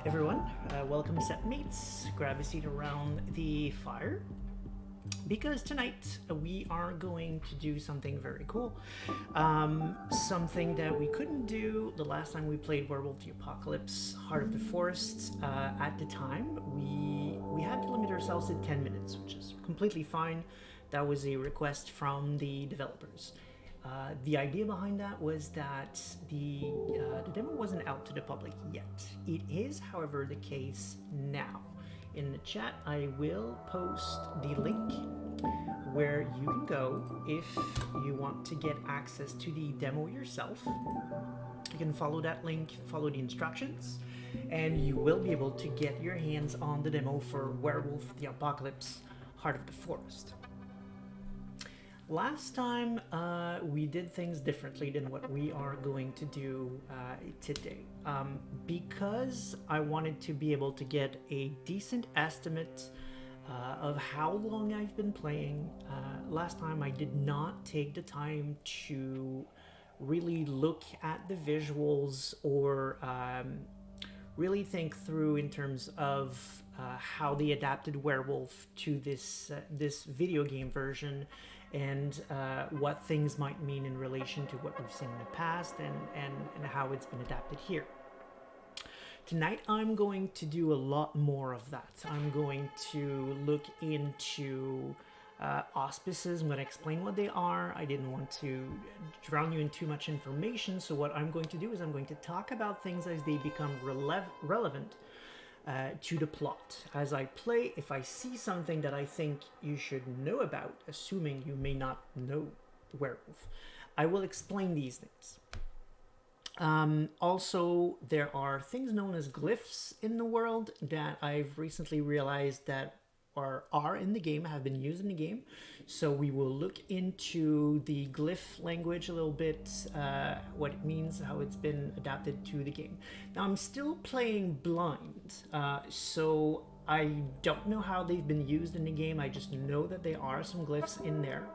everyone. Welcome, septmates. Grab a seat around the fire because tonight we are going to do something very cool. Something that we couldn't do the last time we played Werewolf the Apocalypse Heart of the Forest. At the time, we had to limit ourselves to 10 minutes, which is completely fine. That was a request from the developers. The idea behind that was that the demo wasn't out to the public yet. It is, however, the case now. In the chat, I will post the link where you can go if you want to get access to the demo yourself. You can follow that link, follow the instructions, and you will be able to get your hands on the demo for Werewolf the Apocalypse Heart of the Forest. Last time, we did things differently than what we are going to do today. Because I wanted to be able to get a decent estimate of how long I've been playing. Last time I did not take the time to really look at the visuals or really think through in terms of how they adapted Werewolf to this video game version, and what things might mean in relation to what we've seen in the past and how it's been adapted here. Tonight I'm going to do a lot more of that. I'm going to look into auspices. I'm going to explain what they are. I didn't want to drown you in too much information, so what I'm going to do is I'm going to talk about things as they become relevant to the plot. As I play, if I see something that I think you should know about, assuming you may not know Werewolf, I will explain these things. Also, there are things known as glyphs in the world that I've recently realized that are in the game, have been used in the game. So we will look into the glyph language a little bit, what it means, how it's been adapted to the game. Now I'm still playing blind, so I don't know how they've been used in the game. I just know that there are some glyphs in there.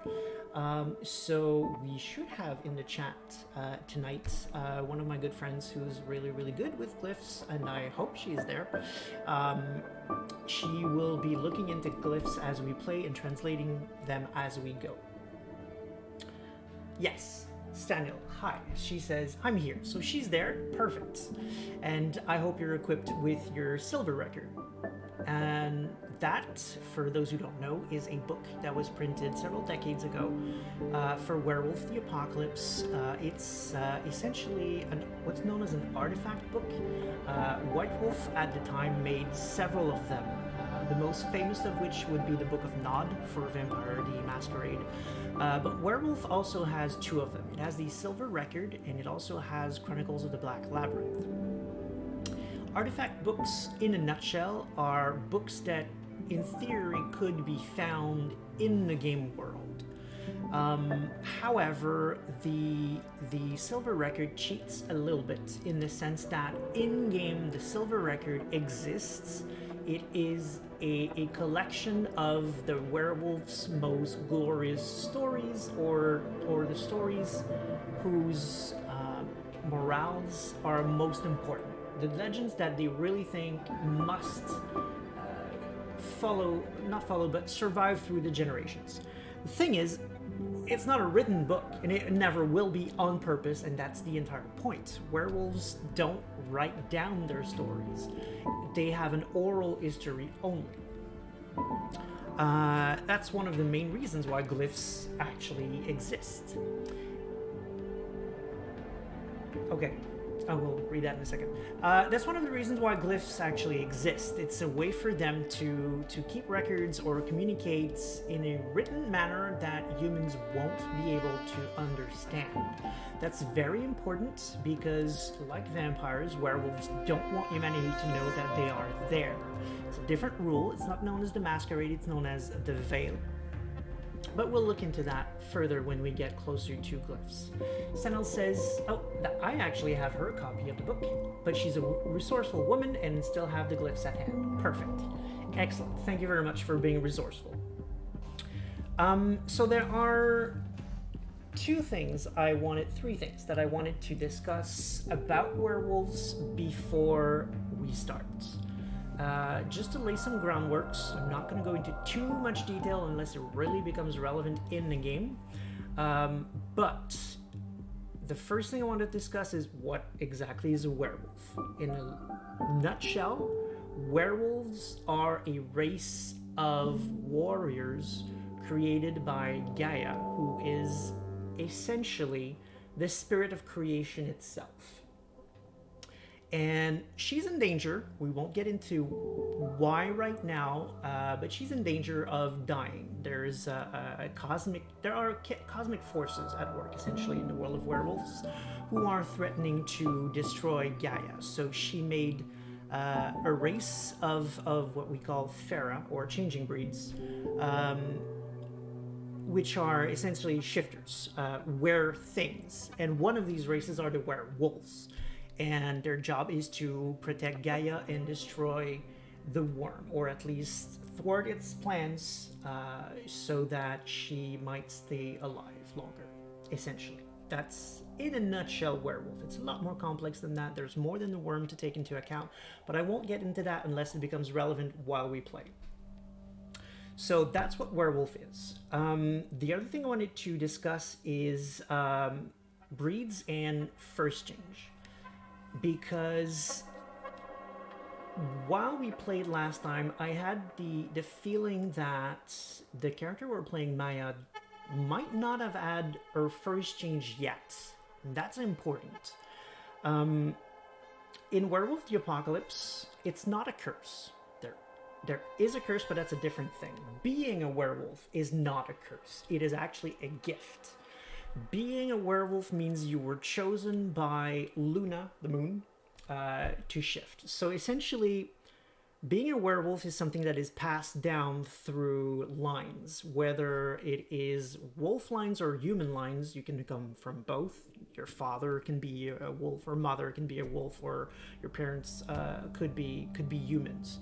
So we should have in the chat tonight one of my good friends who's really good with glyphs, and I hope she is there. She will be looking into glyphs as we play and translating them as we go. Yes, Staniel, hi. She says, I'm here. So she's there, perfect. And I hope you're equipped with your silver record. And that, for those who don't know, is a book that was printed several decades ago for Werewolf the Apocalypse. It's essentially what's known as an artifact book. White Wolf at the time made several of them. The most famous of which would be the Book of Nod for Vampire the Masquerade. But Werewolf also has two of them. It has the Silver Record, and it also has Chronicles of the Black Labyrinth. Artifact books, in a nutshell, are books that, in theory, could be found in the game world. However, the Silver Record cheats a little bit in the sense that in-game the Silver Record exists. It is a collection of the werewolf's most glorious stories, or the stories whose morals are most important. The legends that they really think must but survive through the generations. The thing is, it's not a written book, and it never will be on purpose, and that's the entire point. Werewolves don't write down their stories. They have an oral history only. That's one of the main reasons why glyphs actually exist. Okay. I will read that in a second. That's one of the reasons why glyphs actually exist. It's a way for them to keep records or communicate in a written manner that humans won't be able to understand. That's very important because, like vampires, werewolves don't want humanity to know that they are there. It's a different rule. It's not known as the Masquerade, it's known as the Veil. But we'll look into that further when we get closer to glyphs. Senel says, I actually have her copy of the book, but she's a resourceful woman and still have the glyphs at hand. Perfect. Excellent. Thank you very much for being resourceful. So there are three things that I wanted to discuss about werewolves before we start. Just to lay some groundworks, I'm not going to go into too much detail unless it really becomes relevant in the game. But the first thing I want to discuss is what exactly is a werewolf. In a nutshell, werewolves are a race of warriors created by Gaia, who is essentially the spirit of creation itself. And she's in danger. We won't get into why right now, but she's in danger of dying. There are cosmic forces at work, essentially, in the world of werewolves, who are threatening to destroy Gaia. So she made a race of what we call Fera, or changing breeds, which are essentially shifters, were-things. And one of these races are the werewolves. And their job is to protect Gaia and destroy the worm, or at least thwart its plans so that she might stay alive longer, essentially. That's, in a nutshell, werewolf. It's a lot more complex than that. There's more than the worm to take into account, but I won't get into that unless it becomes relevant while we play. So that's what werewolf is. The other thing I wanted to discuss is breeds and first change. Because while we played last time, I had the feeling that the character we're playing, Maya, might not have had her first change yet. And that's important. In Werewolf the Apocalypse, it's not a curse. There is a curse, but that's a different thing. Being a werewolf is not a curse. It is actually a gift. Being a werewolf means you were chosen by Luna, the moon, to shift. So essentially, being a werewolf is something that is passed down through lines, whether it is wolf lines or human lines. You can come from both. Your father can be a wolf, or mother can be a wolf, or your parents could be humans.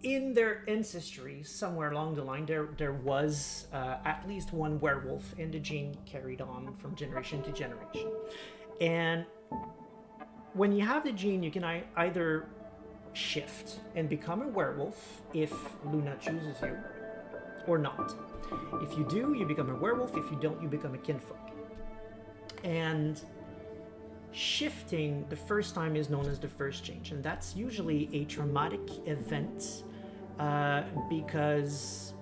In their ancestry, somewhere along the line, there was at least one werewolf, and the gene carried on from generation to generation. And when you have the gene, you can either shift and become a werewolf if Luna chooses you, or not. If you do, you become a werewolf. If you don't, you become a kinfolk. And shifting the first time is known as the first change, and that's usually a traumatic event. Because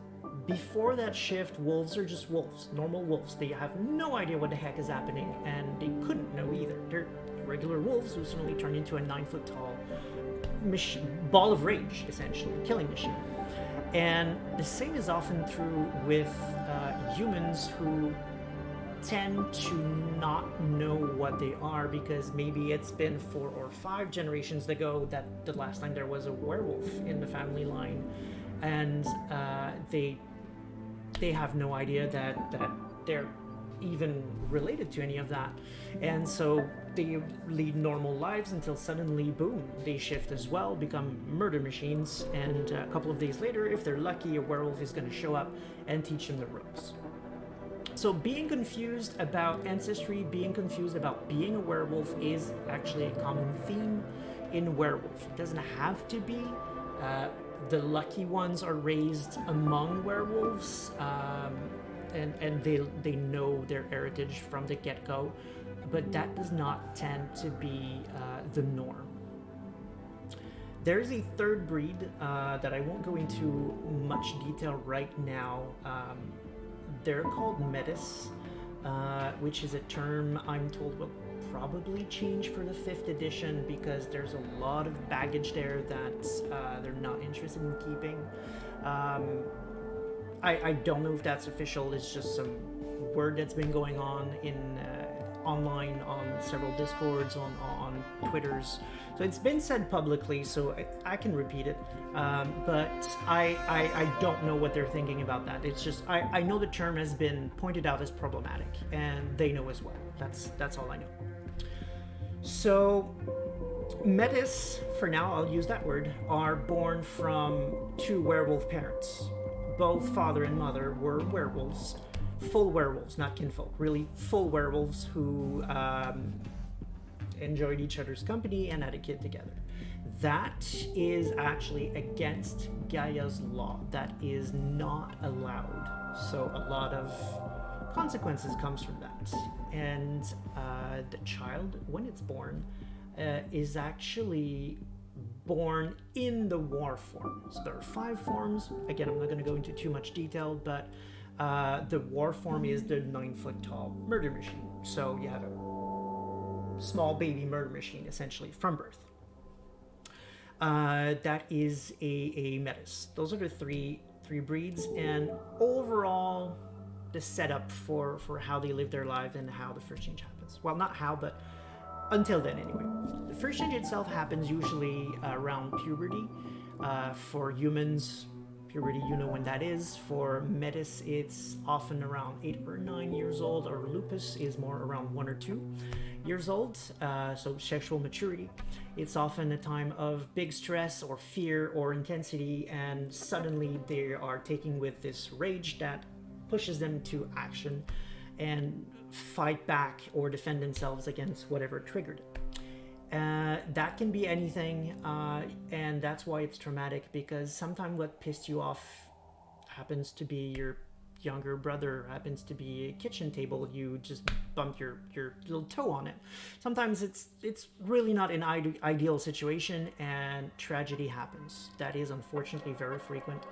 before that shift, wolves are just wolves, normal wolves. They have no idea what the heck is happening, and they couldn't know either. They're regular wolves who suddenly turn into a 9-foot-tall ball of rage, essentially, killing machine. And the same is often true with humans who tend to not know what they are, because maybe it's been 4 or 5 generations ago that the last time there was a werewolf in the family line, and they have no idea that they're even related to any of that, and so they lead normal lives until suddenly, boom, they shift as well, become murder machines, and a couple of days later, if they're lucky, a werewolf is going to show up and teach them the ropes. So being confused about ancestry, being confused about being a werewolf is actually a common theme in werewolf. It doesn't have to be. The lucky ones are raised among werewolves, and they know their heritage from the get-go, but that does not tend to be the norm. There's a third breed that I won't go into much detail right now. They're called metis, which is a term I'm told will probably change for the 5th edition, because there's a lot of baggage there that they're not interested in keeping. I don't know if that's official. It's just some word that's been going on in online, on several discords, on Twitters. So it's been said publicly, so I can repeat it, but I don't know what they're thinking about that. It's just, I know the term has been pointed out as problematic, and they know as well. That's all I know. So metis, for now I'll use that word, are born from 2 werewolf parents. Both father and mother were werewolves, full werewolves, not kinfolk, really full werewolves who enjoyed each other's company and had a kid together. That is actually against Gaia's law. That is not allowed. So a lot of consequences comes from that. And the child, when it's born, is actually born in the war form. So there are 5 forms. Again, I'm not going to go into too much detail, but the war form is the 9-foot tall murder machine. So you have a small baby murder machine, essentially, from birth. That is a metis. Those are the three breeds, and overall the setup for how they live their life and how the first change happens. Well, not how, but until then anyway. The first change itself happens usually around puberty. For humans, puberty, you know when that is. For metis, it's often around 8 or 9 years old, or lupus is more around 1 or 2 years old. So sexual maturity. It's often a time of big stress or fear or intensity, and suddenly they are taken with this rage that pushes them to action and fight back or defend themselves against whatever triggered it. That can be anything, and that's why it's traumatic, because sometimes what pissed you off happens to be your younger brother, happens to be a kitchen table, you just bump your little toe on it. Sometimes it's really not an ideal situation, and tragedy happens. That is unfortunately very frequent.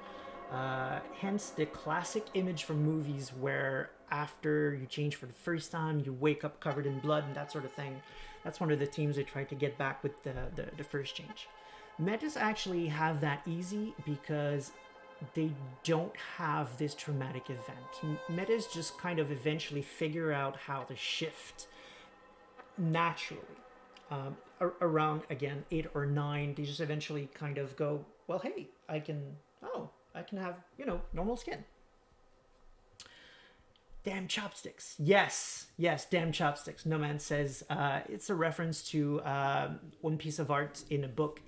Hence the classic image from movies where after you change for the first time, you wake up covered in blood and that sort of thing. That's one of the themes they tried to get back with the first change. Metas actually have that easy because they don't have this traumatic event. Metas just kind of eventually figure out how to shift naturally. Around, again, 8 or 9, they just eventually kind of go, well, hey, I can have, normal skin. Damn chopsticks. Yes, damn chopsticks. No Man says it's a reference to one piece of art in a book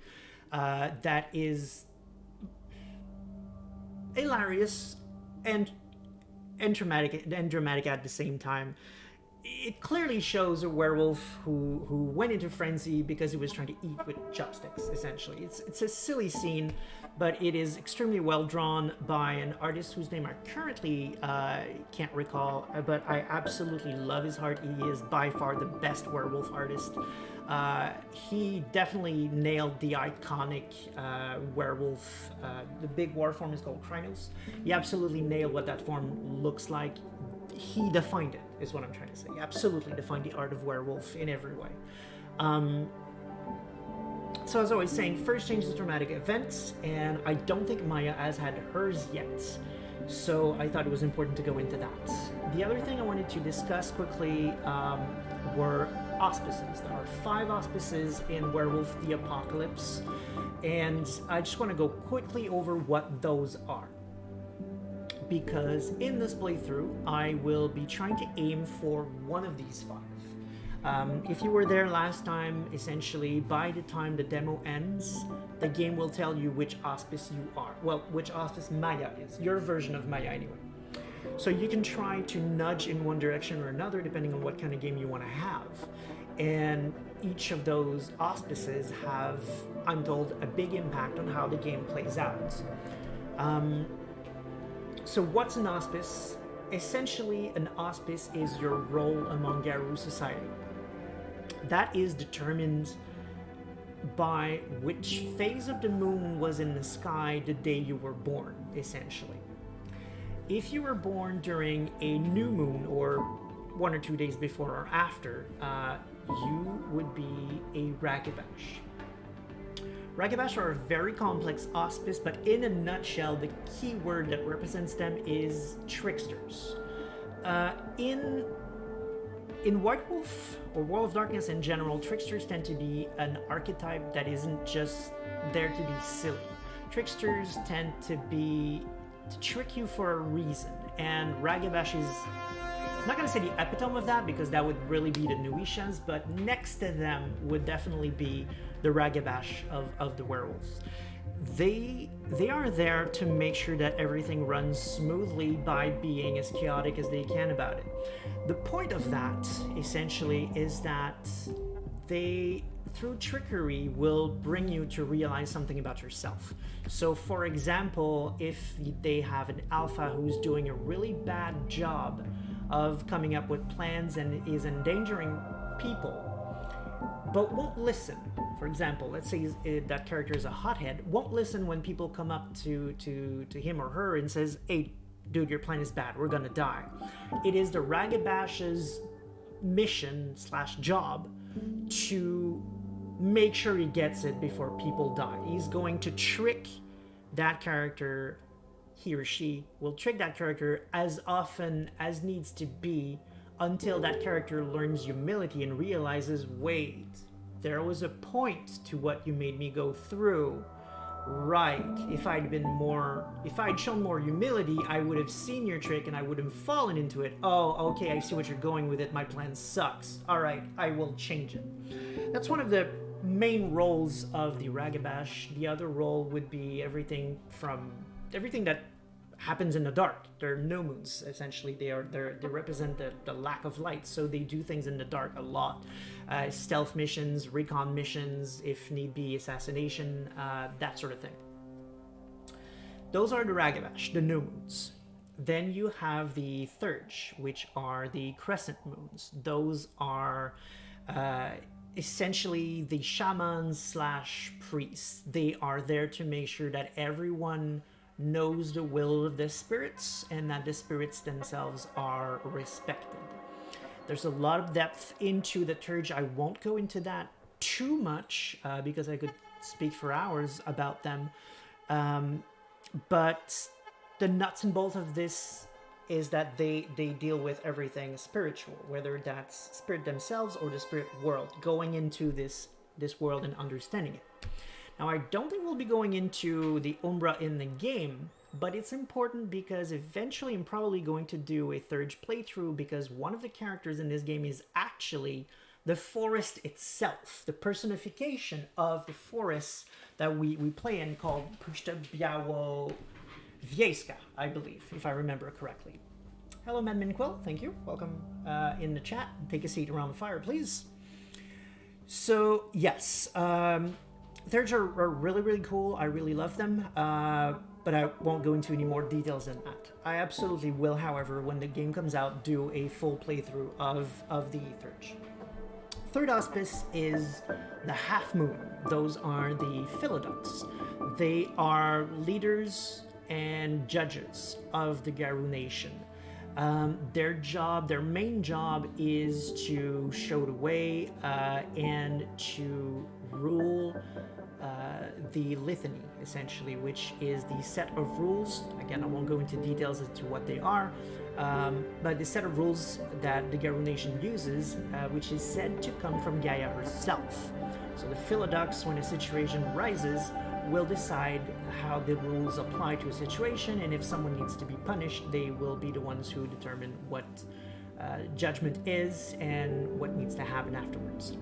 that is hilarious and dramatic at the same time. It clearly shows a werewolf who went into frenzy because he was trying to eat with chopsticks, essentially. It's a silly scene, but it is extremely well drawn by an artist whose name I currently can't recall, but I absolutely love his art. He is by far the best werewolf artist. He definitely nailed the iconic werewolf. The big war form is called Krynos. He absolutely nailed what that form looks like. He defined it, is what I'm trying to say. He absolutely defined the art of werewolf in every way. So as I was saying, first change is dramatic events, and I don't think Maya has had hers yet. So I thought it was important to go into that. The other thing I wanted to discuss quickly were auspices. There are 5 auspices in Werewolf the Apocalypse, and I just want to go quickly over what those are. Because in this playthrough, I will be trying to aim for one of these 5. If you were there last time, essentially, by the time the demo ends, the game will tell you which auspice you are. Well, which auspice Maya is. Your version of Maya, anyway. So you can try to nudge in one direction or another, depending on what kind of game you want to have. And each of those auspices have, I'm told, a big impact on how the game plays out. So what's an auspice? Essentially, an auspice is your role among Garou society. That is determined by which phase of the moon was in the sky the day you were born, essentially. If you were born during a new moon, or 1 or 2 days before or after, you would be a Ragabash. Ragabash are a very complex auspice, but in a nutshell, the key word that represents them is tricksters. In White Wolf, or World of Darkness in general, tricksters tend to be an archetype that isn't just there to be silly. Tricksters tend to trick you for a reason, and Ragabash is, I'm not going to say the epitome of that, because that would really be the Nuishas, but next to them would definitely be the Ragabash of the werewolves. They are there to make sure that everything runs smoothly by being as chaotic as they can about it. The point of that, essentially, is that they, through trickery, will bring you to realize something about yourself. So, for example, if they have an alpha who's doing a really bad job of coming up with plans and is endangering people, but won't listen. For example, let's say that character is a hothead, won't listen when people come up to him or her and says, "Hey, dude, your plan is bad. We're gonna die." It is the Ragabash's mission / job to make sure he gets it before people die. He's going to trick that character. He or she will trick that character as often as needs to be until that character learns humility and realizes, wait, there was a point to what you made me go through. Right, if I'd shown more humility, I would have seen your trick and I would have fallen into it. Oh, okay, I see what you're going with it. My plan sucks. All right, I will change it. That's one of the main roles of the Ragabash. The other role would be everything that happens in the dark. They're no moons, essentially. They represent the lack of light, so they do things in the dark a lot. Stealth missions, recon missions, if need be, assassination, that sort of thing. Those are the Ragabash, the no moons. Then you have the Thurge, which are the crescent moons. Those are essentially the shamans / priests. They are there to make sure that everyone knows the will of the spirits and that the spirits themselves are respected. There's a lot of depth into the Thurge. I won't go into that too much because I could speak for hours about them. But the nuts and bolts of this is that they deal with everything spiritual, whether that's spirit themselves or the spirit world, going into this world and understanding it. Now, I don't think we'll be going into the Umbra in the game, but it's important because eventually I'm probably going to do a Thurge playthrough, because one of the characters in this game is actually the forest itself, the personification of the forest that we play in, called Puszta Biało Wiejska, I believe, if I remember correctly. Hello, Madman Quill. Thank you. Welcome in the chat. Take a seat around the fire, please. So, yes, Thurge are really, really cool. I really love them, but I won't go into any more details than that. I absolutely will, however, when the game comes out, do a full playthrough of the Thurge. Third auspice is the Half Moon. Those are the Philodox. They are leaders and judges of the Garou Nation. Their main job is to show the way and to rule the Litany, essentially, which is the set of rules. Again, I won't go into details as to what they are, but the set of rules that the Garou Nation uses, which is said to come from Gaia herself. So the Philodox, when a situation rises, will decide how the rules apply to a situation, and if someone needs to be punished, they will be the ones who determine what judgment is and what needs to happen afterwards.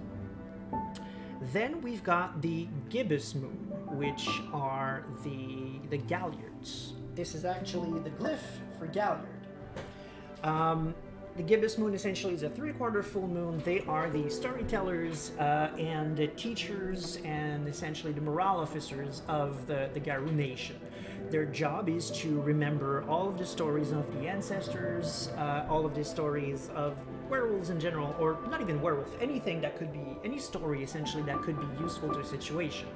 Then we've got the Gibbous Moon, which are the Galliards. This is actually the glyph for Galliard. The Gibbous Moon essentially is a 3/4 full moon. They are the storytellers and the teachers and essentially the morale officers of the Garou Nation. Their job is to remember all of the stories of the ancestors, all of the stories of werewolves in general, or not even werewolf, anything that could be, any story essentially that could be useful to a situation.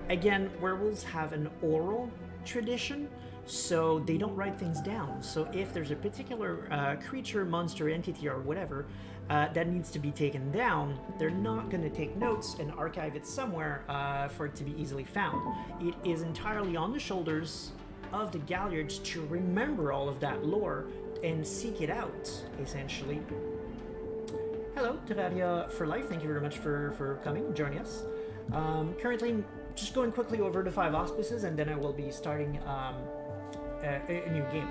Again, werewolves have an oral tradition, so they don't write things down. So if there's a particular creature, monster, entity, or whatever that needs to be taken down, they're not going to take notes and archive it somewhere for it to be easily found. It is entirely on the shoulders of the Galliards to remember all of that lore and seek it out, essentially. Hello, Terraria for Life. Thank you very much for coming and joining us. Currently, just going quickly over the 5 auspices, and then I will be starting a new game.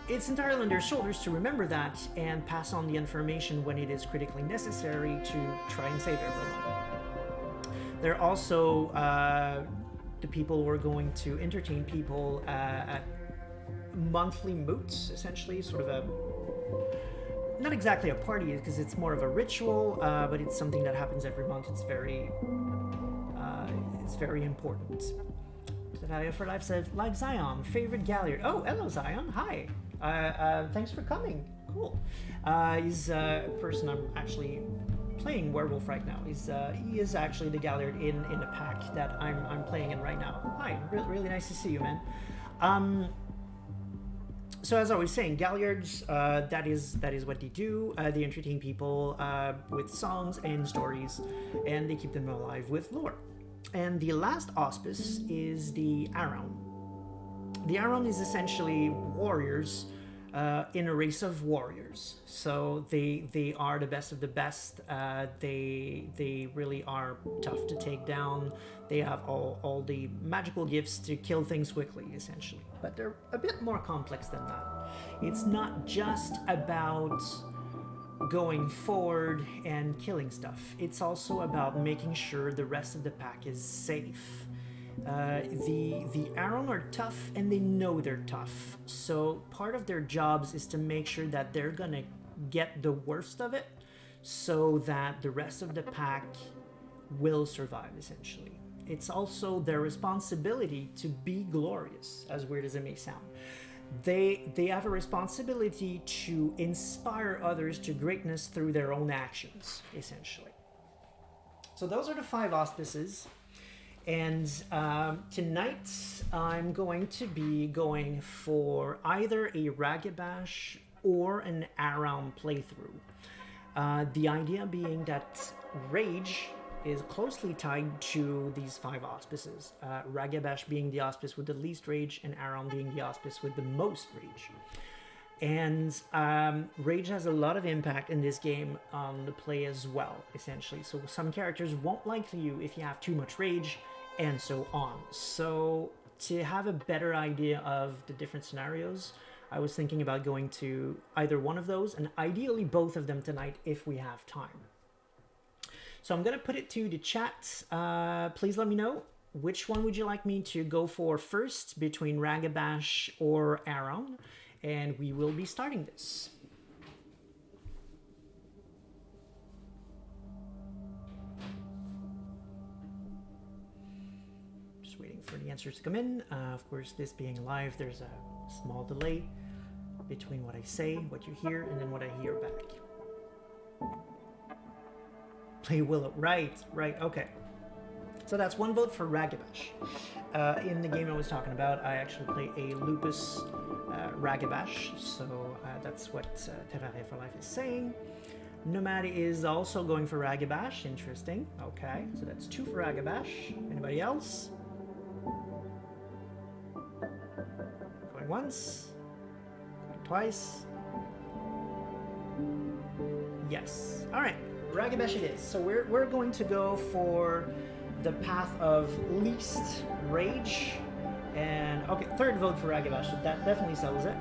It's entirely on their shoulders to remember that and pass on the information when it is critically necessary to try and save everyone. They're also the people who are going to entertain people at monthly moots, essentially, sort of not exactly a party because it's more of a ritual, but it's something that happens every month. It's very important. Tatalia for Life said, like Zion, favorite Galliard. Oh, hello Zion, hi. Thanks for coming. Cool. He's a person I'm actually playing Werewolf right now. He is actually the Galliard in the pack that I'm playing in right now. Hi, really nice to see you, man. So as I was saying, Galliards, that is what they do. They entertain people with songs and stories, and they keep them alive with lore. And the last auspice is the Aron. The Aron is essentially warriors in a race of warriors. So they are the best of the best. They really are tough to take down. They have all the magical gifts to kill things quickly, essentially. But they're a bit more complex than that. It's not just about going forward and killing stuff. It's also about making sure the rest of the pack is safe. The Aron are tough and they know they're tough. So part of their jobs is to make sure that they're gonna get the worst of it so that the rest of the pack will survive, essentially. It's also their responsibility to be glorious, as weird as it may sound. They have a responsibility to inspire others to greatness through their own actions, essentially. So those are the 5 auspices. And tonight I'm going to be going for either a Ragabash or an Aron playthrough. The idea being that Rage is closely tied to these 5 auspices. Ragabash being the auspice with the least rage, and Aron being the auspice with the most rage. And rage has a lot of impact in this game on the play as well, essentially. So some characters won't like you if you have too much rage, and so on. So to have a better idea of the different scenarios, I was thinking about going to either one of those, and ideally both of them tonight if we have time. So I'm going to put it to the chat. Please let me know, which one would you like me to go for first between Ragabash or Aron? And we will be starting this. Just waiting for the answers to come in. Of course, this being live, there's a small delay between what I say, what you hear, and then what I hear back. Play Willow. Right, okay. So that's 1 vote for Ragabash. In the game I was talking about, I actually play a Lupus Ragabash, so that's what Terraria for Life is saying. Nomad is also going for Ragabash. Interesting. Okay, so that's 2 for Ragabash. Anybody else? Going once. Going twice. Yes. All right. Ragabash it is. So we're going to go for the path of least rage. And okay, 3rd vote for Ragabash, so that definitely settles it.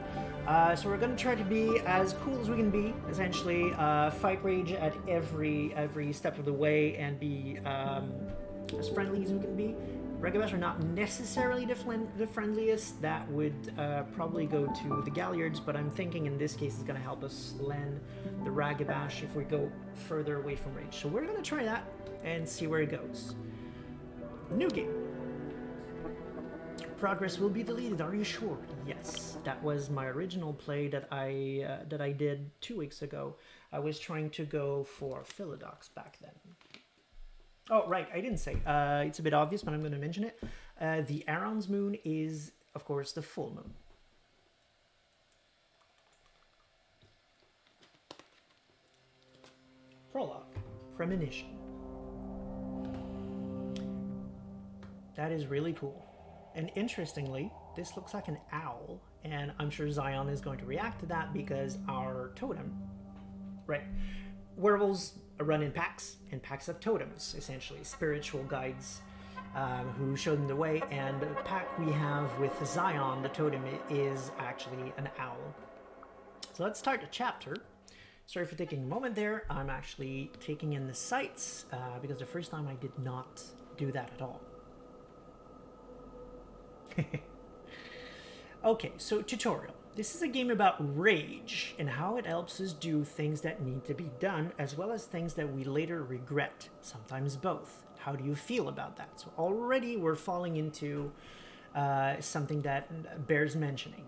So we're going to try to be as cool as we can be, essentially. Fight rage at every step of the way and be as friendly as we can be. Ragabash are not necessarily the friendliest. That would probably go to the Galliards, but I'm thinking in this case it's going to help us land the Ragabash if we go further away from rage. So we're going to try that and see where it goes. New game. Progress will be deleted, are you sure? Yes. That was my original play that I did 2 weeks ago. I was trying to go for Philodox back then. Oh, right, I didn't say. It's a bit obvious, but I'm going to mention it. The Aron's moon is, of course, the full moon. Prologue. Premonition. That is really cool. And interestingly, this looks like an owl, and I'm sure Zion is going to react to that because our totem, right? Werewolves run in packs, and packs of totems, essentially, spiritual guides who show them the way, and the pack we have with Zion, the totem, is actually an owl. So let's start the chapter. Sorry for taking a moment there. I'm actually taking in the sights because the first time I did not do that at all. Okay, so tutorial. This is a game about rage and how it helps us do things that need to be done, as well as things that we later regret, sometimes both. How do you feel about that? So already we're falling into something that bears mentioning.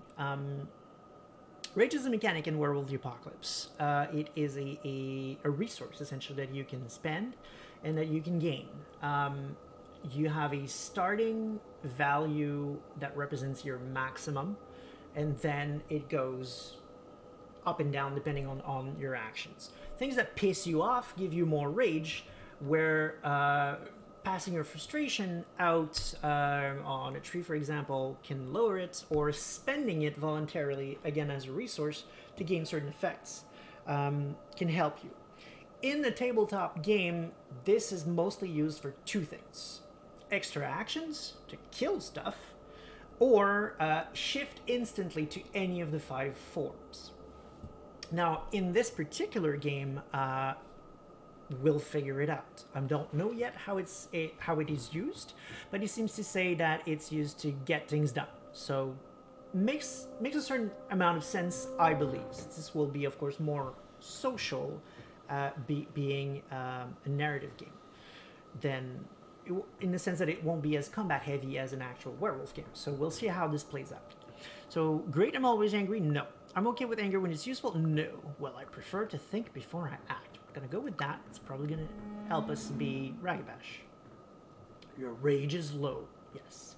Rage is a mechanic in Werewolf the Apocalypse. It is a resource, essentially, that you can spend and that you can gain. You have a starting value that represents your maximum, and then it goes up and down depending on your actions. Things that piss you off give you more rage, where passing your frustration out on a tree, for example, can lower it, or spending it voluntarily, again as a resource, to gain certain effects can help you. In the tabletop game, this is mostly used for two things: extra actions to kill stuff, or shift instantly to any of the 5 forms. Now, in this particular game, we'll figure it out. I don't know yet how it is used, but it seems to say that it's used to get things done. So makes a certain amount of sense, I believe. Since this will be, of course, more social, being a narrative game, than in the sense that it won't be as combat heavy as an actual werewolf game. So we'll see how this plays out. So, great, I'm always angry? No. I'm okay with anger when it's useful? No. Well, I prefer to think before I act. I'm gonna go with that. It's probably gonna help us be Ragabash. Your rage is low. Yes.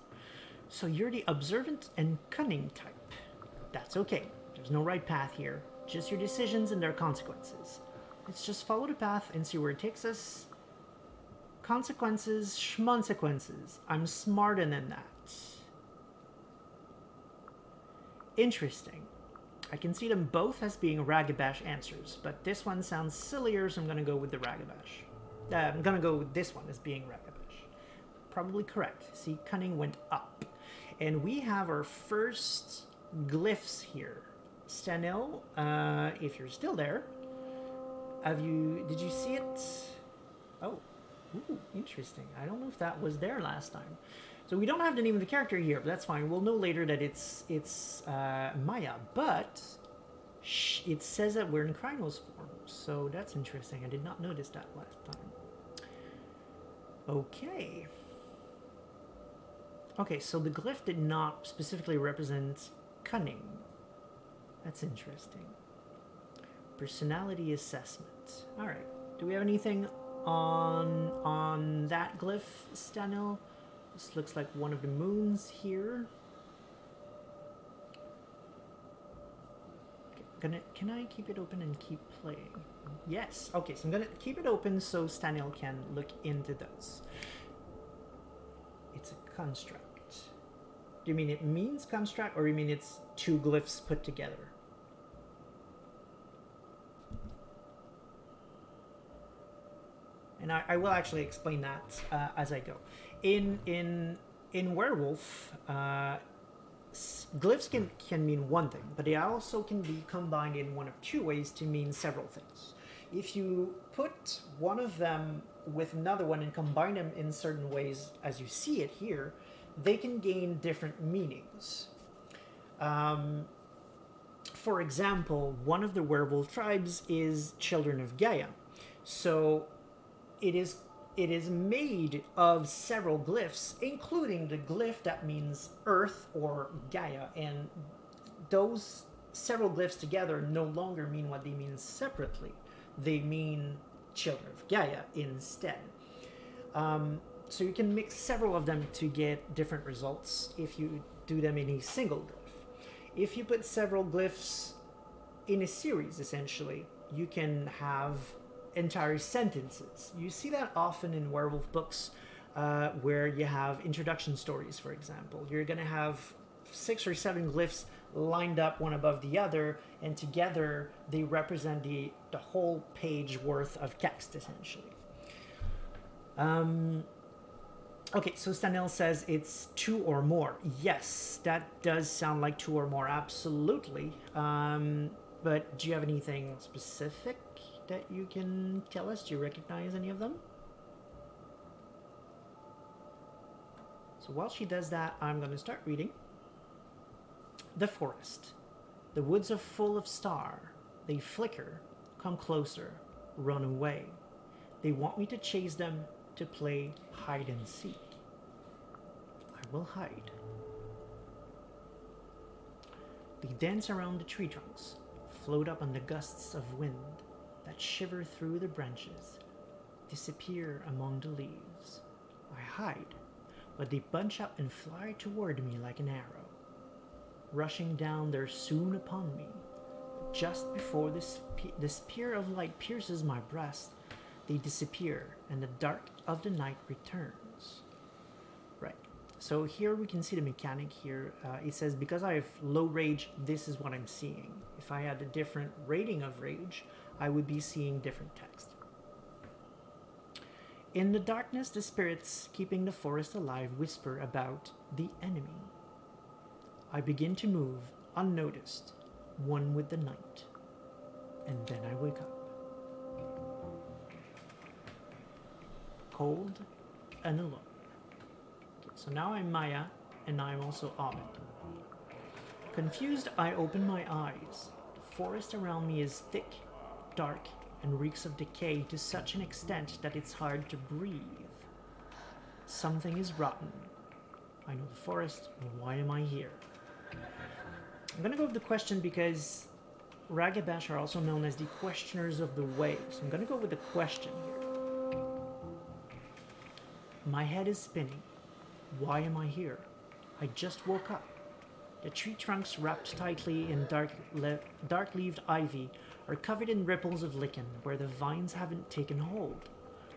So you're the observant and cunning type. That's okay. There's no right path here. Just your decisions and their consequences. Let's just follow the path and see where it takes us. Consequences, schmonsequences. I'm smarter than that. Interesting. I can see them both as being Ragabash answers, but this one sounds sillier, so I'm going to go with the Ragabash. I'm going to go with this one as being Ragabash. Probably correct. See, cunning went up. And we have our first glyphs here. Stanil, if you're still there, did you see it? Oh. Ooh, interesting. I don't know if that was there last time. So we don't have the name of the character here, but that's fine. We'll know later that it's Maya, but it says that we're in Krynos form, so that's interesting. I did not notice that last time. Okay. Okay, so the glyph did not specifically represent cunning. That's interesting. Personality assessment. All right. Do we have anything on that glyph, Stanil? This looks like one of the moons here. Okay, can I keep it open and keep playing? Yes. Okay, so I'm gonna keep it open so Stanil can look into those. It's a construct. Do you mean it means construct, or you mean it's two glyphs put together? And I will actually explain that as I go. In Werewolf, glyphs can mean one thing, but they also can be combined in one of two ways to mean several things. If you put one of them with another one and combine them in certain ways, as you see it here, they can gain different meanings. For example, one of the werewolf tribes is Children of Gaia. So it is made of several glyphs, including the glyph that means Earth or Gaia, and those several glyphs together no longer mean what they mean separately. They mean Children of Gaia instead. So you can mix several of them to get different results if you do them in a single glyph. If you put several glyphs in a series, essentially, you can have entire sentences. You see that often in werewolf books where you have introduction stories, for example. You're going to have 6 or 7 glyphs lined up one above the other, and together they represent the whole page worth of text, essentially. Okay, so Stanil says it's 2 or more. Yes, that does sound like 2 or more, absolutely. But do you have anything specific that you can tell us? Do you recognize any of them? So while she does that, I'm going to start reading. The forest. The woods are full of star. They flicker, come closer, run away. They want me to chase them, to play hide and seek. I will hide. They dance around the tree trunks, float up on the gusts of wind that shiver through the branches, disappear among the leaves. I hide, but they bunch up and fly toward me like an arrow. Rushing down, they're soon upon me. Just before the spear of light pierces my breast, they disappear, and the dark of the night returns. Right. So here we can see the mechanic here. It says, because I have low rage, this is what I'm seeing. If I had a different rating of rage, I would be seeing different text. In the darkness, the spirits keeping the forest alive whisper about the enemy. I begin to move, unnoticed, one with the night. And then I wake up. Cold and alone. Okay, so now I'm Maya, and I'm also Ahmed. Confused, I open my eyes. The forest around me is thick, dark, and reeks of decay to such an extent that it's hard to breathe. Something is rotten. I know the forest, and why am I here? I'm gonna go with the question because Ragabash are also known as the questioners of the way, so I'm gonna go with the question here. My head is spinning. Why am I here? I just woke up. The tree trunks wrapped tightly in dark-leaved ivy are covered in ripples of lichen where the vines haven't taken hold.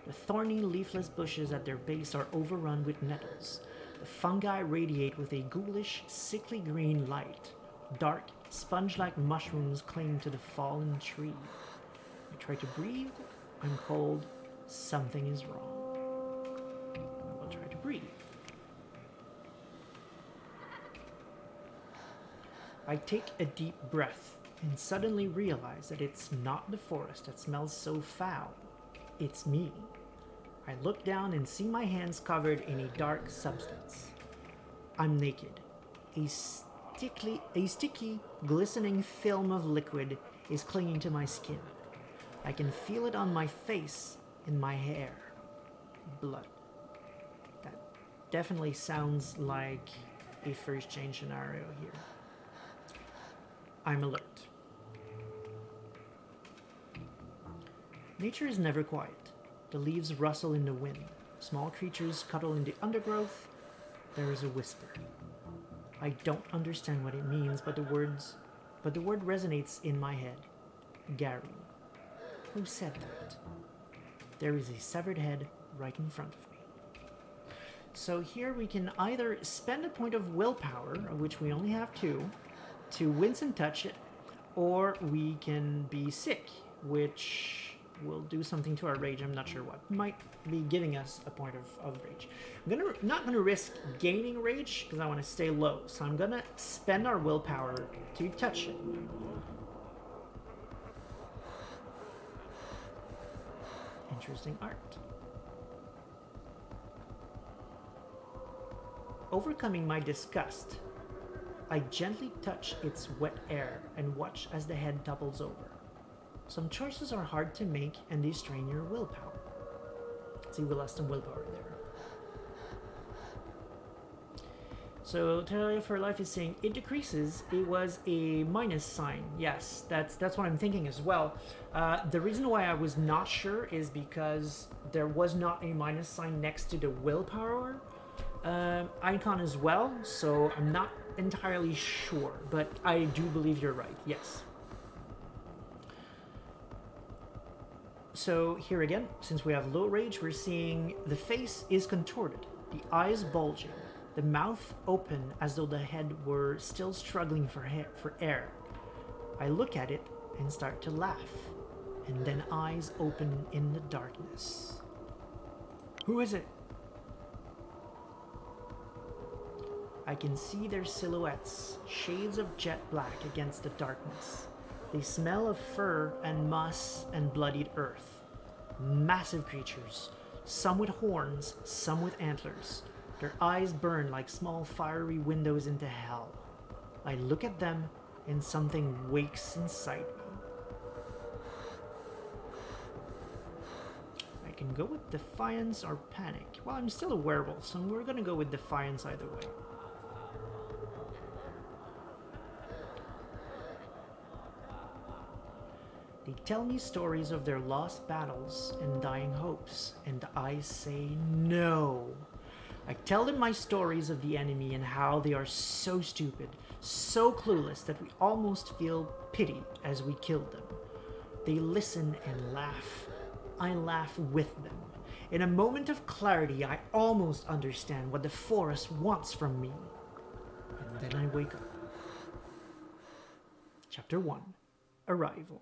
The thorny, leafless bushes at their base are overrun with nettles. The fungi radiate with a ghoulish, sickly green light. Dark, sponge-like mushrooms cling to the fallen tree. I try to breathe. I'm cold. Something is wrong. I will try to breathe. I take a deep breath and suddenly realize that it's not the forest that smells so foul. It's me. I look down and see my hands covered in a dark substance. I'm naked. A sticky, glistening film of liquid is clinging to my skin. I can feel it on my face, in my hair. Blood. That definitely sounds like a first change scenario here. I'm alert. Nature is never quiet. The leaves rustle in the wind. Small creatures cuddle in the undergrowth. There is a whisper. I don't understand what it means, but the word resonates in my head. Gary. Who said that? There is a severed head right in front of me. So here we can either spend a point of willpower, of which we only have 2, to wince and touch it, or we can be sick, which will do something to our rage. I'm not sure what. Might be giving us a point of rage. I'm not gonna risk gaining rage because I want to stay low. So I'm gonna spend our willpower to touch it. Interesting art. Overcoming my disgust, I gently touch its wet air and watch as the head topples over. Some choices are hard to make and they strain your willpower. See, we lost some willpower there. So Terraria for Life is saying it decreases. It was a minus sign. Yes, that's what I'm thinking as well. The reason why I was not sure is because there was not a minus sign next to the willpower icon as well. So I'm not entirely sure, but I do believe you're right. Yes. So here again, since we have low rage, we're seeing the face is contorted, the eyes bulging, the mouth open as though the head were still struggling for air. I look at it and start to laugh, and then eyes open in the darkness. Who is it? I can see their silhouettes, shades of jet black against the darkness. They smell of fur and moss and bloodied earth. Massive creatures, some with horns, some with antlers. Their eyes burn like small fiery windows into hell. I look at them and something wakes inside me. I can go with defiance or panic. Well, I'm still a werewolf, so we're gonna go with defiance either way. They tell me stories of their lost battles and dying hopes, and I say no. I tell them my stories of the enemy and how they are so stupid, so clueless that we almost feel pity as we kill them. They listen and laugh. I laugh with them. In a moment of clarity, I almost understand what the forest wants from me. And then I wake up. Chapter 1. Arrival.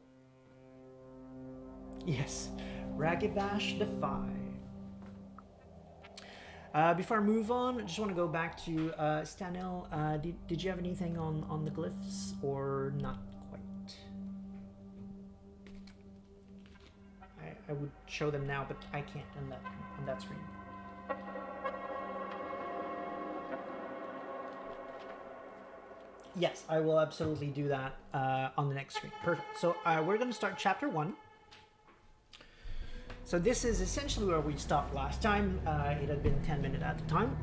Yes, Ragabash Defy. Before I move on, I just want to go back to Stanil. Did you have anything on the glyphs or not quite? I would show them now, but I can't on that screen. Yes, I will absolutely do that on the next screen. Perfect. So we're going to start chapter 1. So this is essentially where we stopped last time. It had been 10 minutes at the time.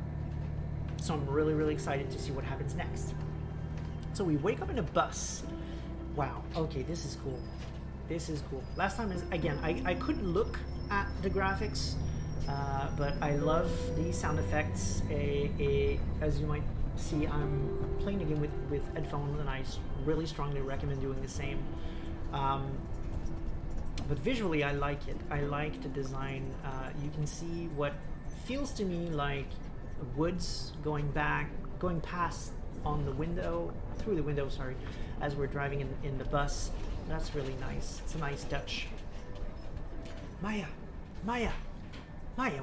So I'm really, really excited to see what happens next. So we wake up in a bus. Wow, okay, this is cool. This is cool. Last time is, again, I couldn't look at the graphics, but I love the sound effects. As you might see, I'm playing again with headphones, and I really strongly recommend doing the same. But visually, I like it. I like the design. You can see what feels to me like woods going past on the window, through the window, sorry, as we're driving in the bus. That's really nice. It's a nice touch. Maya,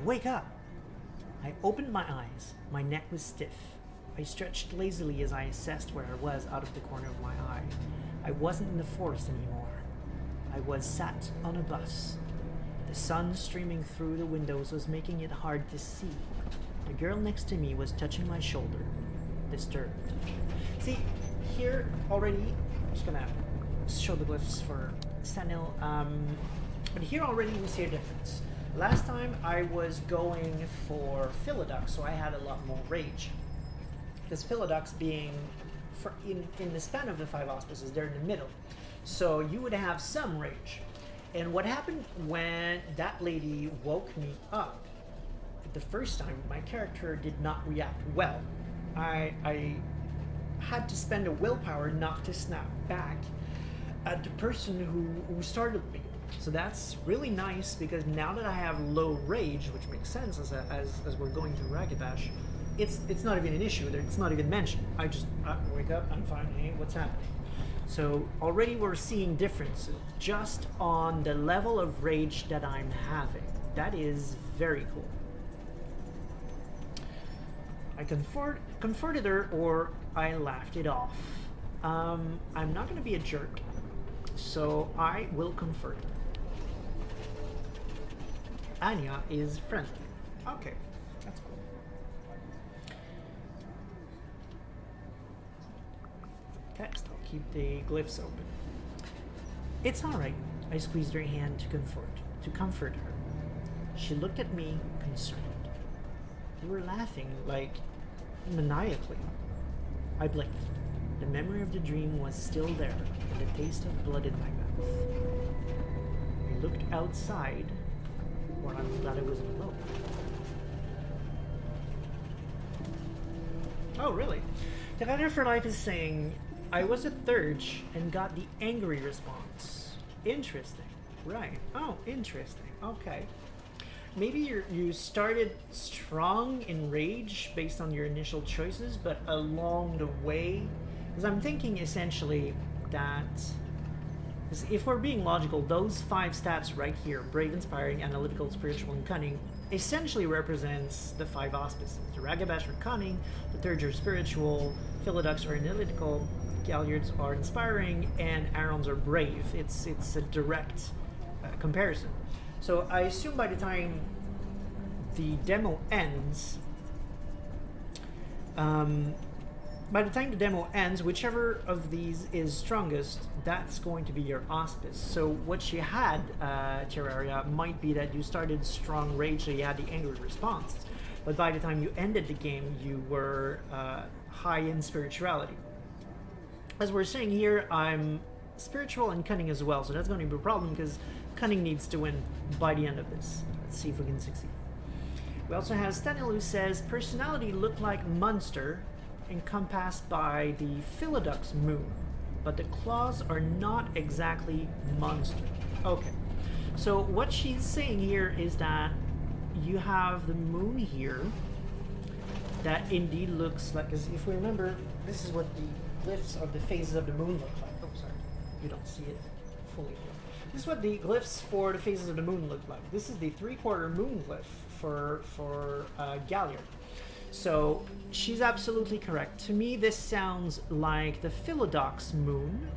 wake up! I opened my eyes. My neck was stiff. I stretched lazily as I assessed where I was out of the corner of my eye. I wasn't in the forest anymore. I was sat on a bus. The sun streaming through the windows was making it hard to see. The girl next to me was touching my shoulder. Disturbed. See, here already, I'm just gonna show the glyphs for Stanil. But here already we see a difference. Last time I was going for Philodux, so I had a lot more rage. Because Philodux being in the span of the 5 auspices, they're in the middle. So you would have some rage. And what happened when that lady woke me up, the first time, my character did not react well. I had to spend a willpower not to snap back at the person who startled me. So that's really nice, because now that I have low rage, which makes sense as we're going through Ragabash, it's not even an issue. It's not even mentioned. I just wake up, I'm fine, hey, what's happening? So already we're seeing differences just on the level of rage that I'm having. That is very cool. I comforted her, or I laughed it off. I'm not going to be a jerk, so I will comfort her. Anya is friendly. Okay, that's cool. Text. I'll keep the glyphs open. It's all right. I squeezed her hand to comfort her. She looked at me concerned. They were laughing, like maniacally. I blinked. The memory of the dream was still there, and the taste of blood in my mouth. I looked outside, where I'm glad I wasn't alone. Oh, really? The Rider for Life is saying, I was a Thurge and got the angry response. Interesting. Right. Oh, interesting. Okay. Maybe you started strong in rage based on your initial choices, but along the way, because I'm thinking essentially that, if we're being logical, those 5 stats right here, brave, inspiring, analytical, spiritual, and cunning, essentially represents the 5 auspices. The Ragabash are cunning, the Thurge are spiritual, Philodux are analytical, Galliards are inspiring, and Arons are brave. It's a direct comparison. So I assume by the time the demo ends, by the time the demo ends, whichever of these is strongest, that's going to be your auspice. So what you had, Terraria, might be that you started strong rage, so you had the angry response. But by the time you ended the game, you were high in spirituality. As we're saying here, I'm spiritual and cunning as well, so that's going to be a problem because cunning needs to win by the end of this. Let's see if we can succeed. We also have Stanley who says, personality looked like Munster, encompassed by the Philodux moon, but the claws are not exactly Munster. Okay, so what she's saying here is that you have the moon here that indeed looks like, as if we remember, this is what the glyphs of the phases of the moon look like. Oh, sorry, you don't see it fully here. This is what the glyphs for the phases of the moon look like. This is the 3/4 moon glyph for Galliard. So she's absolutely correct. To me, this sounds like the Philodux moon.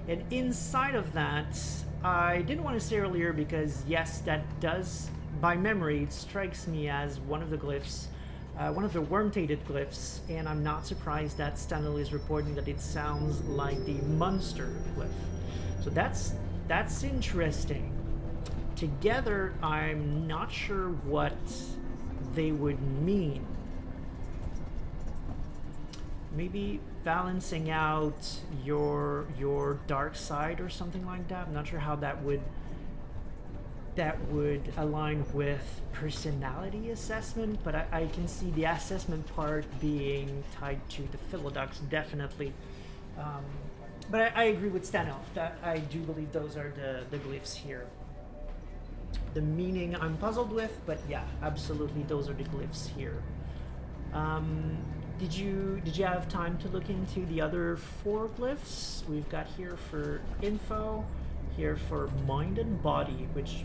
And inside of that, I didn't want to say earlier because, yes, that does, by memory, it strikes me as one of the glyphs, one of the worm-tainted glyphs. And I'm not surprised that Stanley is reporting that it sounds like the Munster glyph. So that's interesting. Together, I'm not sure what they would mean. Maybe balancing out your dark side or something like that. I'm not sure how that would align with personality assessment, but I can see the assessment part being tied to the Philodux, definitely. But I agree with Stano that I do believe those are the glyphs here. The meaning I'm puzzled with, but yeah, absolutely those are the glyphs here. Did you have time to look into the other 4 glyphs? We've got here for info, here for mind and body, which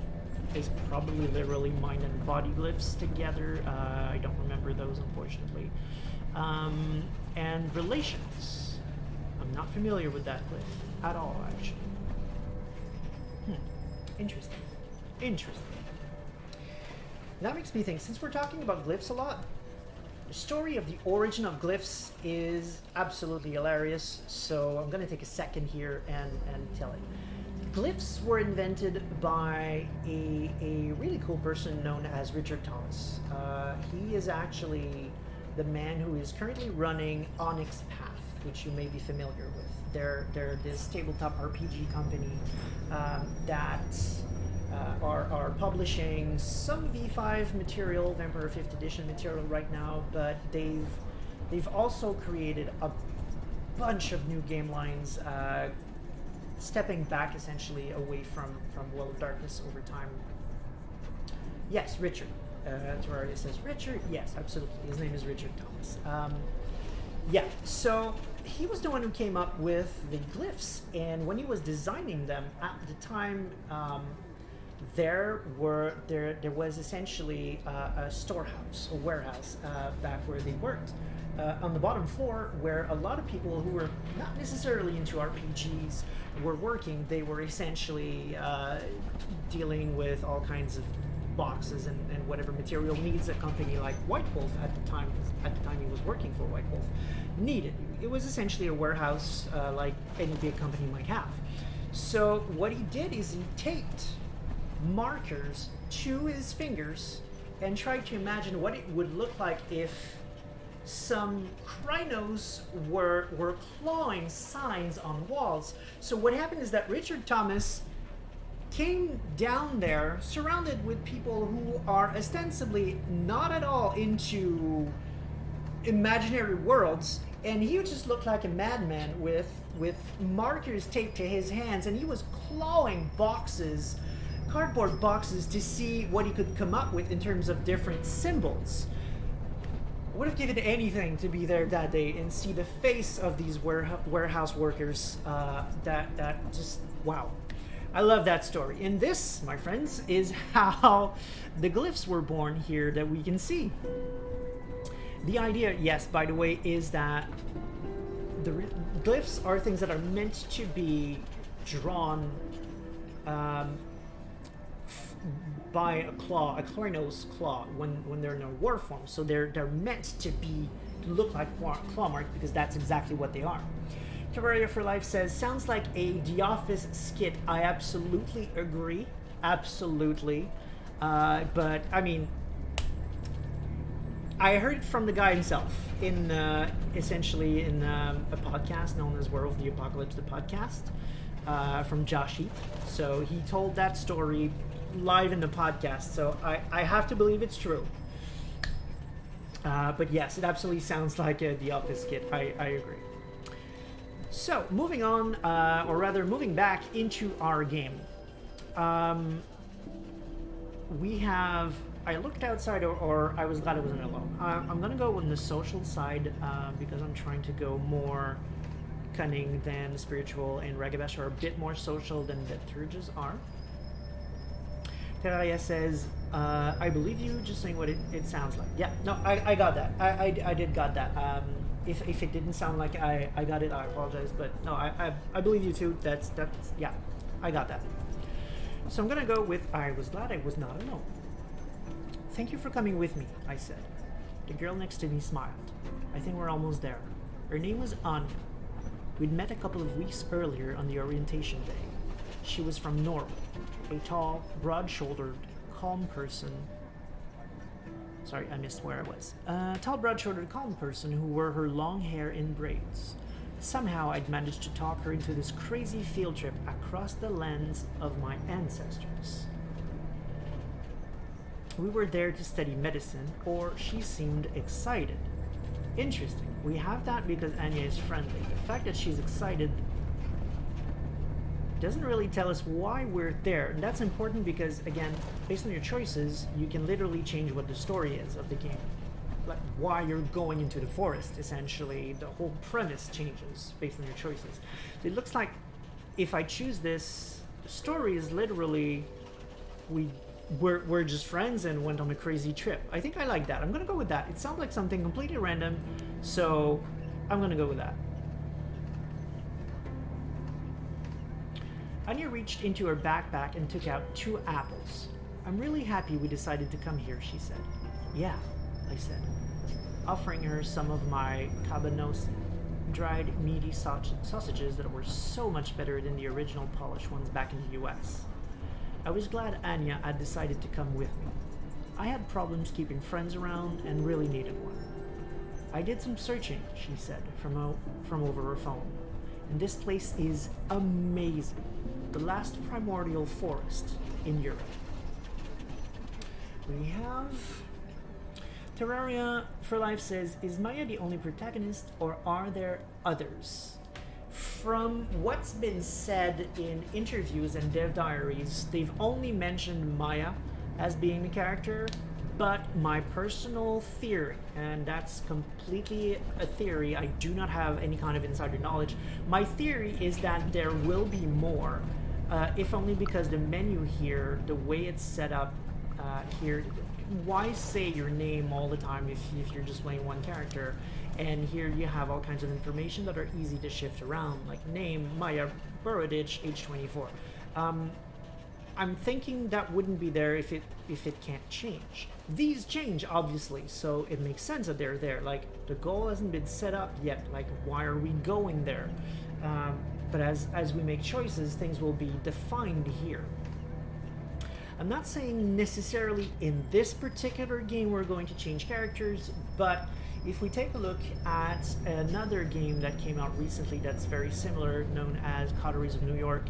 is probably literally mind and body glyphs together. I don't remember those, unfortunately. And relations. I'm not familiar with that glyph at all, actually. Interesting. Interesting. That makes me think, since we're talking about glyphs a lot, the story of the origin of glyphs is absolutely hilarious, so I'm going to take a second here and tell it. Glyphs were invented by a really cool person known as Richard Thomas. He is actually the man who is currently running Onyx Path, which you may be familiar with. They're this tabletop RPG company that are publishing some V5 material, Vampire 5th edition material right now, but they've also created a bunch of new game lines, stepping back essentially away from World of Darkness over time. Yes, Richard. Terraria says Richard. Yes, absolutely. His name is Richard Thomas. Yeah, so he was the one who came up with the glyphs, and when he was designing them at the time, there was essentially a storehouse, a warehouse back where they worked on the bottom floor, where a lot of people who were not necessarily into RPGs were working. They were essentially dealing with all kinds of boxes and whatever material needs a company like White Wolf at the time, because at the time he was working for White Wolf, needed. It was essentially a warehouse like any big company might have. So what he did is he taped markers to his fingers and tried to imagine what it would look like if some crinos were clawing signs on walls. So what happened is that Richard Thomas came down there surrounded with people who are ostensibly not at all into imaginary worlds, and he just looked like a madman with markers taped to his hands, and he was clawing boxes, cardboard boxes, to see what he could come up with in terms of different symbols. I would have given anything to be there that day and see the face of these warehouse workers. That just, wow. I love that story. And this, my friends, is how the glyphs were born here that we can see. The idea, yes, by the way, is that the glyphs are things that are meant to be drawn by a claw, a Clorino's claw, when they're in a war form. So they're meant to look like claw marks because that's exactly what they are. Terraria for Life says, sounds like a The Office skit. I absolutely agree. Absolutely. But, I mean, I heard it from the guy himself in, essentially in a podcast known as Werewolf the Apocalypse, the podcast, from Josh Heath. So he told that story live in the podcast. So I have to believe it's true. But yes, it absolutely sounds like a The Office skit. I agree. So, moving on, or rather moving back into our game. We have... I looked outside, or I was glad I wasn't alone. I'm going to go on the social side because I'm trying to go more cunning than spiritual, and Ragabash are a bit more social than Deathurges are. Terraria says, I believe you, just saying what it sounds like. Yeah, no, I got that. I did got that. If it didn't sound like I got it, I apologize. But no, I believe you too. That's yeah, I got that. So I'm gonna go with I was glad I was not alone. Thank you for coming with me, I said. The girl next to me smiled. I think we're almost there. Her name was Anya. We'd met a couple of weeks earlier on the orientation day. She was from Norway, a tall, broad-shouldered, calm person. Sorry, I missed where I was. Tall, broad-shouldered, calm person who wore her long hair in braids. Somehow I'd managed to talk her into this crazy field trip across the lands of my ancestors. We were there to study medicine, or she seemed excited. Interesting. We have that because Anya is friendly. The fact that she's excited doesn't really tell us why we're there, and that's important because, again, based on your choices, you can literally change what the story is of the game. Like why you're going into the forest, essentially. The whole premise changes based on your choices. So it looks like if I choose this, the story is literally we're just friends and went on a crazy trip. I think I like that. I'm gonna go with that. It sounds like something completely random, so I'm gonna go with that. Anya reached into her backpack and took out 2 apples. I'm really happy we decided to come here, she said. Yeah, I said, offering her some of my cabanossi, dried meaty sausages that were so much better than the original polished ones back in the US. I was glad Anya had decided to come with me. I had problems keeping friends around and really needed one. I did some searching, she said, from over her phone. And this place is amazing. The last primordial forest in Europe. We have... Terraria for Life says, is Maya the only protagonist or are there others? From what's been said in interviews and dev diaries, they've only mentioned Maya as being the character, but my personal theory, and that's completely a theory, I do not have any kind of insider knowledge, my theory is that there will be more, if only because the menu here, the way it's set up here, why say your name all the time if you're just playing one character? And here you have all kinds of information that are easy to shift around, like name, Maya Borodich, age 24. I'm thinking that wouldn't be there if it can't change. These change, obviously, so it makes sense that they're there. Like, the goal hasn't been set up yet. Like, why are we going there? But as we make choices, things will be defined here. I'm not saying necessarily in this particular game we're going to change characters, but if we take a look at another game that came out recently that's very similar, known as Coteries of New York,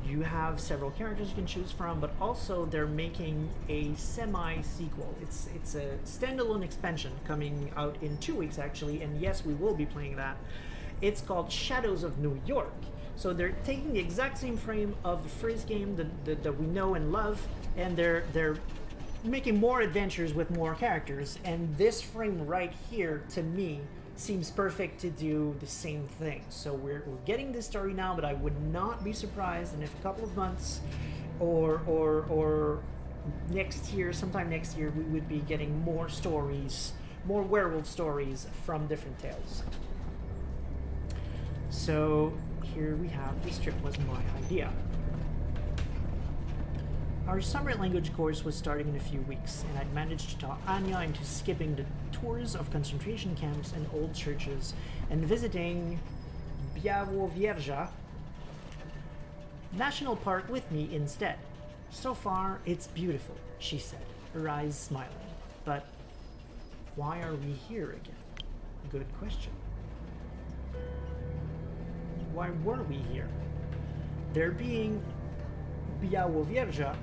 you have several characters you can choose from, but also they're making a semi-sequel. It's a standalone expansion coming out in 2 weeks, actually, and yes, we will be playing that. It's called Shadows of New York. So they're taking the exact same frame of the Frizz game that we know and love, and they're making more adventures with more characters, and this frame right here, to me, seems perfect to do the same thing. So we're getting this story now, but I would not be surprised, and if a couple of months or next year, sometime next year, we would be getting more stories, more werewolf stories from different tales. So here we have, this trip was my idea. Our summer language course was starting in a few weeks, and I'd managed to talk Anya into skipping the tours of concentration camps and old churches and visiting Białowieża National Park with me instead. So far, it's beautiful, she said, her eyes smiling. But why are we here again? Good question. Why were we here? There being Białowieża,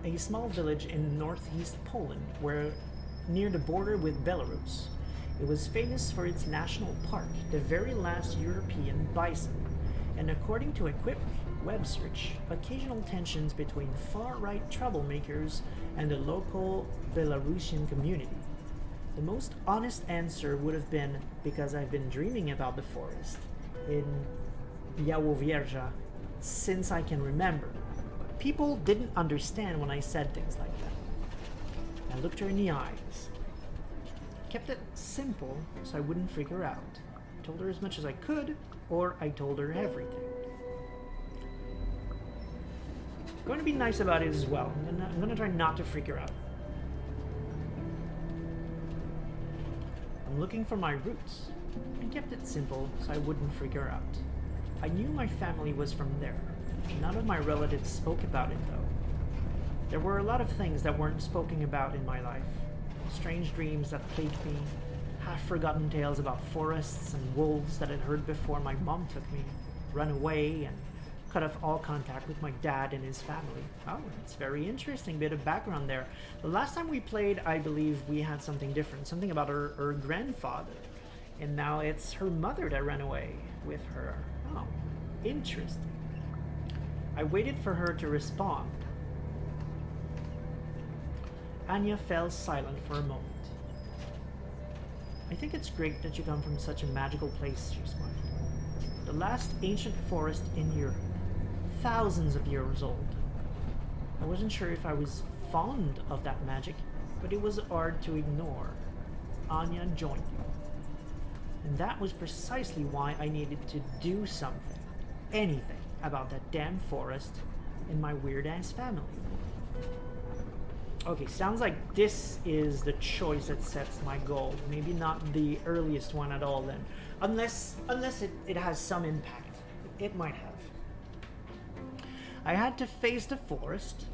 a small village in northeast Poland, where near the border with Belarus. It was famous for its national park, the very last European bison, and according to a quick web search, occasional tensions between far-right troublemakers and the local Belarusian community. The most honest answer would have been because I've been dreaming about the forest in Białowieża since I can remember. But people didn't understand when I said things like that. I looked her in the eyes. I kept it simple so I wouldn't freak her out. I told her as much as I could, or I told her everything. I'm going to be nice about it as well. I'm going to try not to freak her out. I'm looking for my roots. I kept it simple so I wouldn't freak her out. I knew my family was from there. None of my relatives spoke about it though. There were a lot of things that weren't spoken about in my life. Strange dreams that plagued me, half-forgotten tales about forests and wolves that I'd heard before my mom took me, run away, and cut off all contact with my dad and his family. Oh, it's very interesting bit of background there. The last time we played, I believe we had something different, something about her grandfather. And now it's her mother that ran away with her. Oh, interesting. I waited for her to respond. Anya fell silent for a moment. I think it's great that you come from such a magical place, she smiled. The last ancient forest in Europe. Thousands of years old. I wasn't sure if I was fond of that magic, but it was hard to ignore. Anya joined me. And that was precisely why I needed to do something, anything, about that damn forest and my weird-ass family. Okay, sounds like this is the choice that sets my goal. Maybe not the earliest one at all then. Unless it has some impact. It might have. I had to face the forest,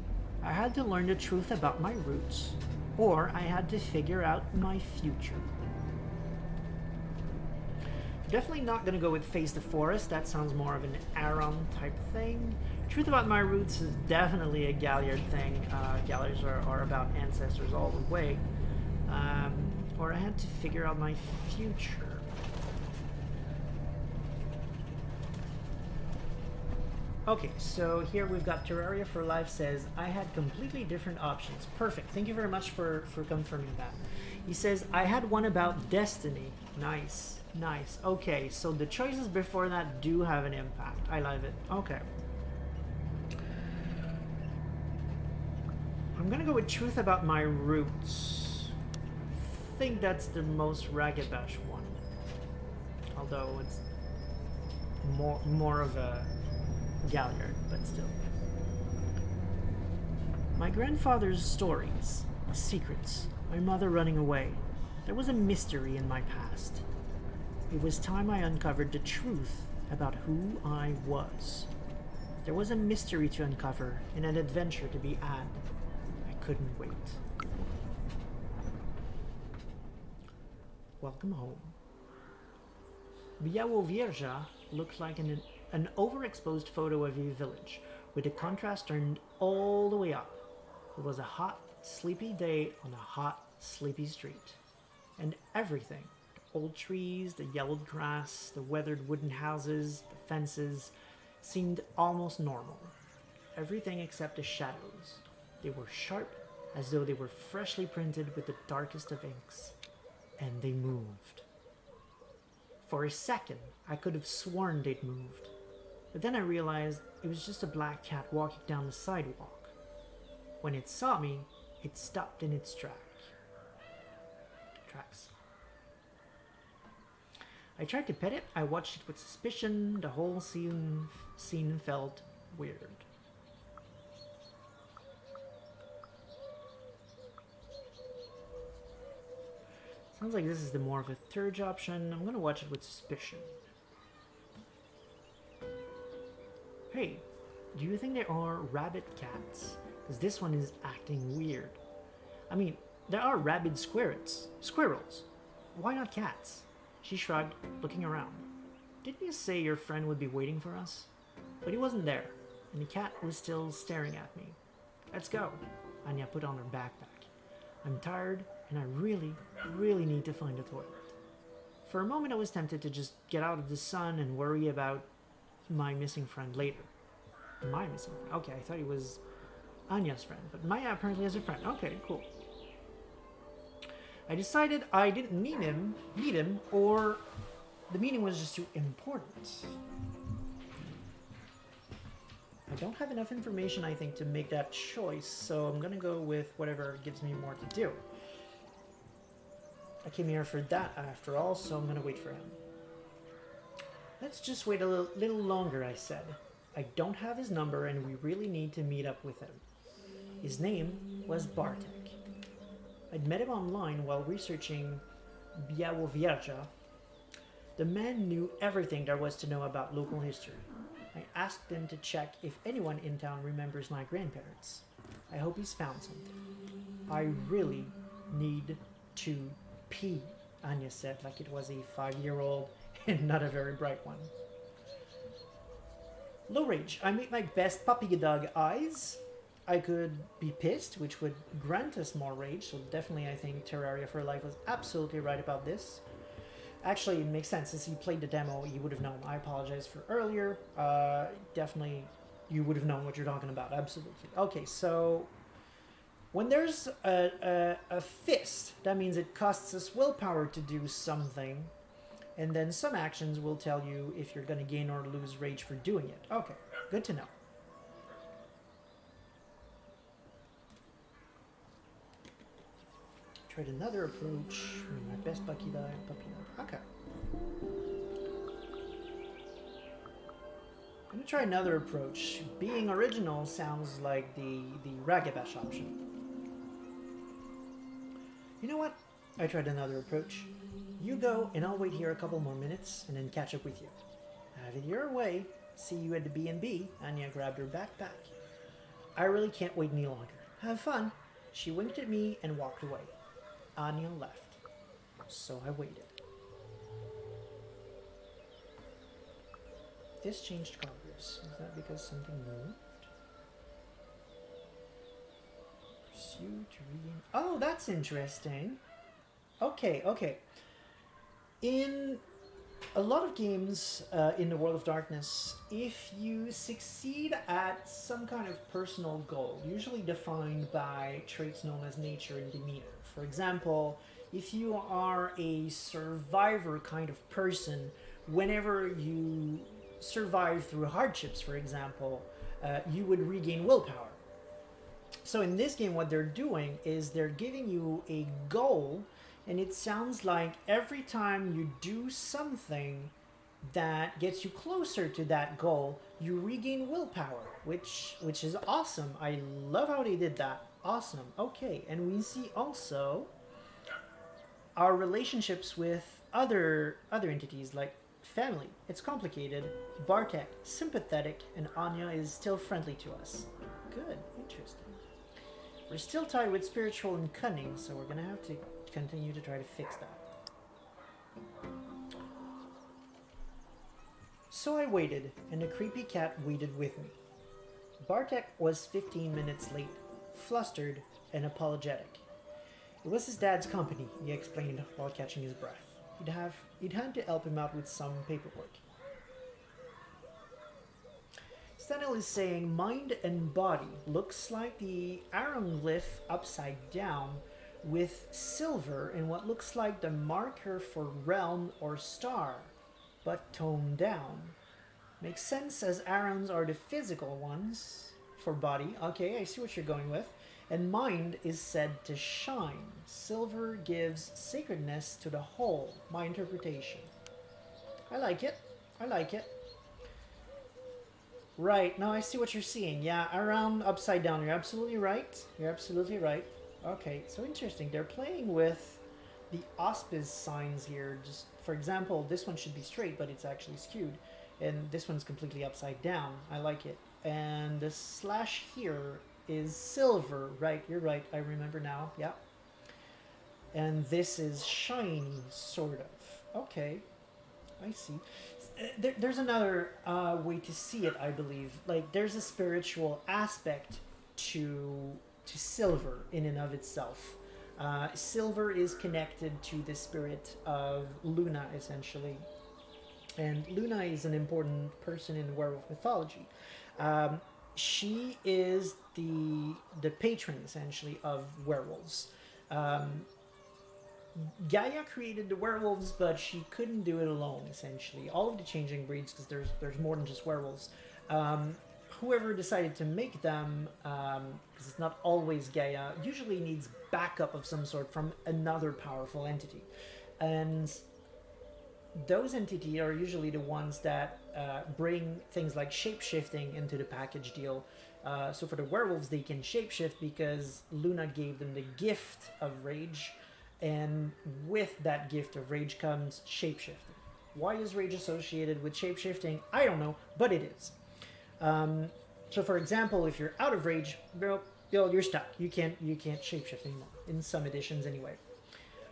I had to learn the truth about my roots, or I had to figure out my future. Definitely not going to go with face the forest, that sounds more of an Aram type thing. Truth about my roots is definitely a Galliard thing. Galliards are about ancestors all the way. Or I had to figure out my future. Okay, so here we've got Terraria for Life says, I had completely different options. Perfect. Thank you very much for confirming that. He says, I had one about destiny. Nice. Nice. Okay, so the choices before that do have an impact. I love it. Okay. I'm gonna go with truth about my roots. I think that's the most Ragabash one. Although it's more of a Galliard, but still. My grandfather's stories, secrets, my mother running away. There was a mystery in my past. It was time I uncovered the truth about who I was. There was a mystery to uncover and an adventure to be had. I couldn't wait. Welcome home. Białowieża looked like an overexposed photo of a village, with the contrast turned all the way up. It was a hot, sleepy day on a hot, sleepy street. And everything, the old trees, the yellowed grass, the weathered wooden houses, the fences, seemed almost normal. Everything except the shadows. They were sharp, as though they were freshly printed with the darkest of inks. And they moved. For a second, I could have sworn they'd moved. But then I realized it was just a black cat walking down the sidewalk. When it saw me, it stopped in its tracks. I tried to pet it, I watched it with suspicion, the whole scene felt weird. Sounds like this is the more of a third option. I'm gonna watch it with suspicion. Hey, do you think there are rabbit cats? Because this one is acting weird. I mean, there are rabid squirrels. Why not cats? She shrugged, looking around. Didn't you say your friend would be waiting for us? But he wasn't there, and the cat was still staring at me. Let's go. Anya put on her backpack. I'm tired, and I really need to find a toilet. For a moment I was tempted to just get out of the sun and worry about my missing friend later. My missing friend? Okay, I thought he was Anya's friend, but Maya apparently has a friend. Okay, cool. I decided I didn't meet him, or the meeting was just too important. I don't have enough information, I think, to make that choice, so I'm gonna go with whatever gives me more to do. I came here for that after all, so I'm gonna wait for him. Let's just wait a little longer, I said. I don't have his number and we really need to meet up with him. His name was Bartek. I'd met him online while researching Białowieża. The man knew everything there was to know about local history. I asked him to check if anyone in town remembers my grandparents. I hope he's found something. I really need to pee, Anya said, like it was a 5-year-old and not a very bright one. Low rage. I made my best puppy dog eyes. I could be pissed, which would grant us more rage, so definitely I think Terraria for Life was absolutely right about this. Actually, it makes sense. Since he played the demo, he would have known. I apologize for earlier. Definitely, you would have known what you're talking about. Absolutely. Okay, so when there's a fist, that means it costs us willpower to do something. And then some actions will tell you if you're going to gain or lose rage for doing it. Okay, good to know. Tried another approach. My best puppy dog. Okay. I'm gonna try another approach. Being original sounds like the Ragabash option. You know what? I tried another approach. You go, and I'll wait here a couple more minutes, and then catch up with you. Have it your way. See you at the B&B. Anya grabbed her backpack. I really can't wait any longer. Have fun. She winked at me and walked away. Anya left. So I waited. This changed colors. Is that because something moved? Pursue to regain... Oh, that's interesting. Okay. In a lot of games in the World of Darkness, if you succeed at some kind of personal goal, usually defined by traits known as nature and demeanor. For example, if you are a survivor kind of person, whenever you survive through hardships, for example, you would regain willpower. So in this game, what they're doing is they're giving you a goal, and it sounds like every time you do something that gets you closer to that goal, you regain willpower, which is awesome. I love how they did that. Awesome. Okay, and we see also our relationships with other entities like family. It's complicated. Bartek, sympathetic, and Anya is still friendly to us. Good. Interesting. We're still tied with spiritual and cunning, so we're gonna have to continue to try to fix that. So I waited, and the creepy cat waited with me. Bartek was 15 minutes late, flustered and apologetic. It was his dad's company, he explained while catching his breath. He'd had to help him out with some paperwork. Stanel is saying mind and body looks like the Aronglyph upside down with silver and what looks like the marker for realm or star, but toned down. Makes sense as Arons are the physical ones for body. Okay, I see what you're going with. And mind is said to shine. Silver gives sacredness to the whole. My interpretation. I like it. Right, now I see what you're seeing. Yeah, around upside down. You're absolutely right. Okay, so interesting. They're playing with the auspice signs here, just for example, this one should be straight, but it's actually skewed, and this one's completely upside down. I like it. And the slash here is silver, right? You're right. I remember now. Yeah. And this is shiny, sort of. Okay, I see. There's another way to see it, I believe. Like, there's a spiritual aspect to silver in and of itself. Silver is connected to the spirit of Luna, essentially. And Luna is an important person in werewolf mythology. She is the patron, essentially, of werewolves. Gaia created the werewolves, but she couldn't do it alone, essentially. All of the changing breeds, because there's more than just werewolves. Whoever decided to make them, because it's not always Gaia, usually needs backup of some sort from another powerful entity. And those entities are usually the ones that bring things like shape-shifting into the package deal. So for the werewolves, they can shapeshift because Luna gave them the gift of rage, and with that gift of rage comes shapeshifting. Why is rage associated with shapeshifting? I don't know, but it is. So for example, if you're out of rage, you're stuck. You can't shapeshift anymore, in some editions anyway.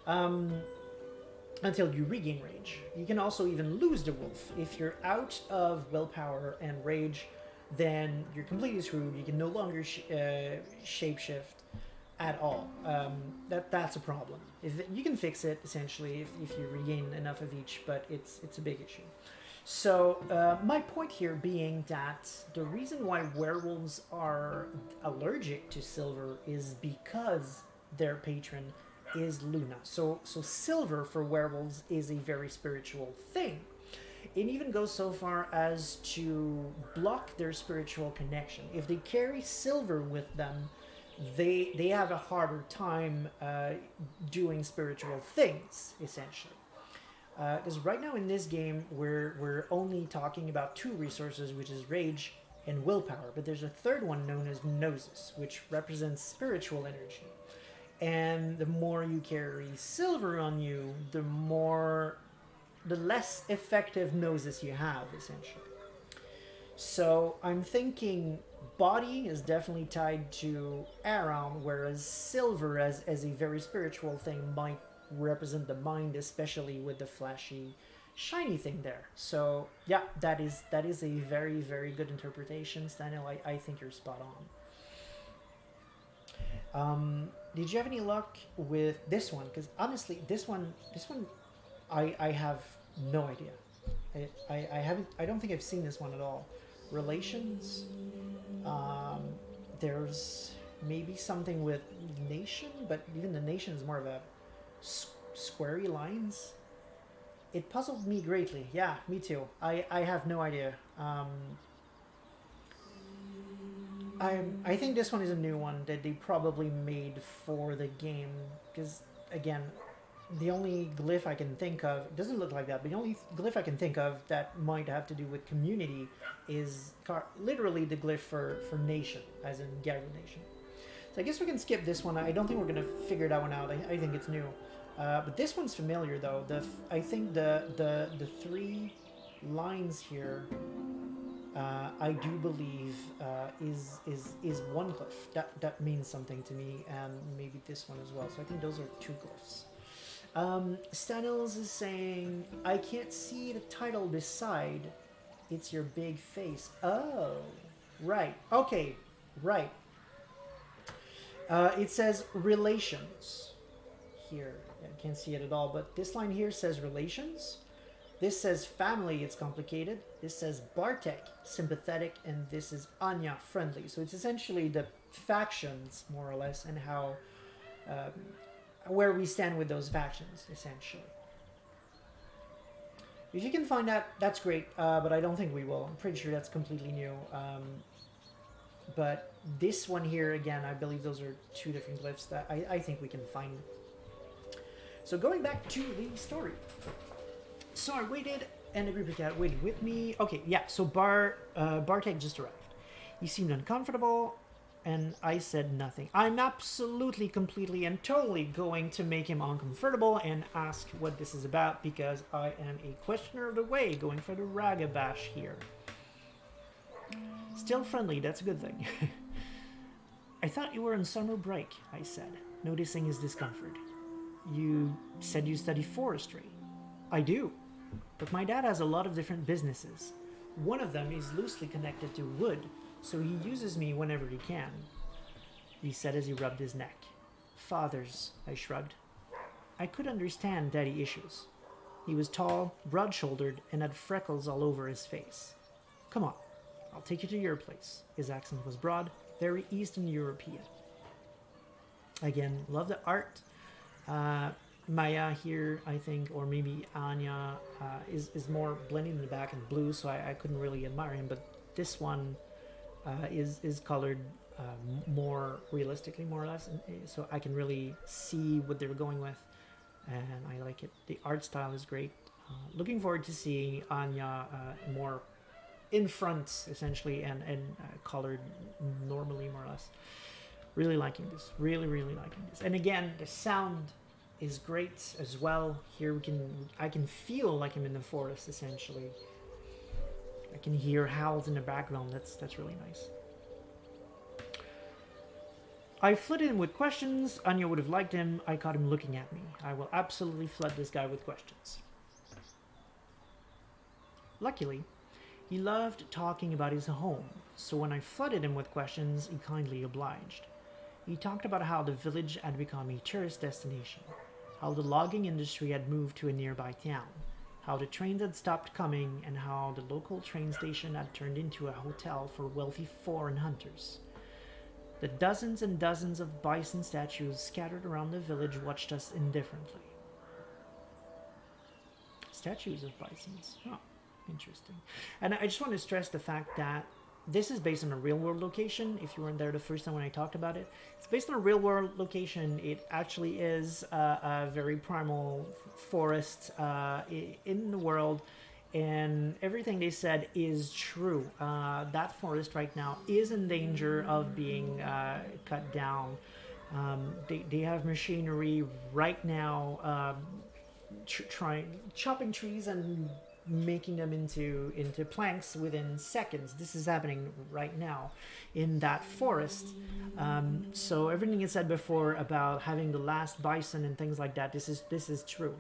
Until you regain rage. You can also even lose the wolf. If you're out of willpower and rage, then you're completely screwed. You can no longer shapeshift at all. That's a problem. You can fix it, essentially, if you regain enough of each, but it's a big issue. So my point here being that the reason why werewolves are allergic to silver is because their patron is Luna. So silver for werewolves is a very spiritual thing. It even goes so far as to block their spiritual connection. If they carry silver with them, they have a harder time doing spiritual things, essentially. Because right now in this game, we're only talking about two resources, which is rage and willpower. But there's a third one known as gnosis, which represents spiritual energy. And the more you carry silver on you, the less effective gnosis you have, essentially. So I'm thinking body is definitely tied to Around, whereas silver as a very spiritual thing might represent the mind, especially with the flashy, shiny thing there. So yeah, that is a very, very good interpretation, Stanley. I think you're spot on. Did you have any luck with this one? Because honestly, this one, I have no idea. I don't think I've seen this one at all. Relations. There's maybe something with nation, but even the nation is more of a squarey lines. It puzzled me greatly. Yeah, me too. I have no idea. I think this one is a new one that they probably made for the game, because again, the only glyph I can think of, it doesn't look like that, but the only glyph I can think of that might have to do with community is literally the glyph for nation, as in Garu Nation. So I guess we can skip this one. I don't think we're going to figure that one out. I think it's new. But this one's familiar though. I think the three lines here, I do believe is one glyph. That means something to me, and maybe this one as well. So I think those are two glyphs. Stanils is saying, I can't see the title beside. It's your big face. Oh, right. Okay, right. It says relations here. I can't see it at all, but this line here says relations. This says family, it's complicated. This says Bartek, sympathetic, and this is Anya, friendly. So it's essentially the factions, more or less, and how where we stand with those factions, essentially. If you can find that, that's great, but I don't think we will. I'm pretty sure that's completely new. But this one here, again, I believe those are two different glyphs that I think we can find. So going back to the story. So I waited, and the group of cat waited with me. Okay, yeah, so Bartek just arrived. He seemed uncomfortable. And I said nothing. I'm absolutely, completely, and totally going to make him uncomfortable and ask what this is about because I am a questioner of the way, going for the ragabash here. Still friendly, that's a good thing. I thought you were on summer break, I said, noticing his discomfort. You said you study forestry. I do, but my dad has a lot of different businesses. One of them is loosely connected to wood, so he uses me whenever he can, he said as he rubbed his neck. Fathers, I shrugged. I could understand daddy issues. He was tall, broad-shouldered, and had freckles all over his face. Come on, I'll take you to your place. His accent was broad, very Eastern European. Again, love the art. Maya here, I think, or maybe Anya, is more blending in the back in blue, so I couldn't really admire him, but this one is colored more realistically, more or less, and so I can really see what they're going with, and I like it. The art style is great. Looking forward to seeing Anya more in front, essentially, and colored normally, more or less. Really liking this. Really liking this. And again, the sound is great as well. Here I can feel like I'm in the forest, essentially. I can hear howls in the background. That's really nice. I flooded him with questions. Anya would have liked him. I caught him looking at me. I will absolutely flood this guy with questions. Luckily, he loved talking about his home, so when I flooded him with questions, he kindly obliged. He talked about how the village had become a tourist destination, how the logging industry had moved to a nearby town, how the trains had stopped coming, and how the local train station had turned into a hotel for wealthy foreign hunters. The dozens and dozens of bison statues scattered around the village watched us indifferently. Statues of bisons. Oh, interesting. And I just want to stress the fact that this is based on a real-world location. If you weren't there the first time when I talked about it, it's based on a real-world location. It actually is a very primal forest in the world, and everything they said is true. That forest right now is in danger of being cut down. They have machinery right now chopping trees and making them into planks within seconds. This is happening right now in that forest. So everything you said before about having the last bison and things like that, this is true.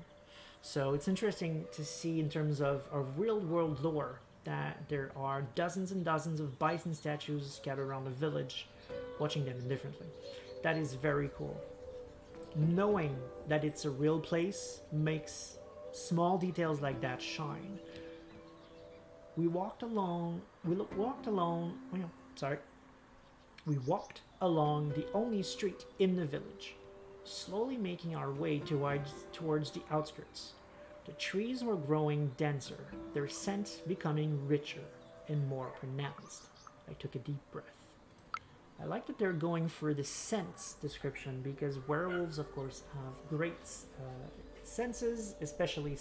So it's interesting to see in terms of real world lore that there are dozens and dozens of bison statues scattered around the village, watching them indifferently. That is very cool. Knowing that it's a real place makes small details like that shine. We walked along the only street in the village, slowly making our way towards the outskirts. The trees were growing denser, their scent becoming richer and more pronounced. I took a deep breath. I like that they're going for the scents description because werewolves, of course, have great senses, especially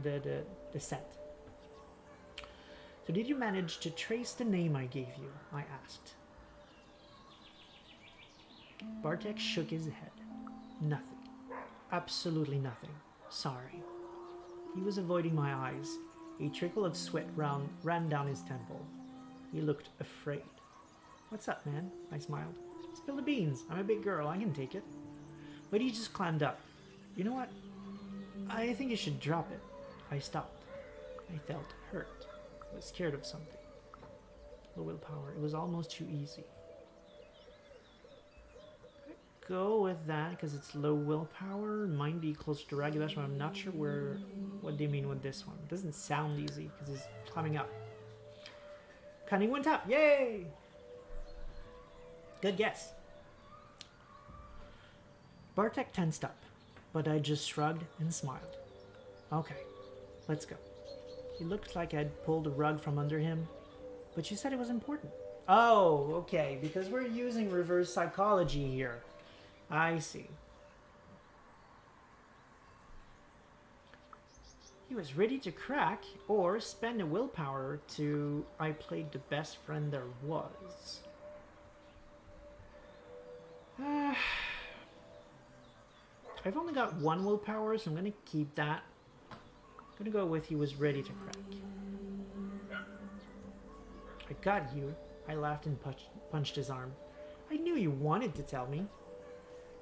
the scent. So did you manage to trace the name I gave you? I asked. Bartek shook his head. Nothing. Absolutely nothing. Sorry. He was avoiding my eyes. A trickle of sweat ran down his temple. He looked afraid. What's up, man? I smiled. Spill the beans. I'm a big girl. I can take it. But he just climbed up. You know what? I think you should drop it. I stopped. I felt hurt. I was scared of something. Low willpower. It was almost too easy. Go with that because it's low willpower. Might be closer to Ragabash, but I'm not sure what they mean with this one. It doesn't sound easy because he's climbing up. Cunning went up. Yay! Good guess. Bartek tensed up, but I just shrugged and smiled. Okay, let's go. He looked like I'd pulled a rug from under him, but you said it was important. Oh, okay, because we're using reverse psychology here. I see. He was ready to crack or spend a willpower to I played the best friend there was. Uh, I've only got one willpower, so I'm gonna keep that. I'm gonna go with he was ready to crack. I got you. I laughed and punched his arm. I knew you wanted to tell me.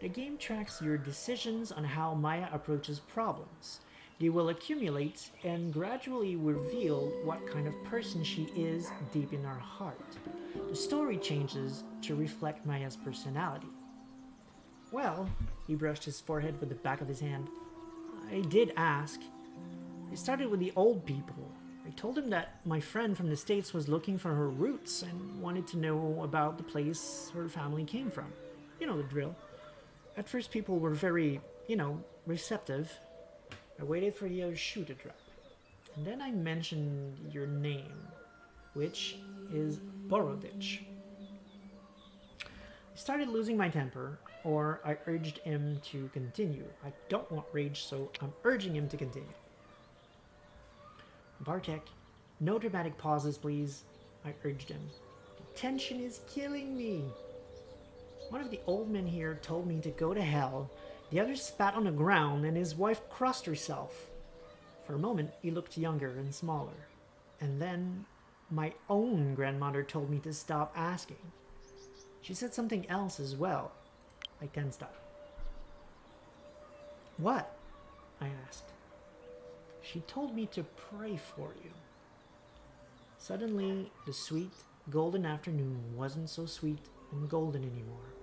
The game tracks your decisions on how Maya approaches problems. They will accumulate and gradually reveal what kind of person she is deep in her heart. The story changes to reflect Maya's personality. Well, he brushed his forehead with the back of his hand. I did ask. I started with the old people. I told him that my friend from the States was looking for her roots and wanted to know about the place her family came from. You know the drill. At first, people were very, receptive. I waited for the other shoe to drop. And then I mentioned your name, which is Borodich. I started losing my temper, or I urged him to continue. I don't want rage, so I'm urging him to continue. Bartek, no dramatic pauses, please, I urged him. The tension is killing me. One of the old men here told me to go to hell. The other spat on the ground, and his wife crossed herself. For a moment, he looked younger and smaller. And then, my own grandmother told me to stop asking. She said something else as well. I tensed up. What? I asked. She told me to pray for you. Suddenly, the sweet, golden afternoon wasn't so sweet and golden anymore.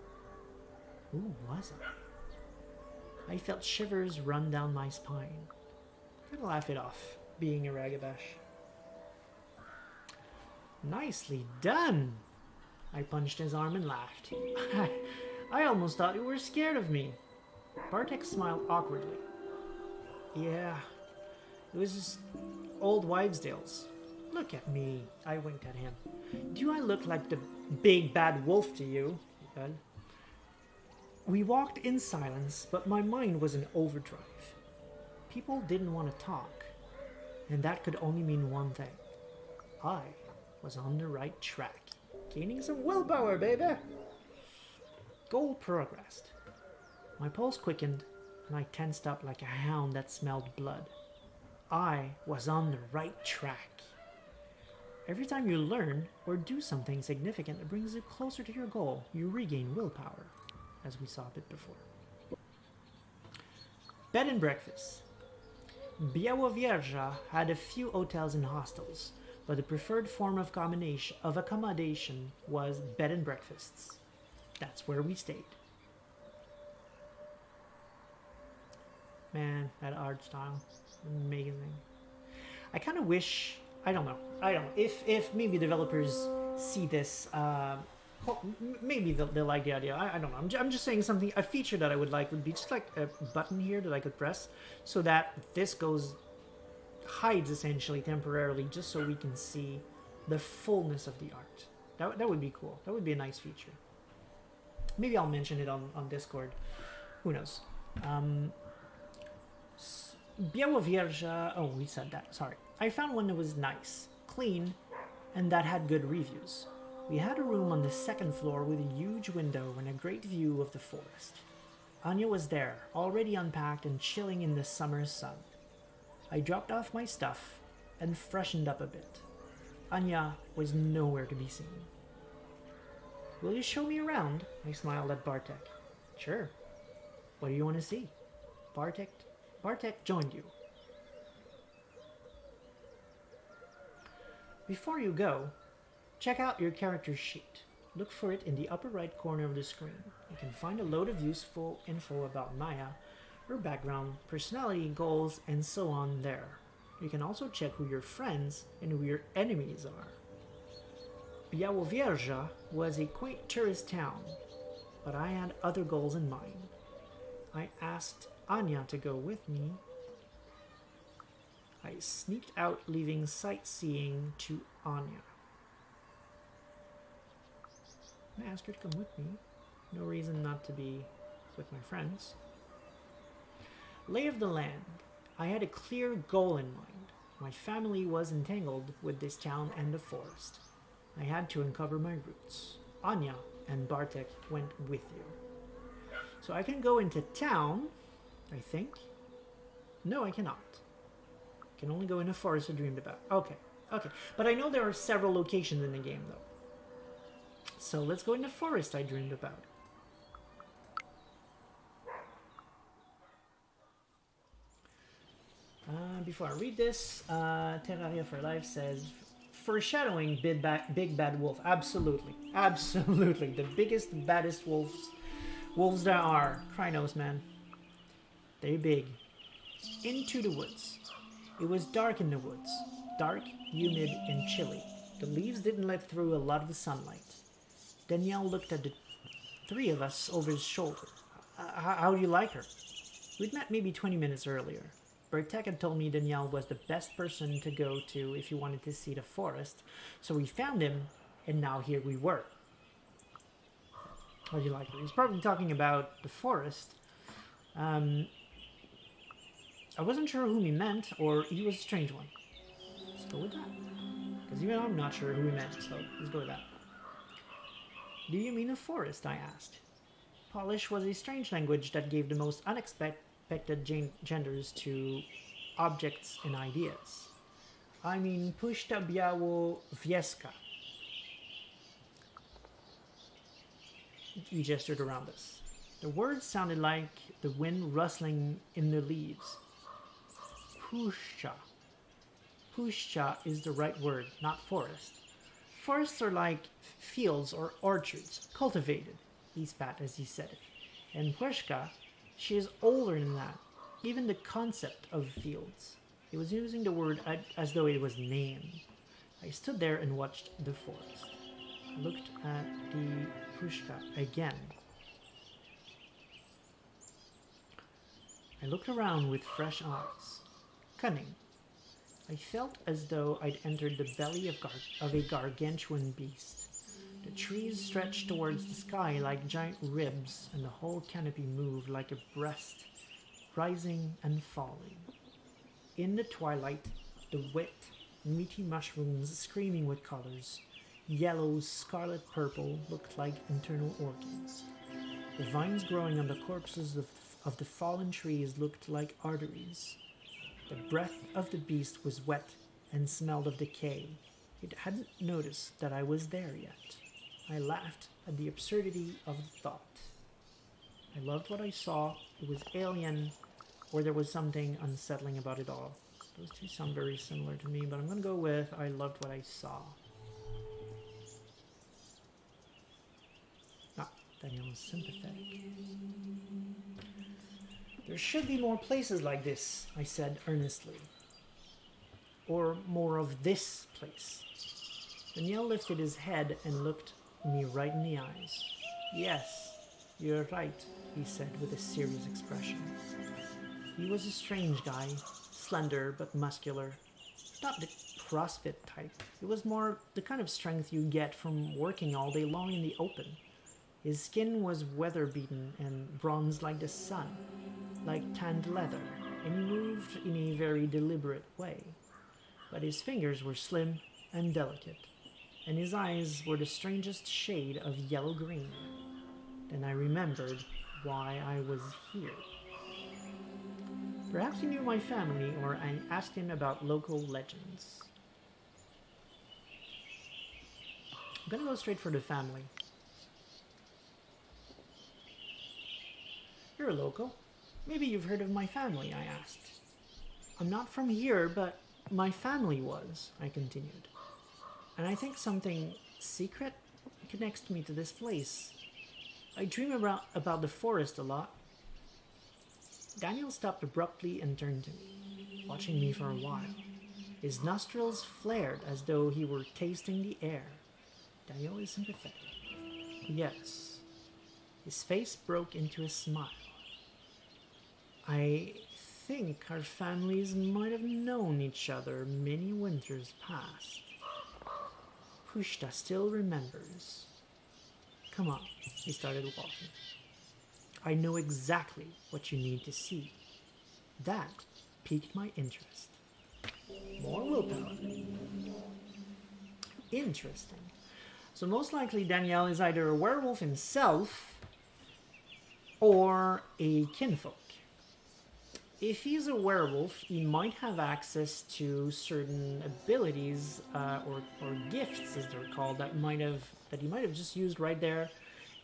Who was I? I felt shivers run down my spine. I'm gonna laugh it off, being a Ragabash. Nicely done! I punched his arm and laughed. I almost thought you were scared of me. Bartek smiled awkwardly. Yeah, it was just old wives' tales. Look at me, I winked at him. Do I look like the big bad wolf to you? He said. We walked in silence, but my mind was in overdrive. People didn't want to talk, and that could only mean one thing. I was on the right track. Gaining some willpower, baby! Goal progressed. My pulse quickened, and I tensed up like a hound that smelled blood. I was on the right track. Every time you learn or do something significant that brings you closer to your goal, you regain willpower, as we saw a bit before. Bed and breakfast. Białowieża had a few hotels and hostels, but the preferred form of accommodation was bed and breakfasts. That's where we stayed. Man, that art style, amazing. I kind of wish, I don't know, if maybe developers see this, maybe they'll like the idea. I don't know. I'm just saying something. A feature that I would like would be just like a button here that I could press, so that this hides essentially temporarily, just so we can see the fullness of the art. That would be cool. That would be a nice feature. Maybe I'll mention it on Discord. Who knows? Białowieża. Oh, we said that. Sorry. I found one that was nice, clean, and that had good reviews. We had a room on the second floor with a huge window and a great view of the forest. Anya was there, already unpacked and chilling in the summer sun. I dropped off my stuff and freshened up a bit. Anya was nowhere to be seen. Will you show me around? I smiled at Bartek. Sure. What do you want to see? Bartek joined you. Before you go, check out your character sheet. Look for it in the upper right corner of the screen. You can find a load of useful info about Maya, her background, personality, goals, and so on there. You can also check who your friends and who your enemies are. Białowieża was a quaint tourist town, but I had other goals in mind. I asked Anya to go with me. I sneaked out, leaving sightseeing to Anya. I asked her to come with me. No reason not to be with my friends. Lay of the land. I had a clear goal in mind. My family was entangled with this town and the forest. I had to uncover my roots. Anya and Bartek went with you. So I can go into town, I think. No, I cannot. I can only go in a forest I dreamed about. Okay, okay. But I know there are several locations in the game, though. So let's go in the forest I dreamed about. Before I read this, Terraria for Life says, foreshadowing big bad wolf. Absolutely. Absolutely. The biggest, baddest wolves there are. Krynos, man. They're big. Into the woods. It was dark in the woods. Dark, humid, and chilly. The leaves didn't let through a lot of the sunlight. Danielle looked at the three of us over his shoulder. How do you like her? We'd met maybe 20 minutes earlier. Bertek had told me Danielle was the best person to go to if you wanted to see the forest, so we found him, and now here we were. How do you like her? He's probably talking about the forest. I wasn't sure whom he meant, or he was a strange one. Let's go with that. Because even I'm not sure who he meant, so let's go with that. Do you mean a forest? I asked. Polish was a strange language that gave the most unexpected genders to objects and ideas. I mean, Puszta Biało-Wieska. He gestured around us. The words sounded like the wind rustling in the leaves. Puszta. Puszta is the right word, not forest. Forests are like fields or orchards, cultivated, he spat as he said it. And Puszka, she is older than that, even the concept of fields. He was using the word as though it was named. I stood there and watched the forest. I looked at the Puszka again. I looked around with fresh eyes. Cunning. I felt as though I'd entered the belly of a gargantuan beast. The trees stretched towards the sky like giant ribs, and the whole canopy moved like a breast, rising and falling. In the twilight, the wet, meaty mushrooms screaming with colors, yellow, scarlet, purple, looked like internal organs. The vines growing on the corpses of the fallen trees looked like arteries. The breath of the beast was wet and smelled of decay. It hadn't noticed that I was there yet. I laughed at the absurdity of the thought. I loved what I saw. It was alien, or there was something unsettling about it all. Those two sound very similar to me, but I'm going to go with I loved what I saw. Daniel is sympathetic. There should be more places like this, I said earnestly. Or more of this place. Daniel lifted his head and looked me right in the eyes. Yes, you're right, he said with a serious expression. He was a strange guy, slender but muscular. Not the CrossFit type. It was more the kind of strength you get from working all day long in the open. His skin was weather-beaten and bronzed like the sun, like tanned leather, and he moved in a very deliberate way. But his fingers were slim and delicate, and his eyes were the strangest shade of yellow-green. Then I remembered why I was here. Perhaps he knew my family, or I asked him about local legends. I'm gonna go straight for the family. You're a local. Maybe you've heard of my family, I asked. I'm not from here, but my family was, I continued. And I think something secret connects me to this place. I dream about the forest a lot. Daniel stopped abruptly and turned to me, watching me for a while. His nostrils flared as though he were tasting the air. Daniel is sympathetic. Yes. His face broke into a smile. I think our families might have known each other many winters past. Puszta still remembers. Come on, he started walking. I know exactly what you need to see. That piqued my interest. More willpower. Interesting. So most likely Daniel is either a werewolf himself, or a kinfolk. If he's a werewolf, he might have access to certain abilities or gifts, as they're called, that he might have just used right there,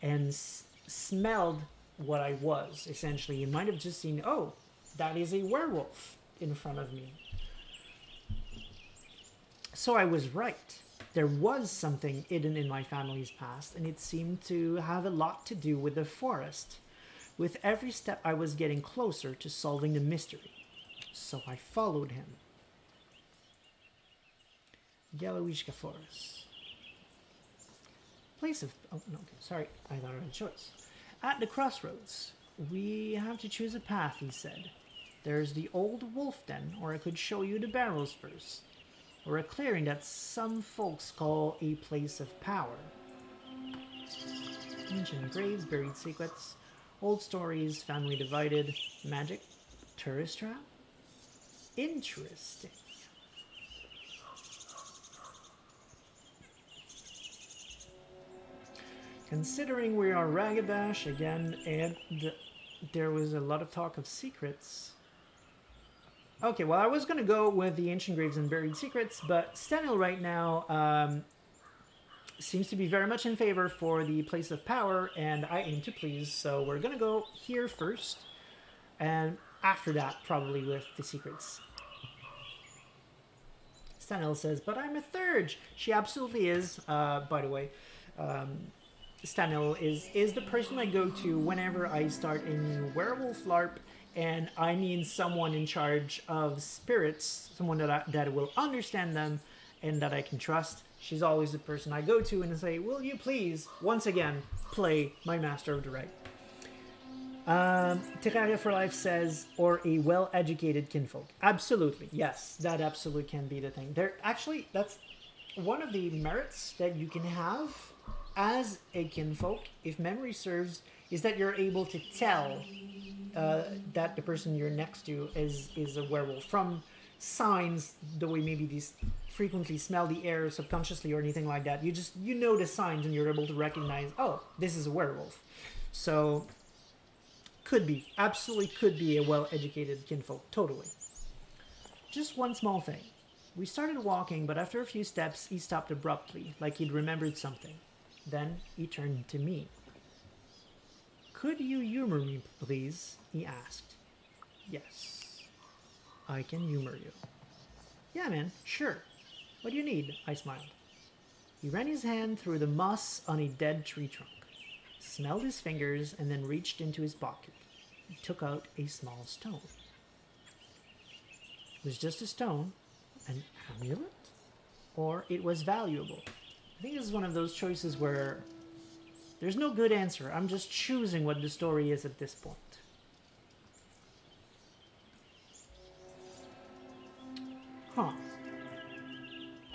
and smelled what I was. Essentially, he might have just seen, oh, that is a werewolf in front of me. So I was right. There was something hidden in my family's past, and it seemed to have a lot to do with the forest. With every step, I was getting closer to solving the mystery. So I followed him. Yellowish Forest. Place of... Oh, no, okay, sorry. I thought I had a choice. At the crossroads, we have to choose a path, he said. There's the old wolf den, or I could show you the barrows first. Or a clearing that some folks call a place of power. Ancient graves, buried secrets, old stories, family divided, magic, tourist trap? Interesting. Considering we are Ragabash again, and there was a lot of talk of secrets. Okay, well, I was going to go with the Ancient Graves and Buried Secrets, but Stenil right now seems to be very much in favor for the Place of Power, and I aim to please, so we're going to go here first, and after that, probably with the secrets. Stenil says, but I'm a third. She absolutely is, by the way. Stenil is the person I go to whenever I start a new werewolf LARP, and I need someone in charge of spirits, someone that will understand them and that I can trust. She's always the person I go to and say, will you please, once again, play my Master of the Right? Terraria for Life says, or a well-educated kinfolk. Absolutely, yes, that absolutely can be the thing. Actually, that's one of the merits that you can have as a kinfolk, if memory serves, is that you're able to tell that the person you're next to is a werewolf from signs, the way maybe these frequently smell the air subconsciously or anything like that. You know the signs and you're able to recognize, oh, this is a werewolf. So absolutely could be a well-educated kinfolk, totally. Just one small thing. We started walking, but after a few steps, he stopped abruptly, like he'd remembered something. Then he turned to me. Could you humor me, please? He asked. Yes, I can humor you. Yeah, man, sure. What do you need? I smiled. He ran his hand through the moss on a dead tree trunk, smelled his fingers, and then reached into his pocket. He took out a small stone. It was just a stone, an amulet, or it was valuable. I think this is one of those choices where there's no good answer. I'm just choosing what the story is at this point. Huh.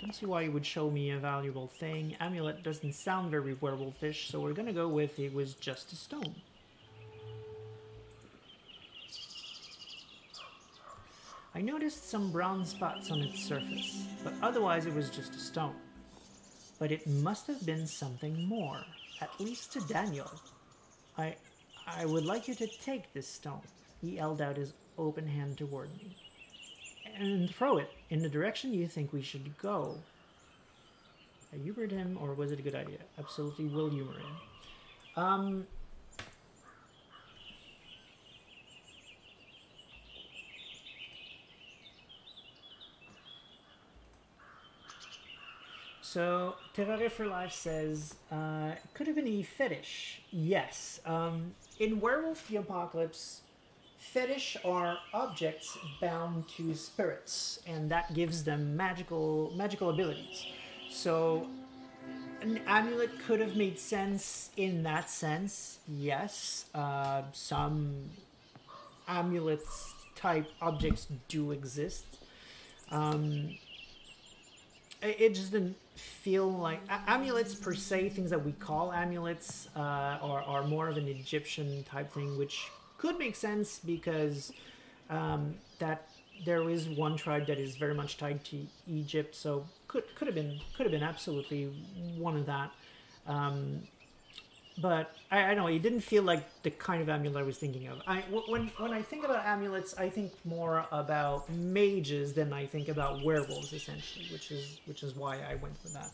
Don't see why you would show me a valuable thing. Amulet doesn't sound very werewolfish, so we're gonna go with it was just a stone. I noticed some brown spots on its surface, but otherwise it was just a stone. But it must have been something more, at least to Daniel. I would like you to take this stone. He held out his open hand toward me. And throw it in the direction you think we should go. I humored him, or was it a good idea? Absolutely will humor him. So, Terraria for Life says, it could have been a fetish. Yes. In Werewolf the Apocalypse, fetish are objects bound to spirits, and that gives them magical abilities. So, an amulet could have made sense in that sense, yes. Some amulets type objects do exist. It just didn't feel like amulets per se, things that we call amulets, are more of an Egyptian type thing, which could make sense because that there is one tribe that is very much tied to Egypt, so could have been absolutely one of that. But I don't know, it didn't feel like the kind of amulet I was thinking of. When I think about amulets, I think more about mages than I think about werewolves, essentially, which is why I went with that.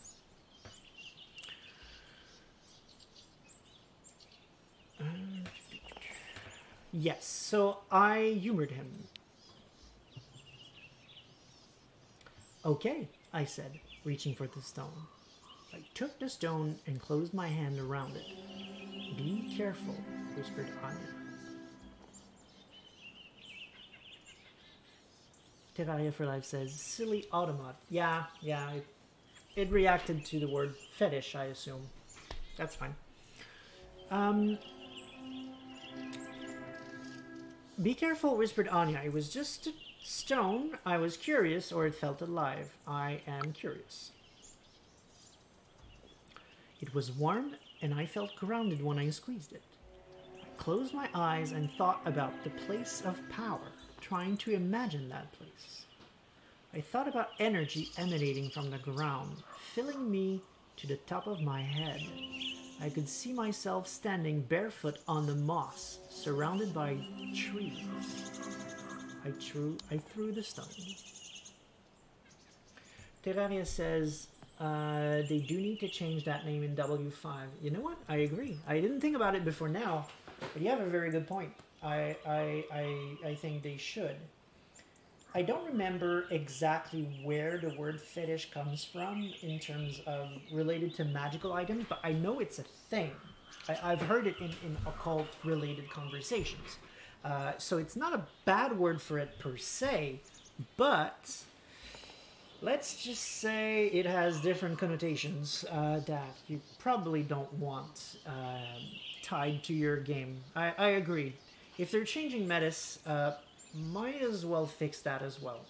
Yes, so I humored him. Okay, I said, reaching for the stone. I took the stone and closed my hand around it. Be careful, whispered Anya. Terraria for Life says, silly automat. Yeah, it reacted to the word fetish, I assume. That's fine. Be careful, whispered Anya. It was just a stone. I was curious, or it felt alive. I am curious. It was warm, and I felt grounded when I squeezed it. I closed my eyes and thought about the place of power, trying to imagine that place. I thought about energy emanating from the ground, filling me to the top of my head. I could see myself standing barefoot on the moss, surrounded by trees. I threw the stone. Terraria says they do need to change that name in W5. You know what? I agree. I didn't think about it before now, but you have a very good point. I think they should. I don't remember exactly where the word fetish comes from in terms of related to magical items, but I know it's a thing. I've heard it in occult related conversations. So it's not a bad word for it per se, but let's just say it has different connotations that you probably don't want tied to your game. I agree. If they're changing metas, might as well fix that as well.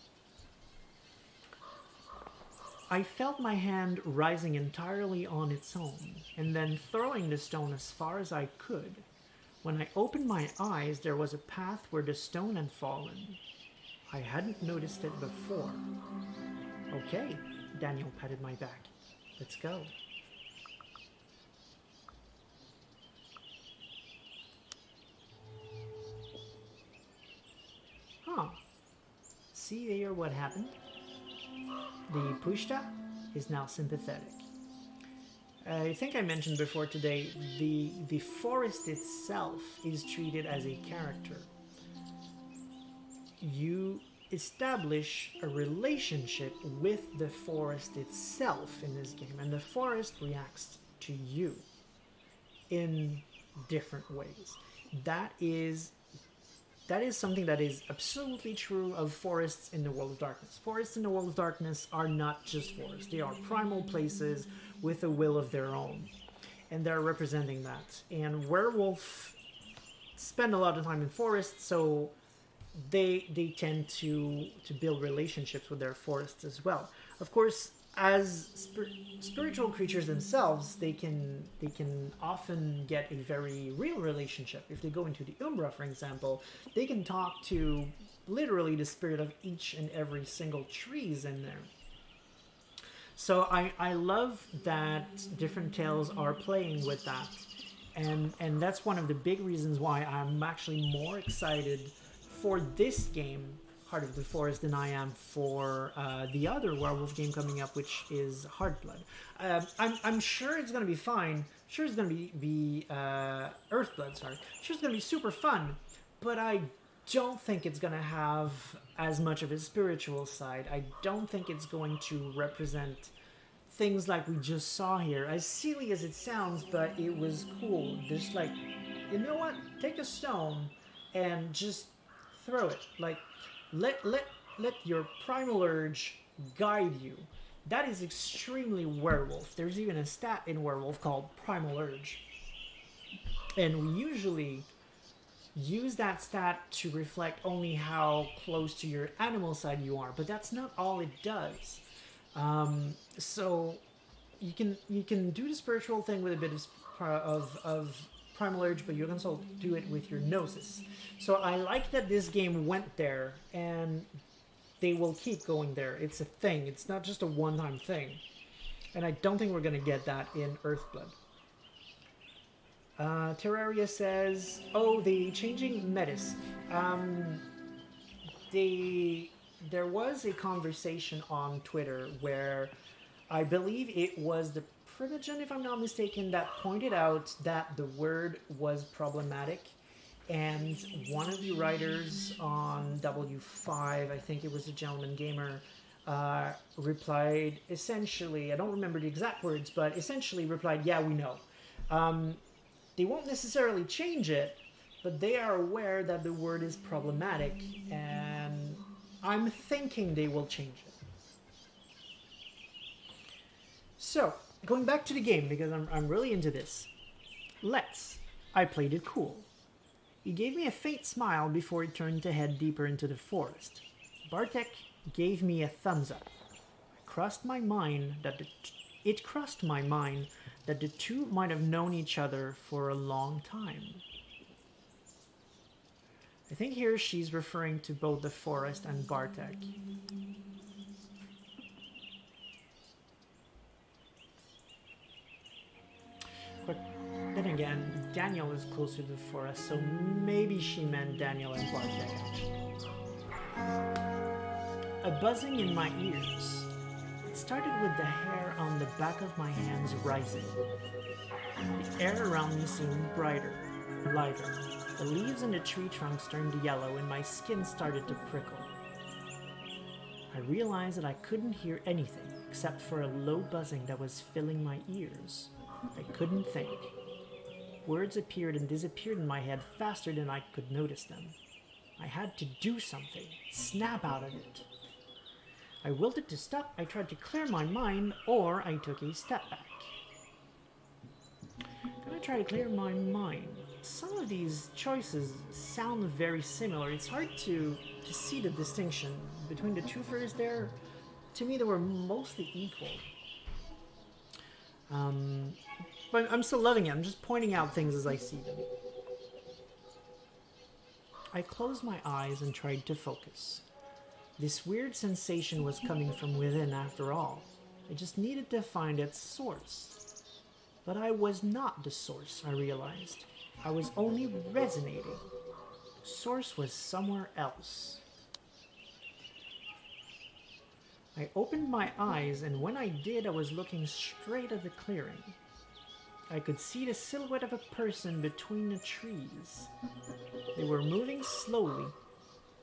I felt my hand rising entirely on its own, and then throwing the stone as far as I could. When I opened my eyes, there was a path where the stone had fallen. I hadn't noticed it before. Okay, Daniel patted my back. Let's go. Huh. See there what happened? The Pushta is now sympathetic. I think I mentioned before today, the forest itself is treated as a character. You establish a relationship with the forest itself in this game, and the forest reacts to you in different ways. That is something that is absolutely true of forests in the World of Darkness. Forests in the World of Darkness are not just forests. They are primal places with a will of their own. And they're representing that. And Werewolf spend a lot of time in forests, so they tend to build relationships with their forests as well. Of course, as spiritual creatures themselves, they can often get a very real relationship. If they go into the Umbra, for example, they can talk to literally the spirit of each and every single trees in there. So I love that different tales are playing with that, and that's one of the big reasons why I'm actually more excited for this game, Heart of the Forest, than I am for the other Werewolf game coming up, which is Heartblood. I'm sure it's going to be fine. I'm sure it's going to be Earthblood, sorry. I'm sure it's going to be super fun, but I don't think it's going to have as much of a spiritual side. I don't think it's going to represent things like we just saw here. As silly as it sounds, but it was cool. Just like, you know what? Take a stone and just throw it. Like, let your primal urge guide you. That is extremely Werewolf. There's even a stat in Werewolf called Primal Urge. And we usually use that stat to reflect only how close to your animal side you are, but that's not all it does. So you can do the spiritual thing with a bit of primal urge, but you can also do it with your gnosis. So I like that this game went there, and they will keep going there. It's a thing. It's not just a one-time thing. And I don't think we're going to get that in Earthblood. Terraria says, "Oh, the changing metis. Um, there was a conversation on Twitter where I believe it was the Primogen, if I'm not mistaken, that pointed out that the word was problematic, and one of the writers on W5, I think it was a gentleman gamer, replied essentially, I don't remember the exact words, but essentially replied, "Yeah, we know." They won't necessarily change it, but they are aware that the word is problematic, and I'm thinking they will change it. So, going back to the game, because I'm really into this. I played it cool. He gave me a faint smile before he turned to head deeper into the forest. Bartek gave me a thumbs up. It crossed my mind that the two might have known each other for a long time. I think here she's referring to both the forest and Bartek. But then again, Daniel is closer to the forest, so maybe she meant Daniel and Bartek actually. A buzzing in my ears. It started with the hair on the back of my hands rising. The air around me seemed brighter, lighter. The leaves in the tree trunks turned yellow and my skin started to prickle. I realized that I couldn't hear anything except for a low buzzing that was filling my ears. I couldn't think. Words appeared and disappeared in my head faster than I could notice them. I had to do something, snap out of it. I willed it to stop. I tried to clear my mind, or I took a step back. Gonna try to clear my mind. Some of these choices sound very similar. It's hard to see the distinction between the two first there. To me, they were mostly equal. But I'm still loving it. I'm just pointing out things as I see them. I closed my eyes and tried to focus. This weird sensation was coming from within after all. I just needed to find its source. But I was not the source, I realized. I was only resonating. The source was somewhere else. I opened my eyes, and when I did, I was looking straight at the clearing. I could see the silhouette of a person between the trees. They were moving slowly,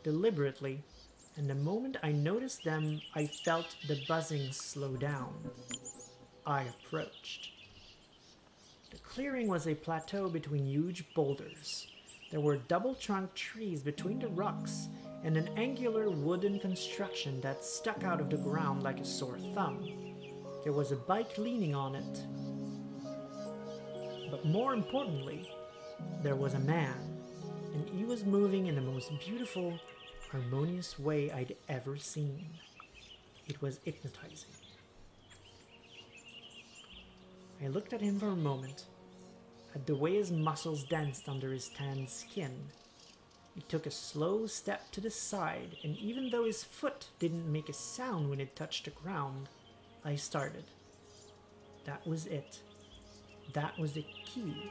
deliberately, and the moment I noticed them, I felt the buzzing slow down. I approached. The clearing was a plateau between huge boulders. There were double-trunked trees between the rocks and an angular wooden construction that stuck out of the ground like a sore thumb. There was a bike leaning on it. But more importantly, there was a man, and he was moving in the most beautiful, harmonious way I'd ever seen. It was hypnotizing. I looked at him for a moment, at the way his muscles danced under his tanned skin. He took a slow step to the side, and even though his foot didn't make a sound when it touched the ground, I started. That was it. That was the key.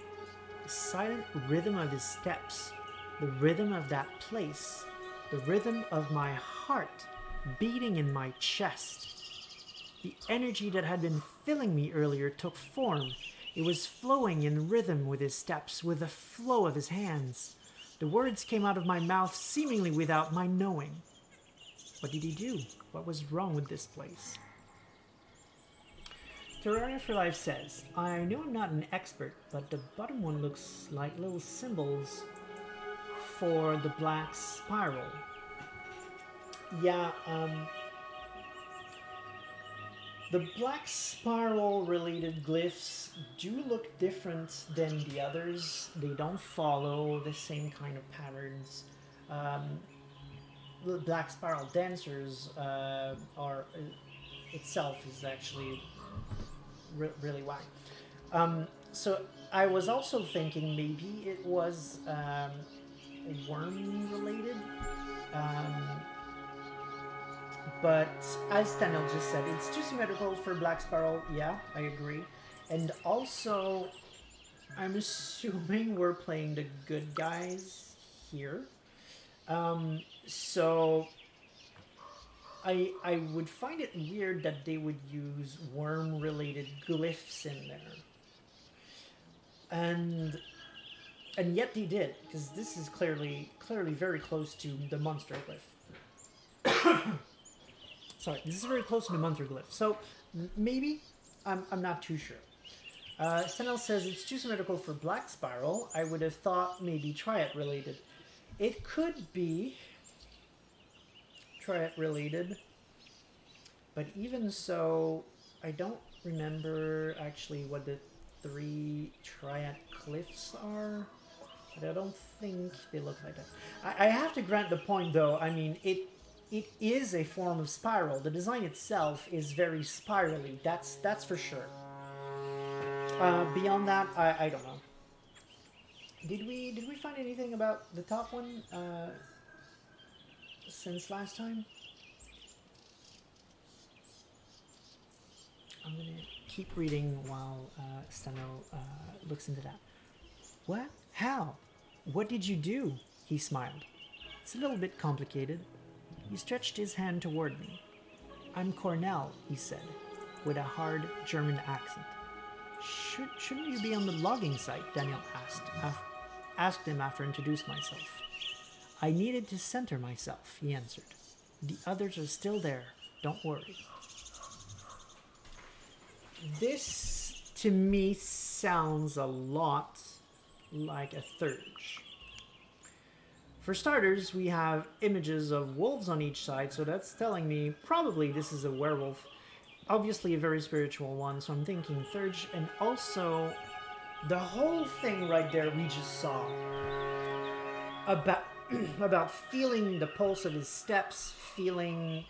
The silent rhythm of his steps, the rhythm of that place, the rhythm of my heart beating in my chest. The energy that had been filling me earlier took form. It was flowing in rhythm with his steps, with the flow of his hands. The words came out of my mouth seemingly without my knowing. What did he do? What was wrong with this place? Terraria for Life says, I know I'm not an expert, but the bottom one looks like little symbols for the black spiral. Yeah, the black spiral related glyphs do look different than the others. They don't follow the same kind of patterns. The black spiral dancers are itself is actually really whack. So I was also thinking maybe it was worm related. But as Daniel just said, it's too symmetrical for Black Spiral. Yeah, I agree. And also, I'm assuming we're playing the good guys here. So I would find it weird that they would use worm-related glyphs in there. And yet they did, because this is clearly very close to the monster glyph. Sorry, this is very close to the monster glyph. So maybe I'm not too sure. Senel says it's too symmetrical for Black Spiral. I would have thought maybe Triad related. It could be Triad related, but even so, I don't remember actually what the 3 Triad cliffs are. But I don't think they look like that. I have to grant the point though. I mean, it is a form of spiral. The design itself is very spirally. That's for sure. Beyond that, I don't know. Did we find anything about the top one since last time? I'm gonna keep reading while Steno looks into that. What? How? What did you do? He smiled. It's a little bit complicated. He stretched his hand toward me. I'm Cornell, he said, with a hard German accent. Shouldn't you be on the logging site? Daniel asked him after I introduced myself. I needed to center myself, he answered. The others are still there. Don't worry. This, to me, sounds a lot like a Thurge. For starters, we have images of wolves on each side, so that's telling me probably this is a werewolf. Obviously a very spiritual one, so I'm thinking Thurge, and also the whole thing right there we just saw about about feeling the pulse of his steps, feeling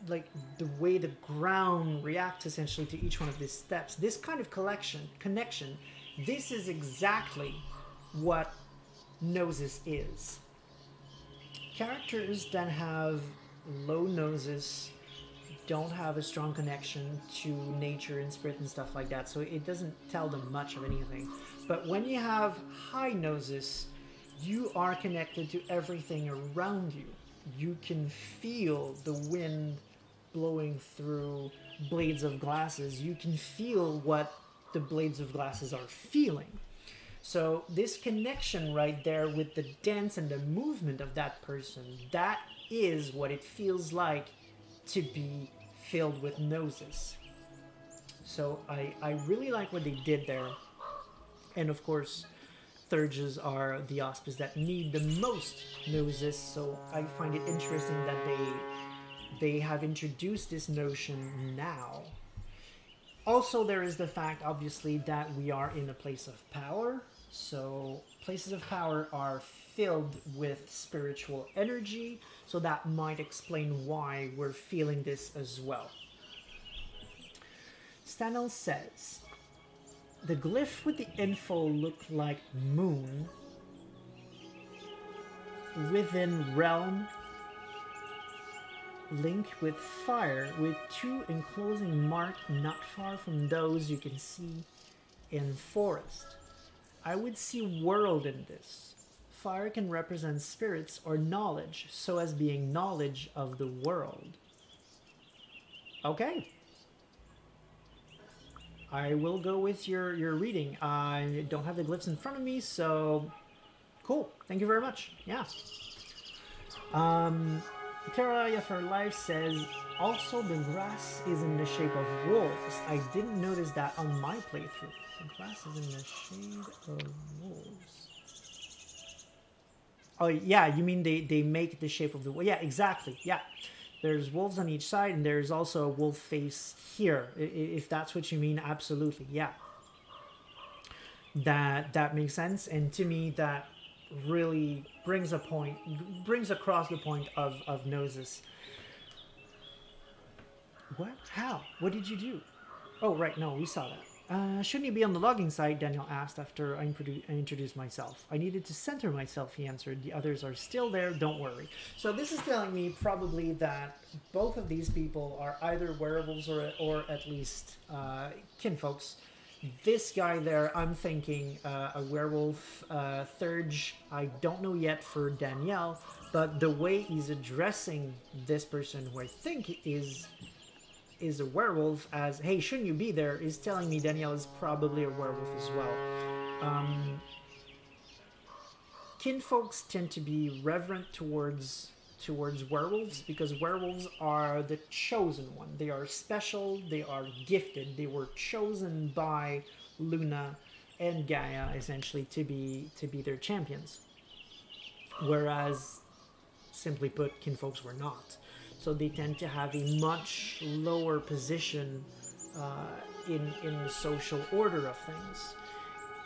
like the way the ground reacts essentially to each one of his steps. This kind of connection, this is exactly what Gnosis is. Characters that have low noses don't have a strong connection to nature and spirit and stuff like that, so it doesn't tell them much of anything. But when you have high noses, you are connected to everything around you. You can feel the wind blowing through blades of glasses. You can feel what the blades of glasses are feeling. So this connection right there with the dance and the movement of that person, that is what it feels like to be filled with noses. So I really like what they did there. And of course, Thurges are the auspices that need the most noses, so I find it interesting that they have introduced this notion now. Also, there is the fact, obviously, that we are in a place of power. So places of power are filled with spiritual energy, so that might explain why we're feeling this as well. Stanel says, the glyph with the info looked like moon within realm linked with fire with 2 enclosing marks not far from those you can see in forest. I would see world in this. Fire can represent spirits or knowledge, so as being knowledge of the world. Okay. I will go with your reading. I don't have the glyphs in front of me, so cool. Thank you very much. Yeah. Terra for Life says, also the grass is in the shape of wolves. I didn't notice that on my playthrough. The grass is in the shade of wolves. Oh, yeah, you mean they make the shape of the wolf. Yeah, exactly. Yeah. There's wolves on each side, and there's also a wolf face here. If that's what you mean, absolutely. Yeah. That makes sense. And to me, that really brings across the point of Gnosis. What? How? What did you do? Oh, right. No, we saw that. Shouldn't you be on the logging site? Daniel asked after I introduced myself. I needed to center myself, he answered. The others are still there, don't worry. So this is telling me probably that both of these people are either werewolves or at least kinfolks This guy there, I'm thinking a werewolf. Thurge, I don't know yet for Danielle, but the way he's addressing this person, who I think is a werewolf, as "Hey, shouldn't you be there?" is telling me Danielle is probably a werewolf as well. Kinfolks tend to be reverent towards werewolves because werewolves are the chosen one. They are special, they are gifted, they were chosen by Luna and Gaia essentially to be their champions. Whereas, simply put, kinfolks were not. So they tend to have a much lower position in the social order of things.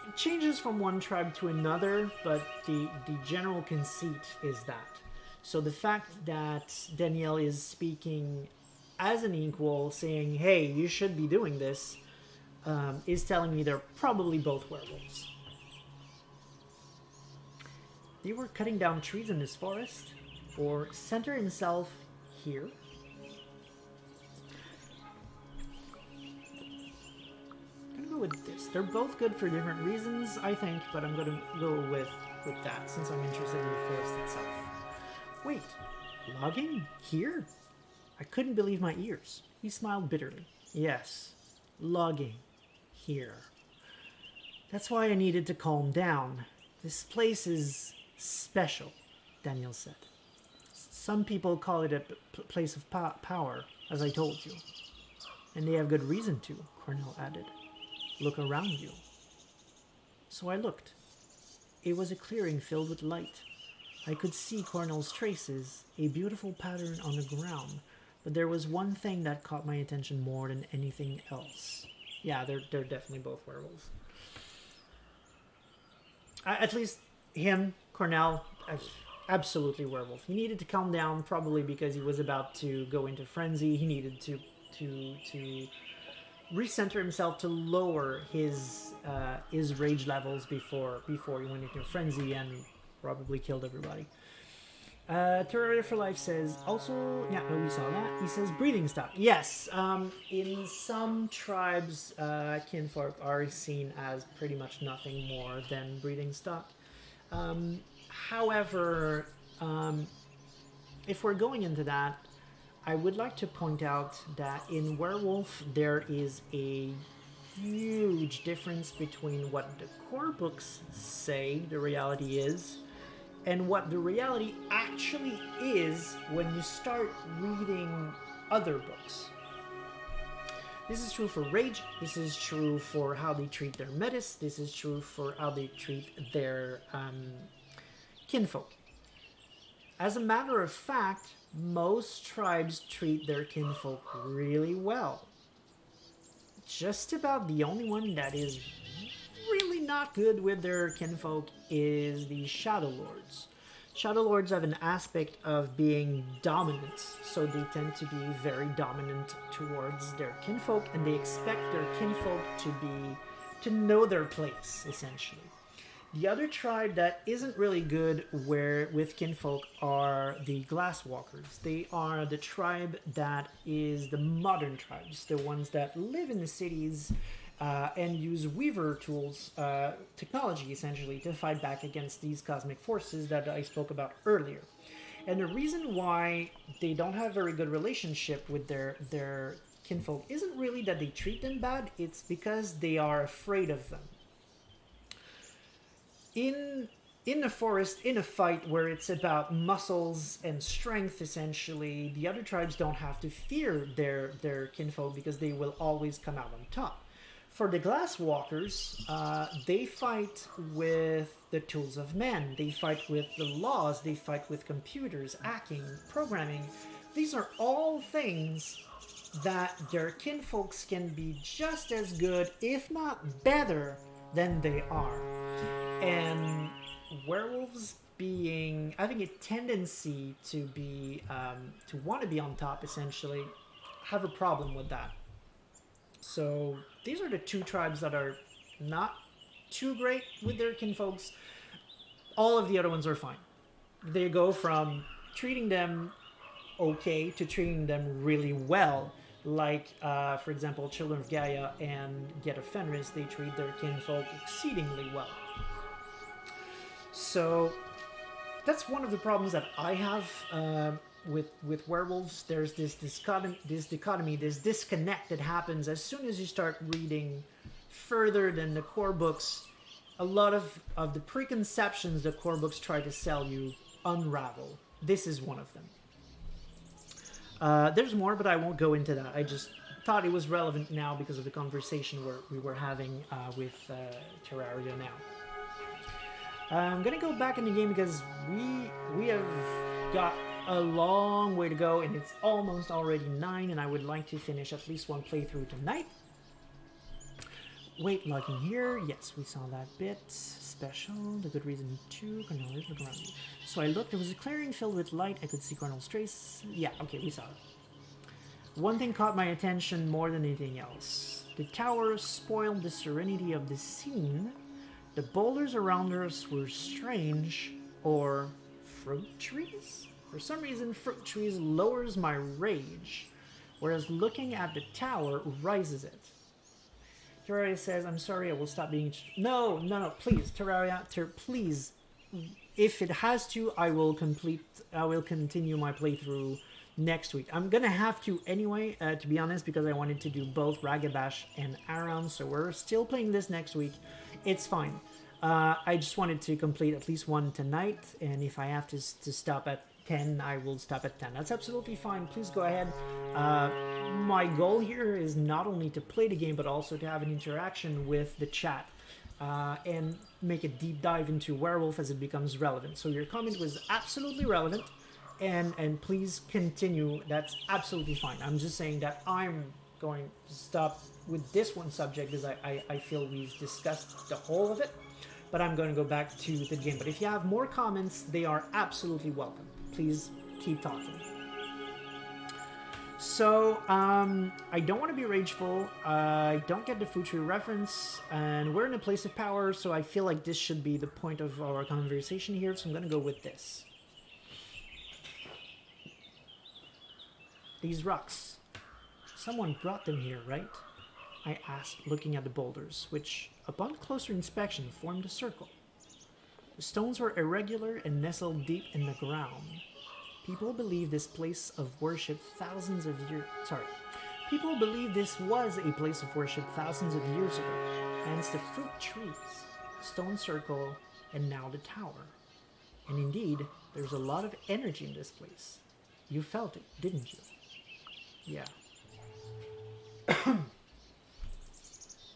It changes from one tribe to another, but the general conceit is that. So the fact that Danielle is speaking as an equal, saying, "Hey, you should be doing this," is telling me they're probably both werewolves. They were cutting down trees in this forest, or center himself here. I'm gonna go with this. They're both good for different reasons, I think, but I'm gonna go with that since I'm interested in the forest itself. Wait, logging? Here? I couldn't believe my ears. He smiled bitterly. Yes, logging. Here. That's why I needed to calm down. This place is special, Daniel said. Some people call it a place of power, as I told you. And they have good reason to, Cornell added. Look around you. So I looked. It was a clearing filled with light. I could see Cornell's traces, a beautiful pattern on the ground, but there was one thing that caught my attention more than anything else. Yeah, they're definitely both werewolves. At least him, Cornell, absolutely werewolf. He needed to calm down, probably because he was about to go into frenzy. He needed to recenter himself to lower his rage levels before he went into frenzy and probably killed everybody. Terraria for Life says, also, yeah, no, we saw that. He says, breathing stock. Yes, in some tribes, kinfolk are seen as pretty much nothing more than breathing stock. However, if we're going into that, I would like to point out that in Werewolf, there is a huge difference between what the core books say the reality is and what the reality actually is when you start reading other books. This is true for Rage, this is true for how they treat their metis, this is true for how they treat their kinfolk. As a matter of fact, most tribes treat their kinfolk really well. Just about the only one that is really not good with their kinfolk is the Shadow Lords. Shadow Lords have an aspect of being dominant, so they tend to be very dominant towards their kinfolk, and they expect their kinfolk to know their place, essentially. The other tribe that isn't really good with kinfolk are the Glasswalkers. They are the tribe that is the modern tribes, the ones that live in the cities and use Weaver tools, technology essentially, to fight back against these cosmic forces that I spoke about earlier. And the reason why they don't have a very good relationship with their kinfolk isn't really that they treat them bad, it's because they are afraid of them. In the forest, in a fight where it's about muscles and strength, essentially, the other tribes don't have to fear their kinfolk because they will always come out on top. For the Glasswalkers, they fight with the tools of men. They fight with the laws. They fight with computers, hacking, programming. These are all things that their kinfolks can be just as good, if not better, than they are. And werewolves having a tendency to be to want to be on top, essentially, have a problem with that. So these are the two tribes that are not too great with their kinfolks. All of the other ones are fine. They go from treating them okay to treating them really well, Like, for example, Children of Gaia and Get of Fenris, they treat their kinfolk exceedingly well. So that's one of the problems that I have with werewolves. There's this dichotomy, this disconnect that happens as soon as you start reading further than the core books. A lot of the preconceptions the core books try to sell you unravel. This is one of them. There's more, but I won't go into that. I just thought it was relevant now because of the conversation we were having with Terraria now. I'm gonna go back in the game because we have got a long way to go, and it's almost already 9, and I would like to finish at least one playthrough tonight. Wait, logging here. Yes, we saw that bit. Special, the good reason to Cornell, look around me. So I looked, there was a clearing filled with light. I could see Cornell's trace. Yeah, okay, we saw it. One thing caught my attention more than anything else. The tower spoiled the serenity of the scene. The boulders around us were strange, or fruit trees? For some reason, fruit trees lowers my rage, whereas looking at the tower rises it. Terraria says, I'm sorry, I will stop being... No, please, Terraria, please. If it has to, I will continue my playthrough next week. I'm gonna have to anyway, to be honest, because I wanted to do both Ragabash and Aram, so we're still playing this next week. It's fine. I just wanted to complete at least one tonight, and if I have to stop at 10, I will stop at 10. That's absolutely fine. Please go ahead. My goal here is not only to play the game, but also to have an interaction with the chat and make a deep dive into Werewolf as it becomes relevant. So your comment was absolutely relevant, and please continue. That's absolutely fine. I'm just saying that I'm going to stop with this one subject because I feel we've discussed the whole of it, but I'm going to go back to the game. But if you have more comments, they are absolutely welcome. Please keep talking. So, I don't want to be rageful. I don't get the Futru reference, and we're in a place of power, so I feel like this should be the point of our conversation here, so I'm going to go with this. These rocks. Someone brought them here, right? I asked, looking at the boulders, which, upon closer inspection, formed a circle. The stones were irregular and nestled deep in the ground. People believe this place of worship thousands of years... People believe this was a place of worship thousands of years ago. Hence the fruit trees, stone circle, and now the tower. And indeed, there's a lot of energy in this place. You felt it, didn't you? Yeah.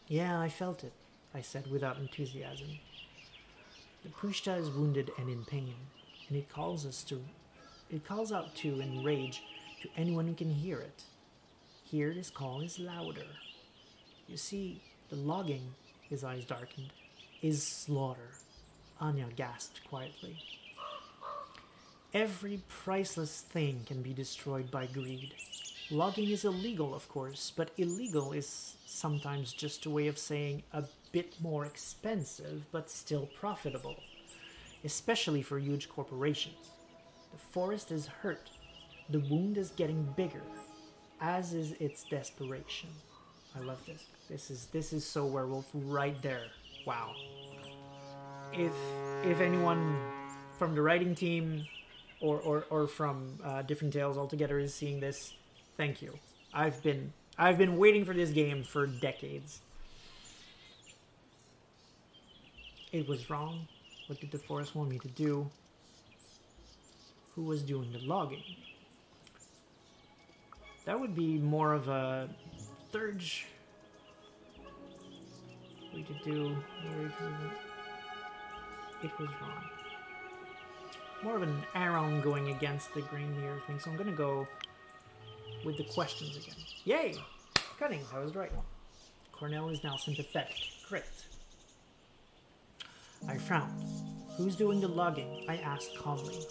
Yeah, I felt it, I said without enthusiasm. The Pushta is wounded and in pain, and it calls out to in rage to anyone who can hear it. Here this call is louder. You see, the logging, his eyes darkened, is slaughter. Anya gasped quietly. Every priceless thing can be destroyed by greed. Logging is illegal, of course, but illegal is sometimes just a way of saying a bit more expensive, but still profitable, especially for huge corporations. The forest is hurt. The wound is getting bigger, as is its desperation. I love this. This is so Werewolf right there. Wow. If anyone from the writing team or from Different Tales altogether is seeing this, thank you. I've been waiting for this game for decades. It was wrong. What did the forest want me to do? Who was doing the logging? That would be more of a third we could do. It was wrong. More of an Aaron going against the Greenleer thing, so I'm gonna go with the questions again. Yay! Cutting, that was the right one. Cornell is now sympathetic. Great. I frowned. Who's doing the logging? I asked calmly.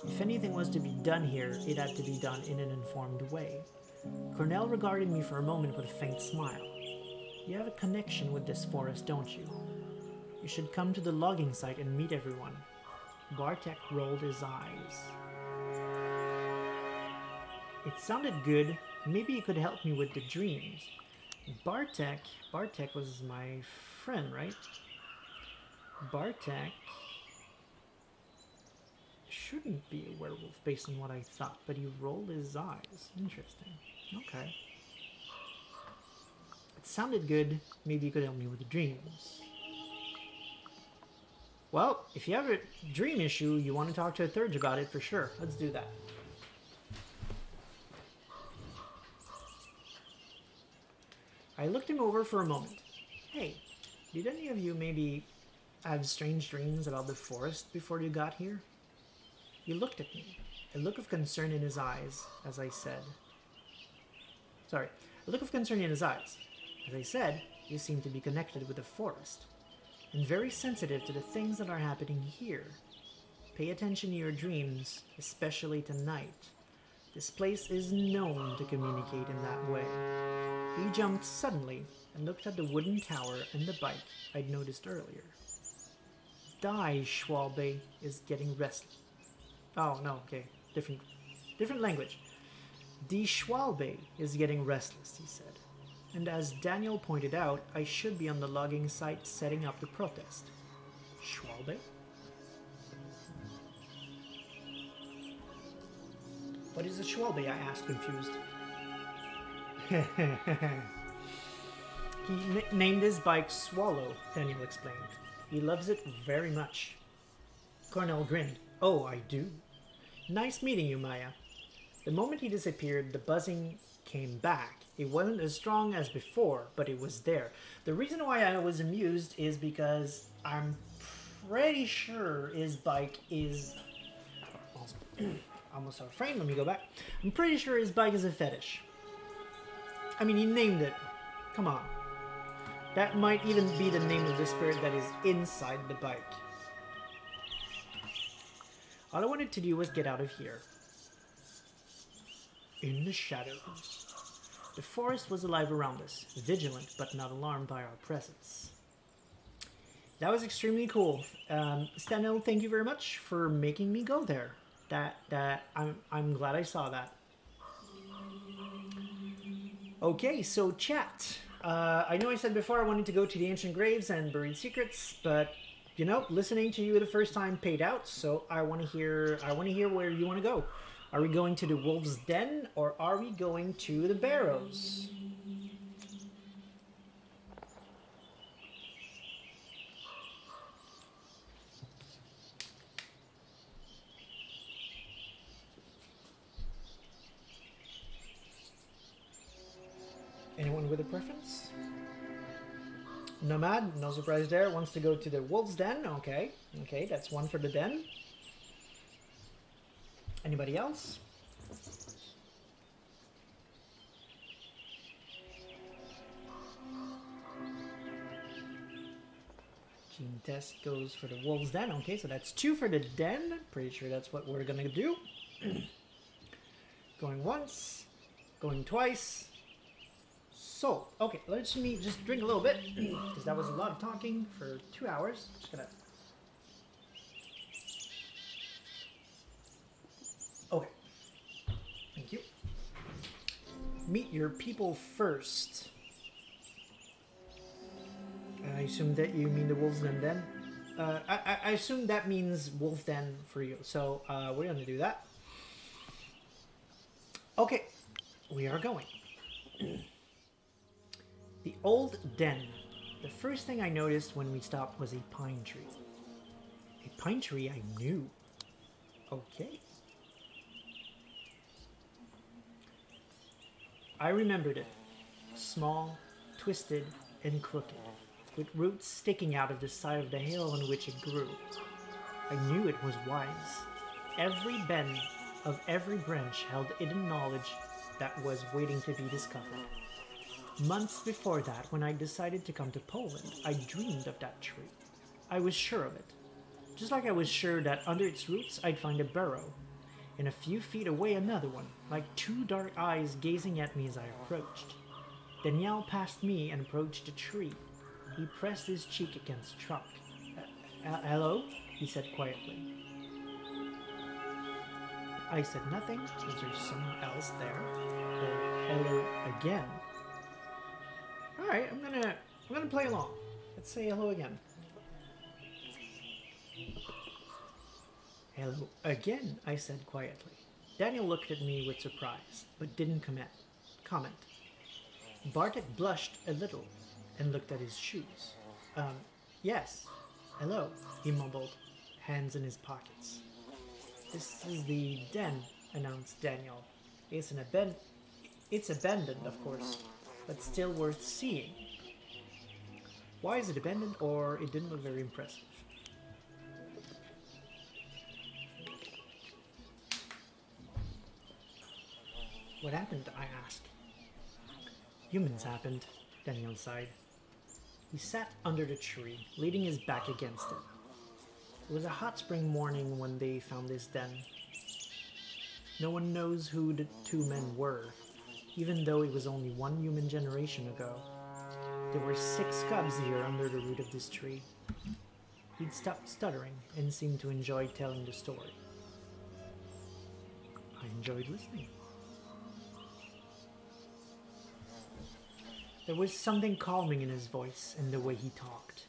If anything was to be done here, it had to be done in an informed way. Cornell regarded me for a moment with a faint smile. You have a connection with this forest, don't you? You should come to the logging site and meet everyone. Bartek rolled his eyes. It sounded good, Maybe you could help me with the dreams. Bartek was my friend, right? Bartek shouldn't be a werewolf based on what I thought, but he rolled his eyes. Interesting. Okay. It sounded good. Maybe you could help me with the dreams. Well, if you have a dream issue, you want to talk to a third about it for sure. Let's do that. I looked him over for a moment. Hey, did any of you maybe have strange dreams about the forest before you got here? He looked at me, a look of concern in his eyes, as I said. Sorry, a look of concern in his eyes. As I said, you seem to be connected with the forest, and very sensitive to the things that are happening here. Pay attention to your dreams, especially tonight. This place is known to communicate in that way. He jumped suddenly and looked at the wooden tower and the bike I'd noticed earlier. Die, Schwalbe is getting restless. Oh, no, okay. Different language. Die Schwalbe is getting restless, he said. And as Daniel pointed out, I should be on the logging site setting up the protest. Schwalbe? What is a Schwalbe? I asked, confused. He named his bike Swallow, Daniel explained. He loves it very much. Cornell grinned. Oh, I do. Nice meeting you, Maya. The moment he disappeared, the buzzing came back. It wasn't as strong as before, but it was there. The reason why I was amused is because I'm pretty sure his bike is... Almost out of frame, let me go back. I'm pretty sure his bike is a fetish. I mean, he named it. Come on. That might even be the name of the spirit that is inside the bike. All I wanted to do was get out of here. In the shadows. The forest was alive around us, vigilant but not alarmed by our presence. That was extremely cool. Stanel, thank you very much for making me go there. I'm glad I saw that. Okay, so chat. I know I said before I wanted to go to the ancient graves and buried secrets, but you know, listening to you the first time paid out. So I want to hear where you want to go. Are we going to the wolf's den or are we going to the barrows? Anyone with a preference? Nomad, no surprise there, wants to go to the wolf's den. Okay, that's one for the den. Anybody else? Gene Test goes for the wolf's den. Okay, so that's two for the den. Pretty sure that's what we're gonna do. Going once, going twice. So, okay, let me just drink a little bit, because that was a lot of talking for 2 hours. Just gonna... Okay. Thank you. Meet your people first. I assume that you mean the wolf's den then? I assume that means wolf den for you, so we're gonna do that. Okay, we are going. The old den. The first thing I noticed when we stopped was a pine tree. A pine tree I knew. Okay. I remembered it. Small, twisted, and crooked, with roots sticking out of the side of the hill on which it grew. I knew it was wise. Every bend of every branch held hidden knowledge that was waiting to be discovered. Months before that, when I decided to come to Poland, I dreamed of that tree. I was sure of it. Just like I was sure that under its roots I'd find a burrow, and a few feet away another one, like two dark eyes gazing at me as I approached. Daniel passed me and approached the tree. He pressed his cheek against the trunk. Hello? He said quietly. I said nothing. Was there someone else there? Or hello again. Alright, I'm gonna play along. Let's say hello again. Hello again, I said quietly. Daniel looked at me with surprise, but didn't comment. Bartek blushed a little and looked at his shoes. Yes. Hello, he mumbled, hands in his pockets. This is the den, announced Daniel. It's abandoned, of course, but still worth seeing. Why is it abandoned, or it didn't look very impressive? What happened? I asked. Humans happened, Daniel sighed. He sat under the tree, leaning his back against it. It was a hot spring morning when they found this den. No one knows who the two men were, even though it was only one human generation ago. There were 6 cubs here under the root of this tree. He'd stopped stuttering and seemed to enjoy telling the story. I enjoyed listening. There was something calming in his voice and the way he talked.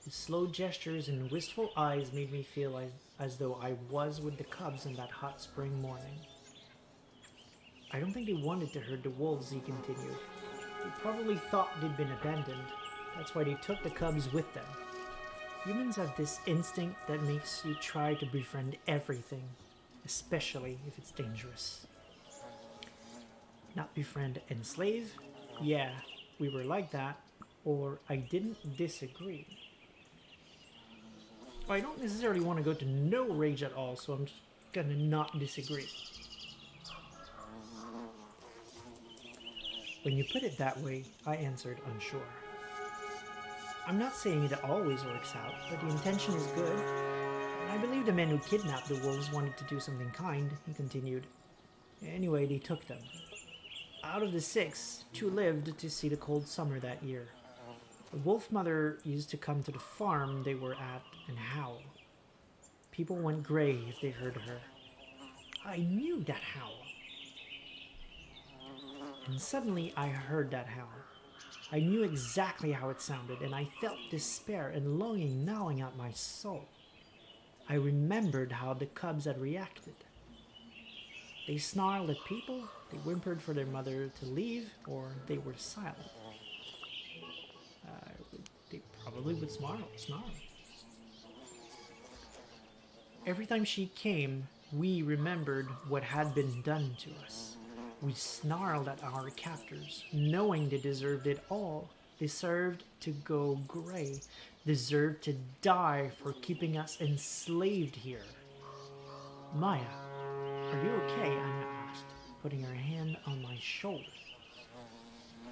His slow gestures and wistful eyes made me feel as though I was with the cubs on that hot spring morning. I don't think they wanted to herd the wolves, he continued. They probably thought they'd been abandoned. That's why they took the cubs with them. Humans have this instinct that makes you try to befriend everything, especially if it's dangerous. Not befriend and slave? Yeah, we were like that, or I didn't disagree. I don't necessarily want to go to no rage at all, so I'm just gonna not disagree. When you put it that way, I answered, unsure. I'm not saying it always works out, but the intention is good. And I believe the men who kidnapped the wolves wanted to do something kind, he continued. Anyway, they took them. Out of the 6, 2 lived to see the cold summer that year. The wolf mother used to come to the farm they were at and howl. People went gray if they heard her. I knew that howl. And suddenly I heard that howl. I knew exactly how it sounded, and I felt despair and longing gnawing at my soul. I remembered how the cubs had reacted. They snarled at people, they whimpered for their mother to leave, or they were silent. They probably would snarl. Every time she came, we remembered what had been done to us. We snarled at our captors, knowing they deserved it all. Deserved to go gray, deserved to die for keeping us enslaved here. Maya, are you okay? Anna asked, putting her hand on my shoulder.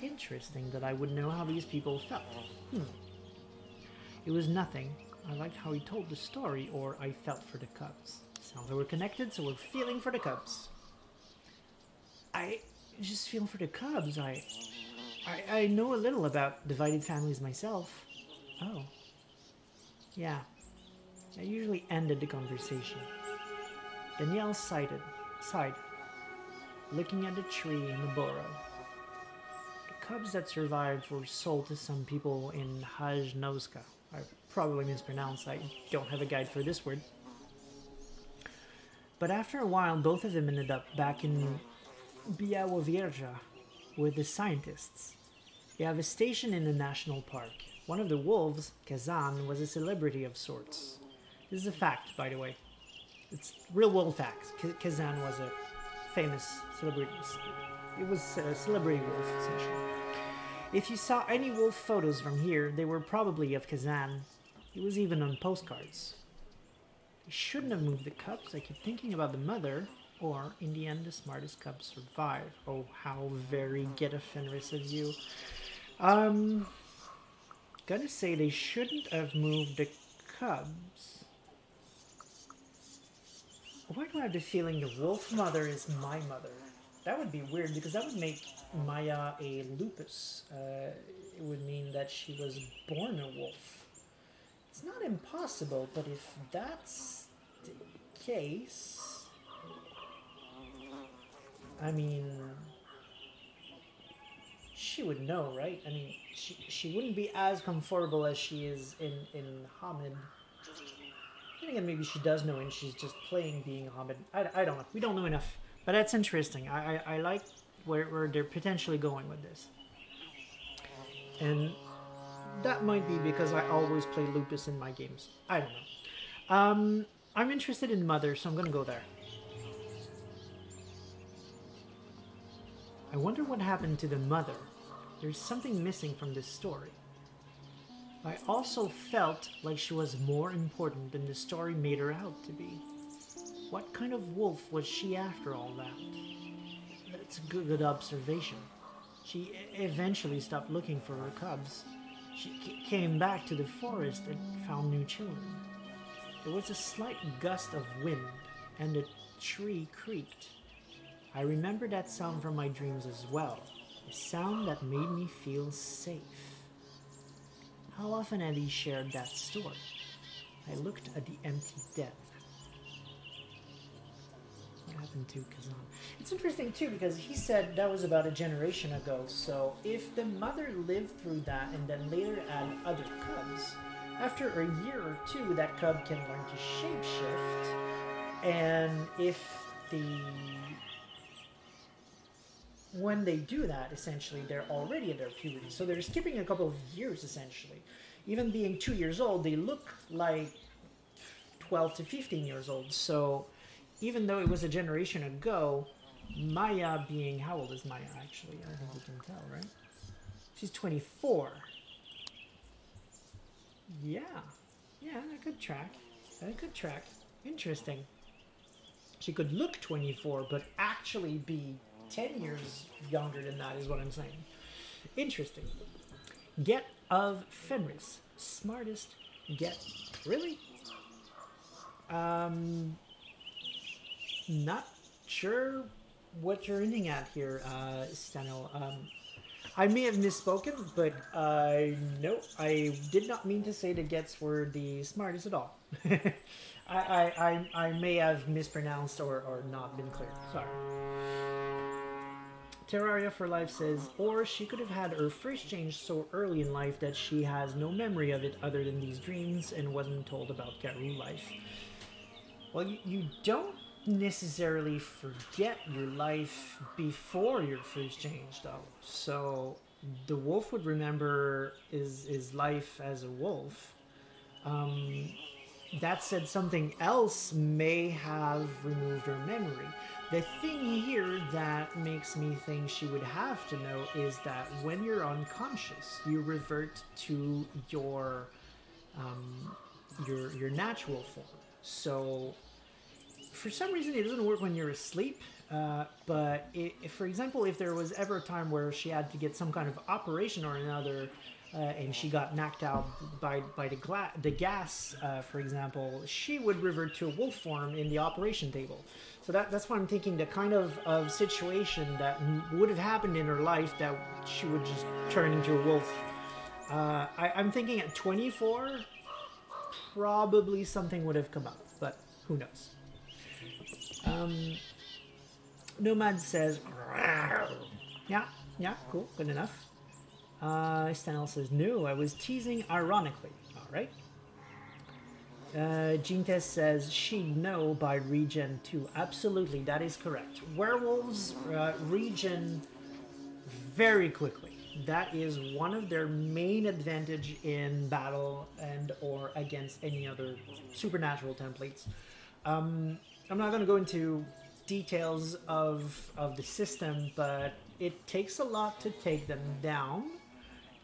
Interesting that I would know how these people felt. It was nothing. I liked how he told the story, or I felt for the cubs. Sounds like we're connected, so we're feeling for the cubs. I just feel for the cubs. I know a little about divided families myself. Oh. Yeah. I usually ended the conversation. Danielle sighed, looking at the tree in the burrow. The cubs that survived were sold to some people in Hajnovska. I probably mispronounced. I don't have a guide for this word. But after a while, both of them ended up back in Białowieża with the scientists. They have a station in the national park. One of the wolves, Kazan, was a celebrity of sorts. This is a fact, by the way. It's real world facts. Kazan was a famous celebrity. It was a celebrity wolf, essentially. If you saw any wolf photos from here, they were probably of Kazan. He was even on postcards. They shouldn't have moved the cubs. I keep thinking about the mother. Or, in the end, the smartest cubs survive. Oh, how very get-a-Fenris of you. Gonna say they shouldn't have moved the cubs. Why do I have the feeling the wolf mother is my mother? That would be weird, because that would make Maya a lupus. It would mean that she was born a wolf. It's not impossible, but if that's the case... I mean, she would know, right? I mean, she wouldn't be as comfortable as she is in Hamid. Then again, maybe she does know and she's just playing being Hamid. I don't know. We don't know enough. But that's interesting. I like where they're potentially going with this. And that might be because I always play Lupus in my games. I don't know. I'm interested in Mother, so I'm gonna go there. I wonder what happened to the mother. There's something missing from this story. I also felt like she was more important than the story made her out to be. What kind of wolf was she after all that? That's a good observation. She eventually stopped looking for her cubs. She came back to the forest and found new children. There was a slight gust of wind, and the tree creaked. I remember that sound from my dreams as well, a sound that made me feel safe. How often had he shared that story? I looked at the empty den. What happened to Kazan? It's interesting too because he said that was about a generation ago, so if the mother lived through that and then later had other cubs, after a year or two that cub can learn to shapeshift, and if when they do that, essentially, they're already in their puberty. So they're skipping a couple of years, essentially. Even being 2 years old, they look like 12 to 15 years old. So even though it was a generation ago, Maya being... How old is Maya, actually? I think you can tell, right? She's 24. Yeah. Yeah, a good track. A good track. Interesting. She could look 24, but actually be 10 years younger than that is what I'm saying. Interesting. Get of Fenris. Smartest get. Really? Not sure what you're hinting at here, Steno. I may have misspoken, but no, I did not mean to say the gets were the smartest at all. I may have mispronounced or not been clear. Sorry. Terraria for Life says, or she could have had her first change so early in life that she has no memory of it other than these dreams and wasn't told about Garou life. Well, you don't necessarily forget your life before your first change, though. So the wolf would remember his life as a wolf. That said, something else may have removed her memory. The thing here that makes me think she would have to know is that when you're unconscious, you revert to your natural form. So, for some reason, it doesn't work when you're asleep. But if, for example, if there was ever a time where she had to get some kind of operation or another, and she got knocked out by the gas, for example, she would revert to a wolf form in the operation table. So that's why I'm thinking the kind of situation that would have happened in her life that she would just turn into a wolf. I'm thinking at 24, probably something would have come up, but who knows. Nomad says, yeah, cool, good enough. Stanel says, no, I was teasing ironically. All right. Gene says, she'd know by regen too. Absolutely, that is correct. Werewolves regen very quickly. That is one of their main advantage in battle and or against any other supernatural templates. I'm not going to go into details of the system, but it takes a lot to take them down.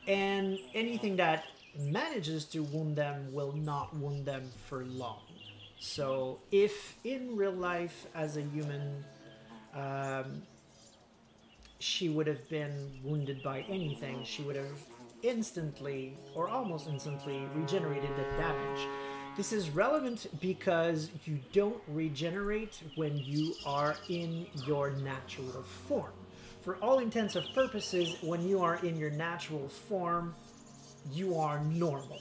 And anything that manages to wound them will not wound them for long. So if in real life as a human she would have been wounded by anything, she would have instantly or almost instantly regenerated the damage. This is relevant because you don't regenerate when you are in your natural form. For all intents and purposes, when you are in your natural form, you are normal.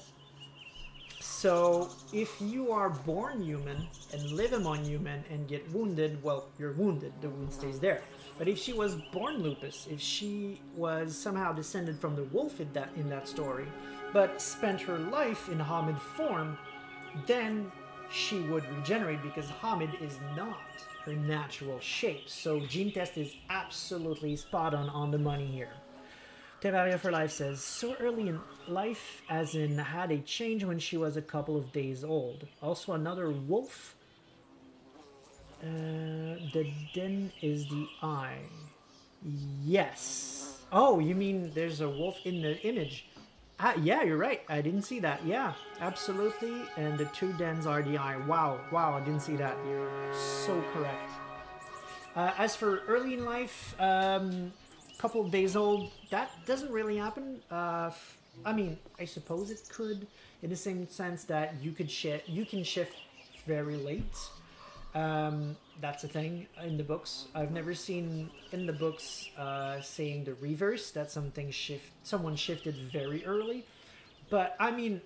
So if you are born human and live among human and get wounded, well, you're wounded. The wound stays there. But if she was born lupus, if she was somehow descended from the wolf in that story, but spent her life in Hamid form, then she would regenerate because Hamid is not her natural shape. So gene test is absolutely spot on the money here. Tevaria for Life says, so early in life, as in had a change when she was a couple of days old. Also another wolf. The den is the eye. Yes. Oh, you mean there's a wolf in the image? Yeah, you're right. I didn't see that. Yeah, absolutely. And the two dens are the eye. Wow, I didn't see that. You're so correct. As for early in life, couple of days old, that doesn't really happen. I mean, I suppose it could, in the same sense that you can shift very late. That's a thing in the books. I've never seen in the books saying the reverse, that someone shifted very early. But I mean,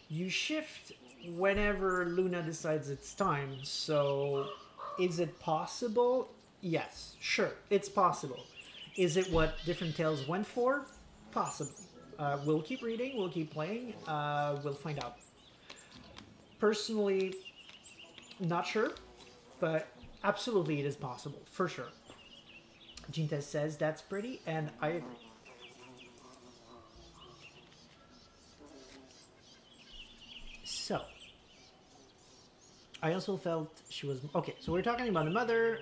you shift whenever Luna decides it's time. So is it possible? Yes, sure, it's possible. Is it what Different Tales went for? Possibly. We'll keep reading, we'll keep playing, we'll find out. Personally, not sure, but absolutely it is possible, for sure. Jinta says that's pretty, and I agree. So, I also felt she was... Okay, so we're talking about the mother.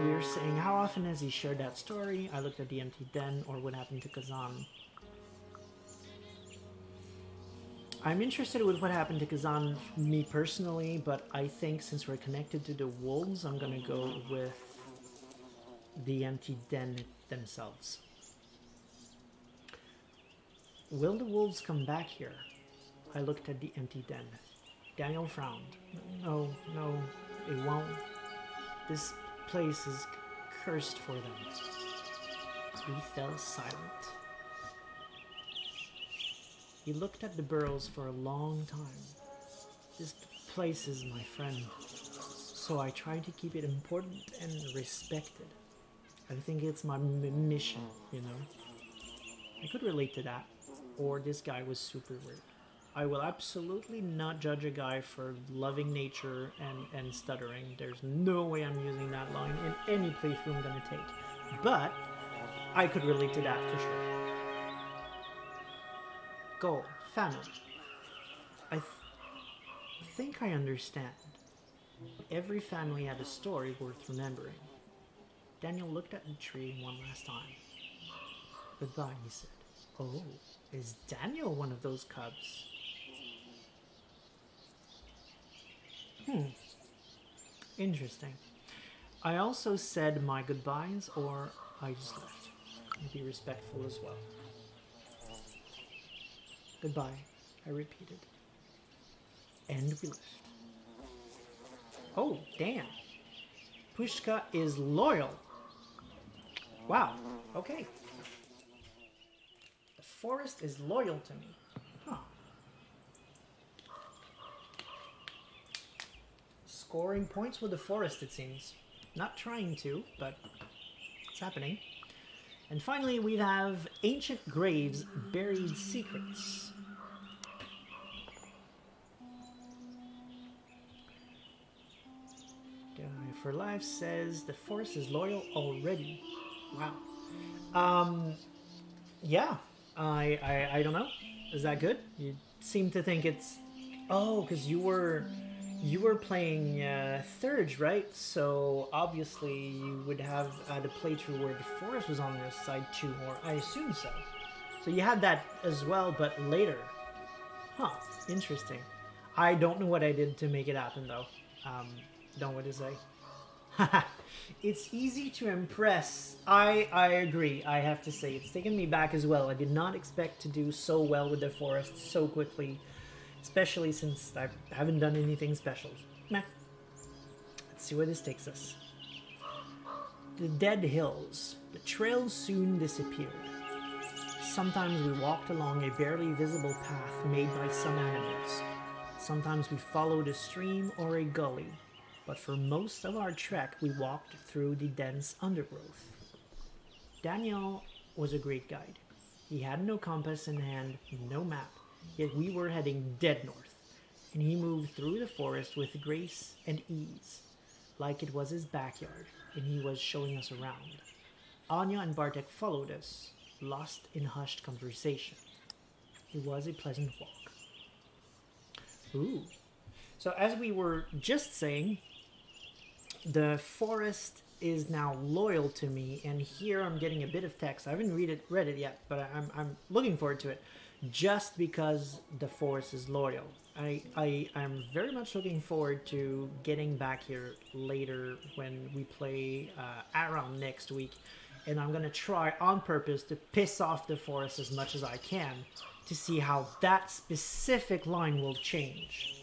We were saying, how often has he shared that story? I looked at the empty den, or what happened to Kazan. I'm interested with what happened to Kazan, me personally, but I think since we're connected to the wolves, I'm gonna go with the empty den themselves. Will the wolves come back here? I looked at the empty den. Daniel frowned. No, it won't. This place is cursed for them. He fell silent. He looked at the burrows for a long time. This place is my friend, so I try to keep it important and respected. I think it's my mission, you know? I could relate to that. Or this guy was super weird. I will absolutely not judge a guy for loving nature and stuttering. There's no way I'm using that line in any playthrough I'm going to take. But I could relate to that for sure. Goal. Family. I think I understand. Every family had a story worth remembering. Daniel looked at the tree one last time. Goodbye, he said. Oh, is Daniel one of those cubs? Interesting. I also said my goodbyes, or I just left. Be respectful as well. Goodbye, I repeated. And we left. Oh, damn. Pushka is loyal. Wow, okay. The forest is loyal to me. Huh. Scoring points with the forest, it seems. Not trying to, but it's happening. And finally, we have Ancient Graves, Buried Secrets. For Life says the forest is loyal already. Wow. Yeah. I don't know. Is that good? You seem to think it's... Oh, because you were playing Thurge, right? So obviously you would have had a playthrough where the forest was on your side too, or I assume so. So you had that as well, but later. Huh. Interesting. I don't know what I did to make it happen, though. Don't know what to say. It's easy to impress. I agree, I have to say. It's taken me back as well. I did not expect to do so well with the forest so quickly. Especially since I haven't done anything special. Meh. Let's see where this takes us. The Dead Hills. The trails soon disappeared. Sometimes we walked along a barely visible path made by some animals. Sometimes we followed a stream or a gully. but for most of our trek we walked through the dense undergrowth. Daniel was a great guide. He had no compass in hand, no map, yet we were heading dead north, and he moved through the forest with grace and ease, like it was his backyard, and he was showing us around. Anya and Bartek followed us, lost in hushed conversation. It was a pleasant walk. Ooh. So as we were just saying, the forest is now loyal to me, and here I'm getting a bit of text. I haven't read it yet, but I'm looking forward to it, just because the forest is loyal. I'm very much looking forward to getting back here later when we play around next week, and I'm gonna try on purpose to piss off the forest as much as I can to see how that specific line will change.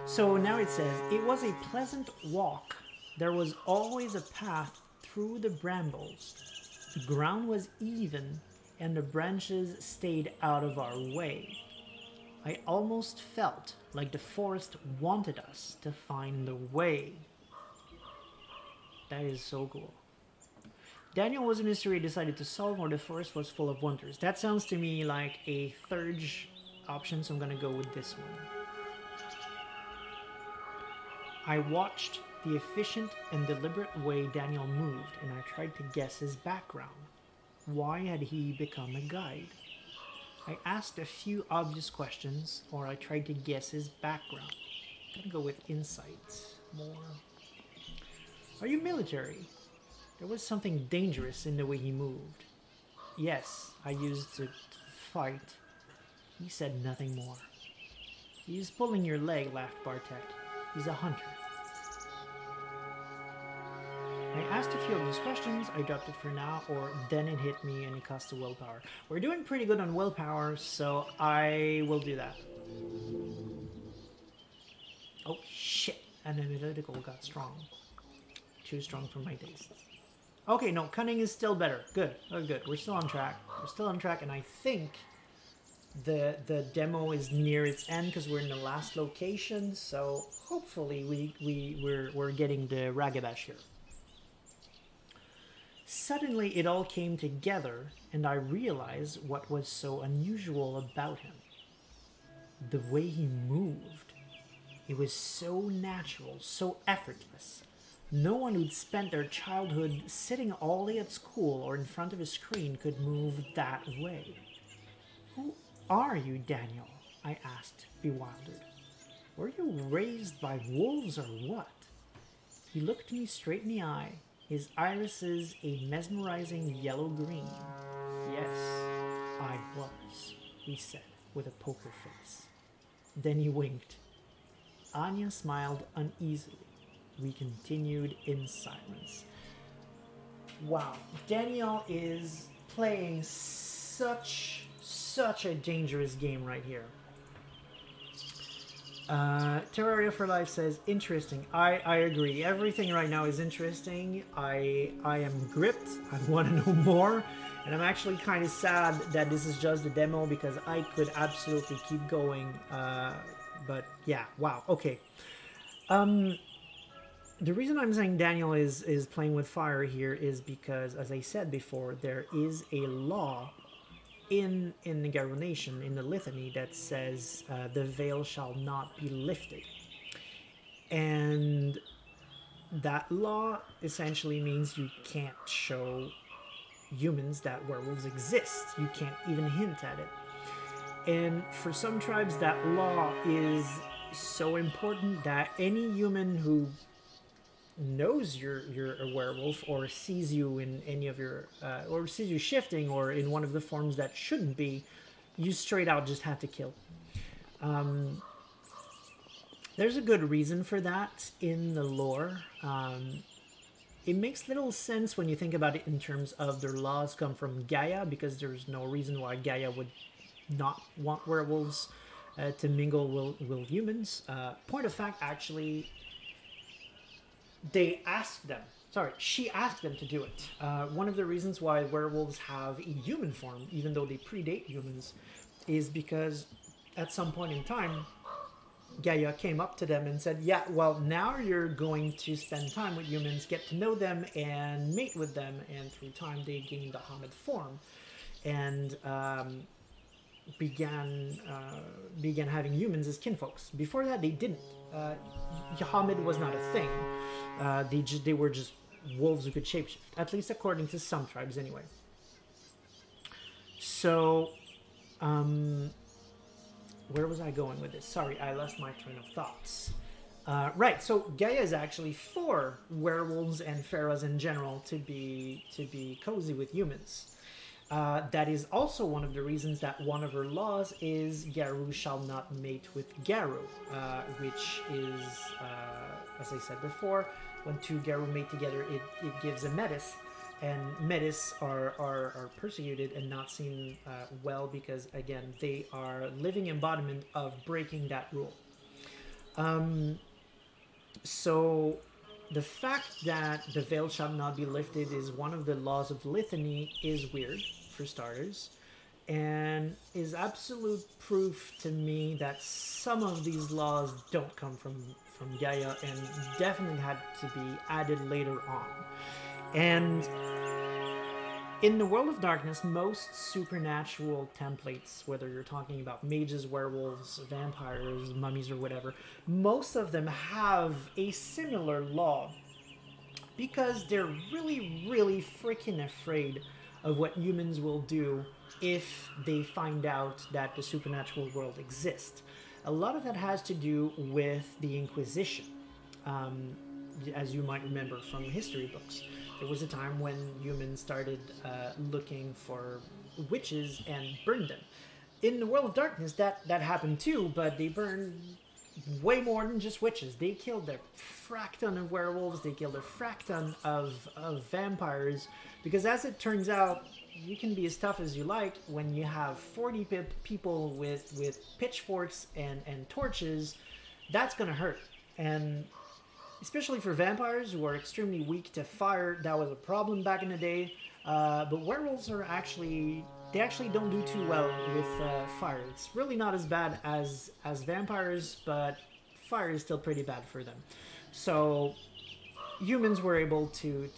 So now it says, it was a pleasant walk. There was always a path through the brambles. The ground was even, and the branches stayed out of our way. I almost felt like the forest wanted us to find the way. That is so cool. Daniel was a mystery I decided to solve, or the forest was full of wonders. That sounds to me like a third option, so I'm gonna go with this one. I watched the efficient and deliberate way Daniel moved, and I tried to guess his background. Why had he become a guide? I asked a few obvious questions, or I tried to guess his background. I'm gonna go with insight more. Are you military? There was something dangerous in the way he moved. Yes, I used to fight. He said nothing more. He's pulling your leg, laughed Bartek. He's a hunter. I asked a few of those questions, I dropped it for now, or then it hit me and it cost a willpower. We're doing pretty good on willpower, so I will do that. Oh shit, and analytical got strong. Too strong for my tastes. Okay, no, cunning is still better. Good, oh, good. We're still on track. We're still on track, and I think the demo is near its end because we're in the last location. So hopefully we're getting the Ragabash here. Suddenly, it all came together, and I realized what was so unusual about him. The way he moved. It was so natural, so effortless. No one who'd spent their childhood sitting all day at school or in front of a screen could move that way. Who are you, Daniel? I asked, bewildered. Were you raised by wolves or what? He looked me straight in the eye, his irises a mesmerizing yellow-green. Yes, I was, he said with a poker face. Then he winked. Anya smiled uneasily. We continued in silence. Wow, Daniel is playing such a dangerous game right here. Terraria for Life says, interesting. I agree. Everything right now is interesting. I am gripped. I want to know more. And I'm actually kind of sad that this is just a demo because I could absolutely keep going. But yeah, wow. Okay. The reason I'm saying Daniel is playing with fire here is because, as I said before, there is a law in the Garo Nation, in the Litany, that says the veil shall not be lifted. And that law essentially means you can't show humans that werewolves exist. You can't even hint at it. And for some tribes, that law is so important that any human who knows you're a werewolf or sees you in any of your or sees you shifting or in one of the forms that shouldn't be, you straight out just have to kill. There's a good reason for that in the lore. It makes little sense when you think about it in terms of their laws come from Gaia, because there's no reason why Gaia would not want werewolves to mingle with humans. Point of fact, actually, she asked them to do it. One of the reasons why werewolves have a human form, even though they predate humans, is because at some point in time, Gaia came up to them and said, yeah, well, now you're going to spend time with humans, get to know them, and mate with them. And through time, they gained the Hamid form and began having humans as kinfolks. Before that, they didn't. Hamid was not a thing. They were just wolves who could shapeshift, at least according to some tribes, anyway. So, where was I going with this? Sorry, I lost my train of thoughts. Right, so Gaia is actually for werewolves and pharaohs in general to be cozy with humans. That is also one of the reasons that one of her laws is Garu shall not mate with Garu, which is, as I said before, when two Garu mate together, it gives a metis, and metis are persecuted and not seen well because, again, they are living embodiment of breaking that rule. So the fact that the veil shall not be lifted is one of the laws of Litany is weird, for starters, and is absolute proof to me that some of these laws don't come from Gaia and definitely had to be added later on. And in the world of darkness, most supernatural templates, whether you're talking about mages, werewolves, vampires, mummies, or whatever, most of them have a similar law because they're really, really freaking afraid of what humans will do if they find out that the supernatural world exists. A lot of that has to do with the Inquisition. As you might remember from history books, there was a time when humans started looking for witches and burned them. In the world of darkness, that happened too, but they burned way more than just witches. They killed a frack ton of werewolves, they killed a frack ton of vampires, because as it turns out, you can be as tough as you like when you have 40 people with pitchforks and torches. That's gonna hurt. And especially for vampires who are extremely weak to fire, that was a problem back in the day. But werewolves are actually don't do too well with fire. It's really not as bad as vampires, but fire is still pretty bad for them. So humans were able to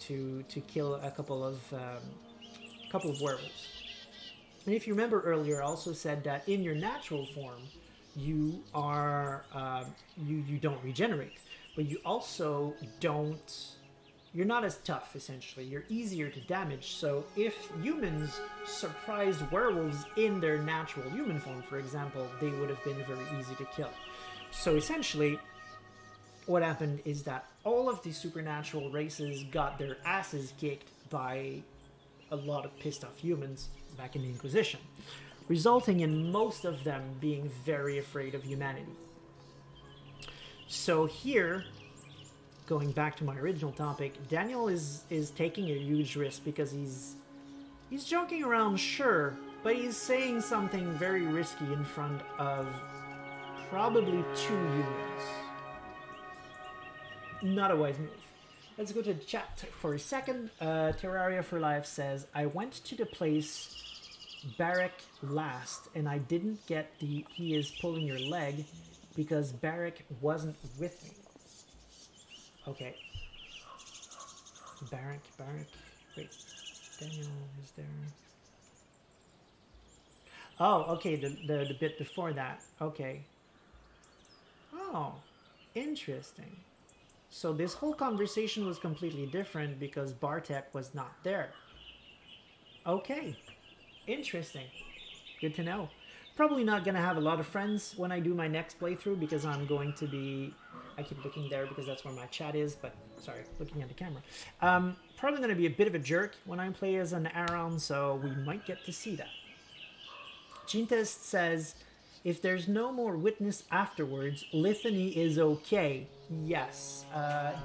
kill a couple of werewolves. And if you remember earlier, I also said that in your natural form, you are you don't regenerate. But you also you're not as tough, essentially. You're easier to damage. So if humans surprised werewolves in their natural human form, for example, they would have been very easy to kill. So essentially, what happened is that all of these supernatural races got their asses kicked by a lot of pissed off humans back in the Inquisition, resulting in most of them being very afraid of humanity. So here, going back to my original topic, Daniel is taking a huge risk because he's joking around, sure, but he's saying something very risky in front of probably two humans. Not a wise move. Let's go to the chat for a second. Terraria for Life says, I went to the place Barak last and I didn't get the he is pulling your leg because Barak wasn't with me. Okay. Barak. Wait. Daniel is there. Oh, okay. The bit before that. Okay. Oh, interesting. So this whole conversation was completely different because Bartek was not there. Okay. Interesting. Good to know. Probably not going to have a lot of friends when I do my next playthrough because I'm going to be... I keep looking there because that's where my chat is, but sorry, looking at the camera. Probably going to be a bit of a jerk when I play as an Aaron, so we might get to see that. Gintest says, if there's no more witness afterwards, Litany is okay. Yes,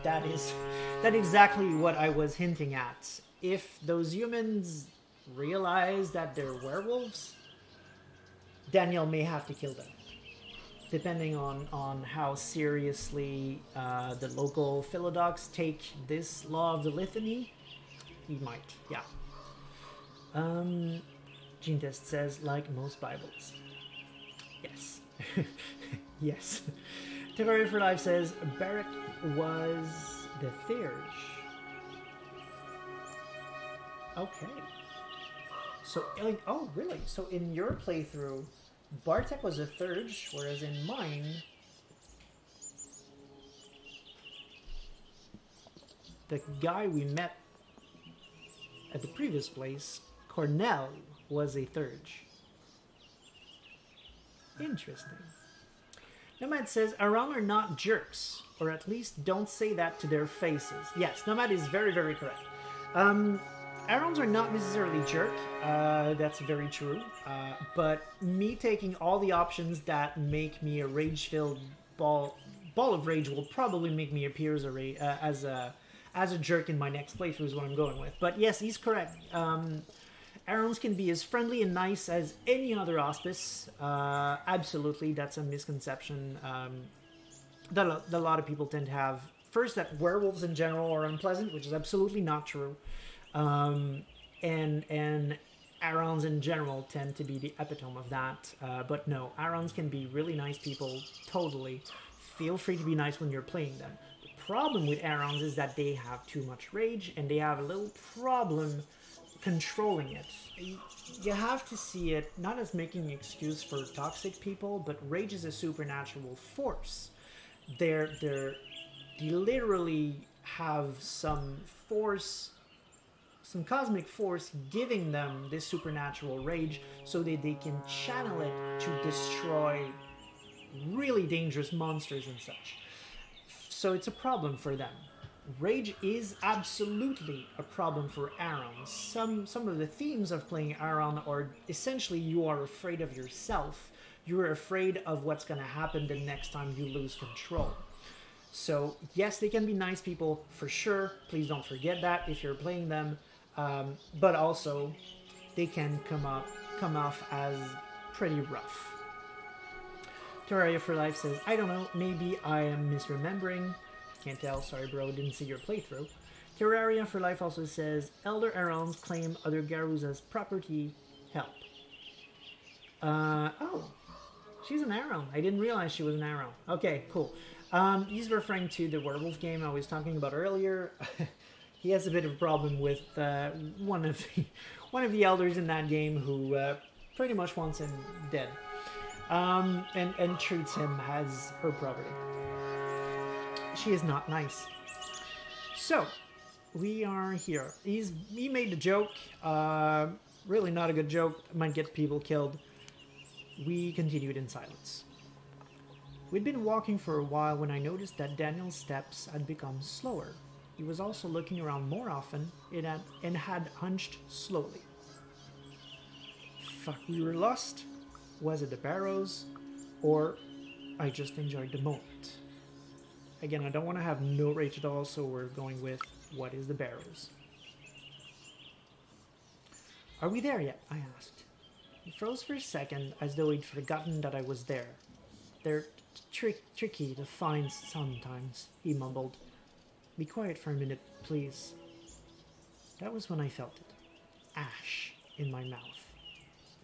that's exactly what I was hinting at. If those humans realize that they're werewolves, Daniel may have to kill them. Depending on how seriously the local Philodox take this law of the Litany, he might, yeah. Gentest says, like most Bibles. Yes. Yes. Terraria for Life says Barrack was the Thirge. Okay. So, oh, really? So in your playthrough, Bartek was a Thurge, whereas in mine, the guy we met at the previous place, Cornell, was a Thurge. Interesting. Nomad says, Aran are not jerks, or at least don't say that to their faces. Yes, Nomad is very, very correct. Arons are not necessarily jerk, that's very true, but me taking all the options that make me a rage-filled ball of rage will probably make me appear as a jerk in my next playthrough is what I'm going with. But yes, he's correct. Arons can be as friendly and nice as any other Auspice. Absolutely, that's a misconception that a lot of people tend to have. First, that werewolves in general are unpleasant, which is absolutely not true. And Arons in general tend to be the epitome of that. But no, Arons can be really nice people, totally. Feel free to be nice when you're playing them. The problem with Arons is that they have too much rage, and they have a little problem controlling it. You have to see it not as making an excuse for toxic people, but rage is a supernatural force. They literally have some force, some cosmic force giving them this supernatural rage so that they can channel it to destroy really dangerous monsters and such. So it's a problem for them. Rage is absolutely a problem for Aron. Some of the themes of playing Aron are essentially you are afraid of yourself. You're afraid of what's going to happen the next time you lose control. So yes, they can be nice people for sure. Please don't forget that if you're playing them. But also, they can come off as pretty rough. Terraria for Life says, I don't know, maybe I am misremembering. Can't tell, sorry bro, didn't see your playthrough. Terraria for Life also says, Elder Arons claim other Garus as property. Help. Oh, she's an Aron. I didn't realize she was an Aron. Okay, cool. He's referring to the Werewolf game I was talking about earlier. He has a bit of a problem with one of the elders in that game who pretty much wants him dead, and treats him as her property. She is not nice. So we are here. He made the joke. Really not a good joke. Might get people killed. We continued in silence. We'd been walking for a while when I noticed that Daniel's steps had become slower. He was also looking around more often and had hunched slowly. Fuck, we were lost? Was it the barrows? Or I just enjoyed the moment? Again, I don't want to have no rage at all, so we're going with what is the barrows? Are we there yet? I asked. He froze for a second as though he'd forgotten that I was there. They're tricky to find sometimes, he mumbled. Be quiet for a minute, please. That was when I felt it. Ash in my mouth.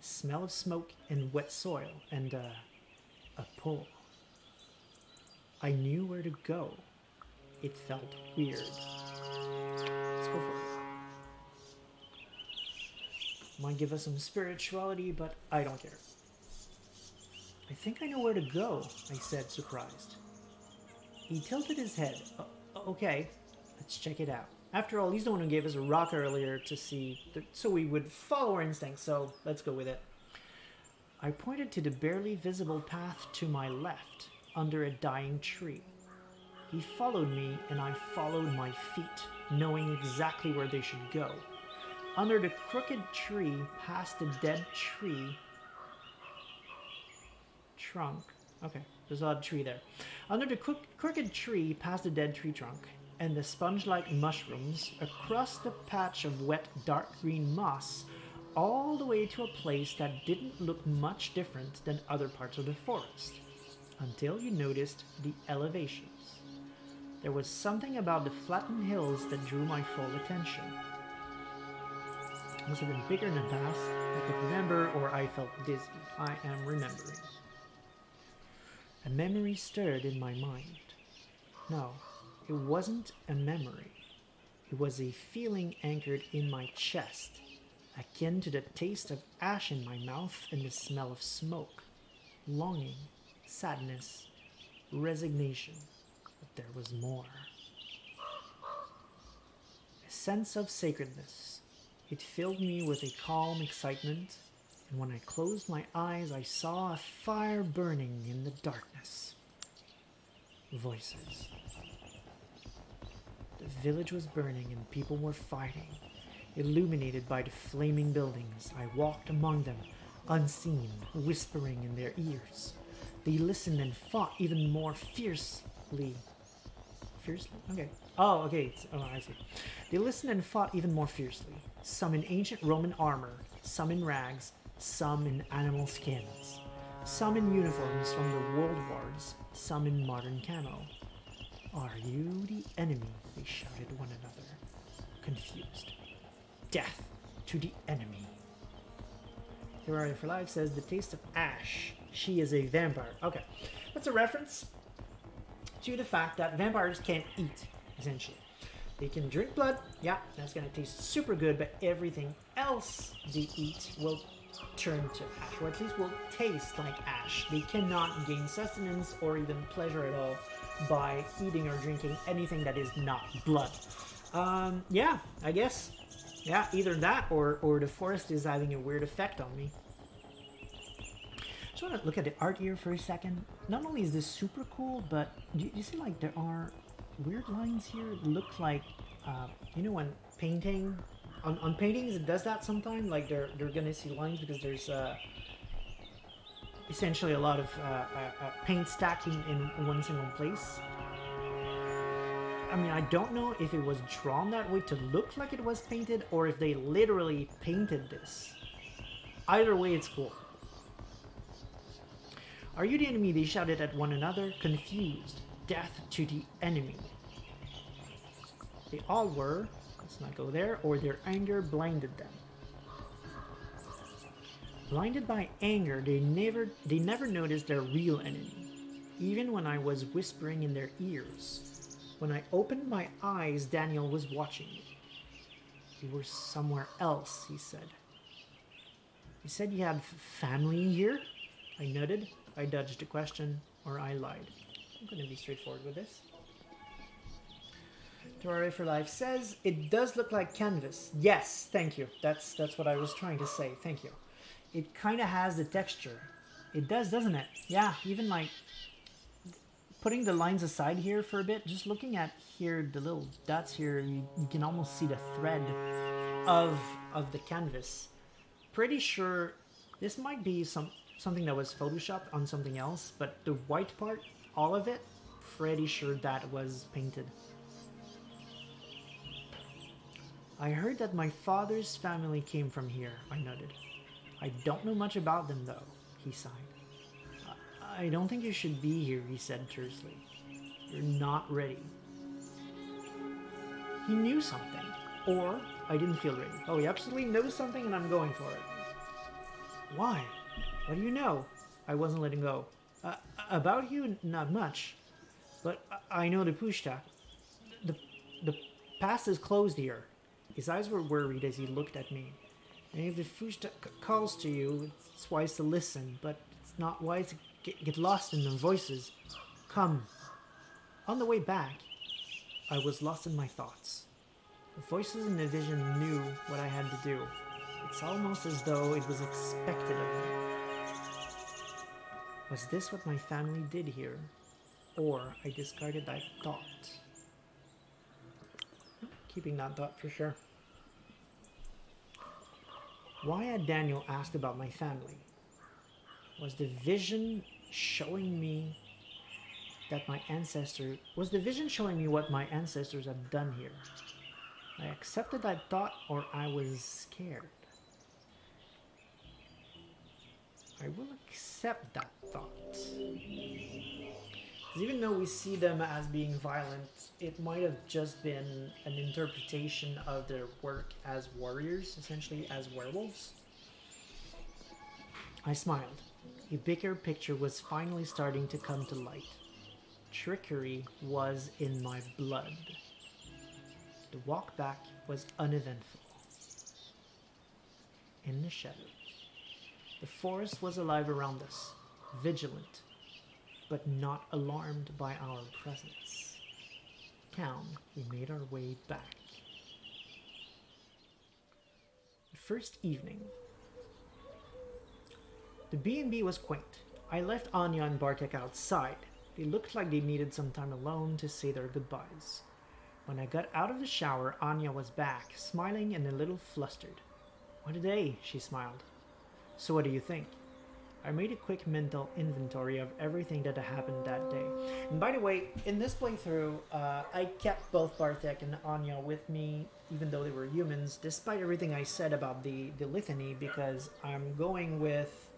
The smell of smoke and wet soil and a pull. I knew where to go. It felt weird. Let's go for it. Might give us some spirituality, but I don't care. I think I know where to go, I said, surprised. He tilted his head. Okay, let's check it out. After all, he's the one who gave us a rock earlier to see, so we would follow our instincts, so let's go with it. I pointed to the barely visible path to my left, under a dying tree. He followed me, and I followed my feet, knowing exactly where they should go. Under the crooked tree, past the dead tree trunk. Okay, there's a lot of tree there. Under the crooked tree, past the dead tree trunk, and the sponge-like mushrooms, across the patch of wet dark green moss, all the way to a place that didn't look much different than other parts of the forest. Until you noticed the elevations. There was something about the flattened hills that drew my full attention. It must have been bigger in the past, I could remember, or I felt dizzy. I am remembering. A memory stirred in my mind. No, it wasn't a memory. It was a feeling anchored in my chest, akin to the taste of ash in my mouth and the smell of smoke. Longing, sadness, resignation. But there was more. A sense of sacredness. It filled me with a calm excitement, and when I closed my eyes, I saw a fire burning in the darkness. Voices. The village was burning and people were fighting. Illuminated by the flaming buildings, I walked among them, unseen, whispering in their ears. They listened and fought even more fiercely. Fiercely? Okay. Oh, okay. I see. They listened and fought even more fiercely. Some in ancient Roman armor, some in rags, some in animal skins, some in uniforms from the world wars, some in modern camo. Are you the enemy? They shouted one another, confused. Death to the enemy. Firelight for Life says the taste of ash. She is a vampire. Okay, that's a reference to the fact that vampires can't eat, essentially. They can drink blood, yeah, that's gonna taste super good, but everything else they eat will turn to ash, or at least will taste like ash. They cannot gain sustenance or even pleasure at all by eating or drinking anything that is not blood. Yeah, I guess. Yeah, either that or the forest is having a weird effect on me. Just want to look at the art here for a second. Not only is this super cool, but you see like there are weird lines here. It looks like, you know, when painting, on paintings it does that sometimes. Like they're gonna see lines because there's essentially a lot of paint stacked in one single place. I mean, I don't know if it was drawn that way to look like it was painted or if they literally painted this. Either way, it's cool. Are you the enemy? They shouted at one another, confused. Death to the enemy. They all were. Let's not go there. Or their anger blinded them. Blinded by anger, they never noticed their real enemy. Even when I was whispering in their ears. When I opened my eyes, Daniel was watching me. You were somewhere else, he said. You said you had family here? I nodded. I dodged the question, or I lied. I'm going to be straightforward with this. Torare for Life says, it does look like canvas. Yes, thank you. That's what I was trying to say. Thank you. It kind of has the texture. It does, doesn't it? Yeah, even like putting the lines aside here for a bit, just looking at here, the little dots here, you can almost see the thread of the canvas. Pretty sure this might be something that was photoshopped on something else, but the white part, all of it, pretty sure that was painted. I heard that my father's family came from here, I nodded. I don't know much about them though, he sighed. I don't think you should be here, he said tersely. You're not ready. He knew something, or I didn't feel ready. Oh, he absolutely knows something and I'm going for it. Why? What do you know? I wasn't letting go. About you, not much. But I know the Pushta. The pass is closed here. His eyes were worried as he looked at me. And if the Pushta calls to you, it's wise to listen, but it's not wise to get lost in the voices. Come. On the way back, I was lost in my thoughts. The voices in the vision knew what I had to do. It's almost as though it was expected of me. Was this what my family did here? Or I discarded that thought? Keeping that thought for sure. Why had Daniel asked about my family? Was the vision showing me that my ancestors... Was the vision showing me what my ancestors had done here? I accepted that thought, or I was scared. I will accept that thought. Even though we see them as being violent, it might have just been an interpretation of their work as warriors, essentially as werewolves. I smiled. A bigger picture was finally starting to come to light. Trickery was in my blood. The walk back was uneventful. In the shadows, the forest was alive around us, vigilant, but not alarmed by our presence. Town, we made our way back. The first evening, the B&B was quaint. I left Anya and Bartek outside. They looked like they needed some time alone to say their goodbyes. When I got out of the shower, Anya was back, smiling and a little flustered. "What a day," she smiled. "So what do you think?" I made a quick mental inventory of everything that had happened that day. And by the way, in this playthrough, I kept both Bartek and Anya with me, even though they were humans, despite everything I said about the litany, because I'm going with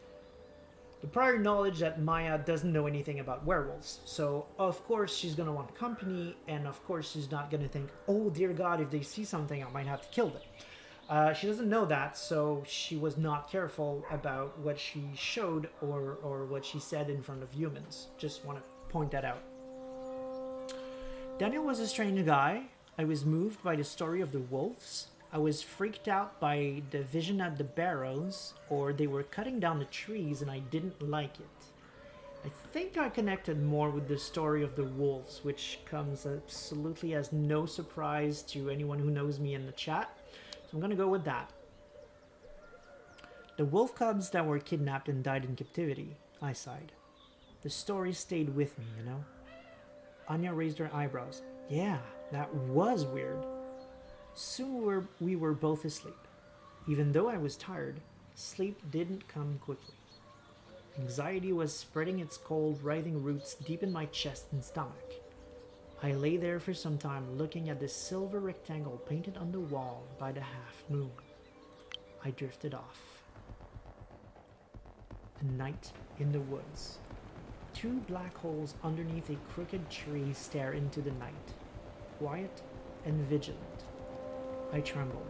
the prior knowledge that Maya doesn't know anything about werewolves. So, of course, she's going to want company, and of course, she's not going to think, "Oh, dear God, if they see something, I might have to kill them." She doesn't know that, so she was not careful about what she showed or what she said in front of humans. Just want to point that out. Daniel was a strange guy. I was moved by the story of the wolves. I was freaked out by the vision at the barrows, or they were cutting down the trees and I didn't like it. I think I connected more with the story of the wolves, which comes absolutely as no surprise to anyone who knows me in the chat. I'm gonna go with that. The wolf cubs that were kidnapped and died in captivity, I sighed. The story stayed with me, you know? Anya raised her eyebrows. Yeah, that was weird. Soon we were both asleep. Even though I was tired, sleep didn't come quickly. Anxiety was spreading its cold, writhing roots deep in my chest and stomach. I lay there for some time looking at the silver rectangle painted on the wall by the half moon. I drifted off. A night in the woods. Two black holes underneath a crooked tree stare into the night, quiet and vigilant. I tremble.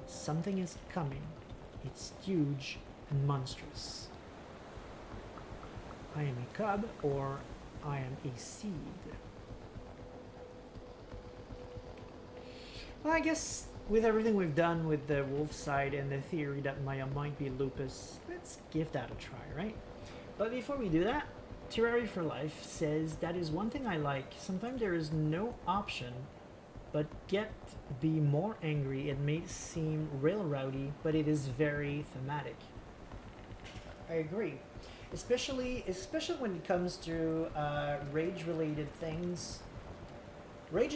Something is coming. It's huge and monstrous. I am a cub, or I am a seed. Well, I guess with everything we've done with the wolf side and the theory that Maya might be lupus, let's give that a try, right? But before we do that, Terrari for Life says, "That is one thing I like. Sometimes there is no option but be more angry. It may seem real rowdy, but it is very thematic." I agree. Especially when it comes to rage-related things. Rage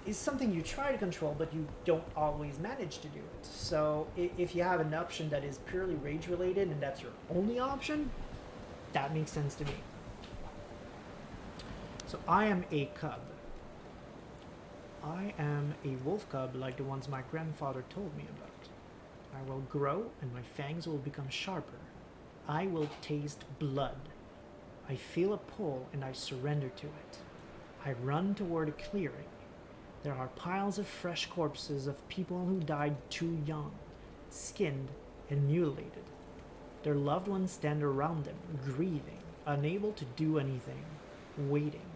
is something you try to control, but you don't always manage to do it. So if you have an option that is purely rage related and that's your only option, that makes sense to me. So I am a cub. I am a wolf cub like the ones my grandfather told me about. I will grow and my fangs will become sharper. I will taste blood. I feel a pull and I surrender to it. I run toward a clearing. There are piles of fresh corpses of people who died too young, skinned and mutilated. Their loved ones stand around them, grieving, unable to do anything, waiting.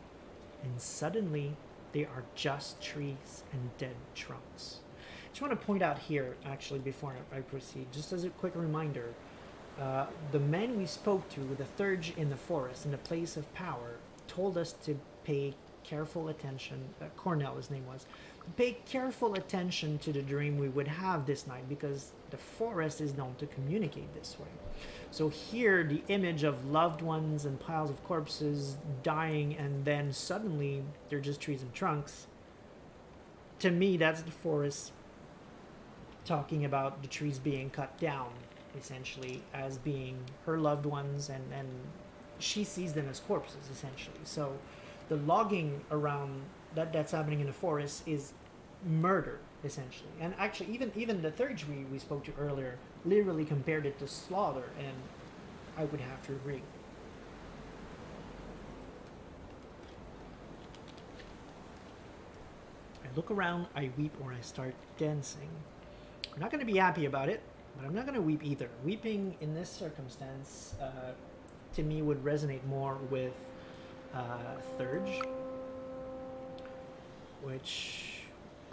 And suddenly, they are just trees and dead trunks. I just want to point out here, actually, before I proceed, just as a quick reminder, the men we spoke to, the Thurge in the forest, in the place of power, told us to pay careful attention, Cornell his name was, to pay careful attention to the dream we would have this night, because the forest is known to communicate this way. So here, the image of loved ones and piles of corpses dying, and then suddenly they're just trees and trunks. To me, that's the forest talking about the trees being cut down, essentially, as being her loved ones, and she sees them as corpses, essentially. So the logging around that's happening in the forest is murder, essentially. And actually, even the third we spoke to earlier literally compared it to slaughter, and I would have to agree. I look around, I weep, or I start dancing. I'm not going to be happy about it, but I'm not going to weep either. Weeping in this circumstance to me would resonate more with Thurge, which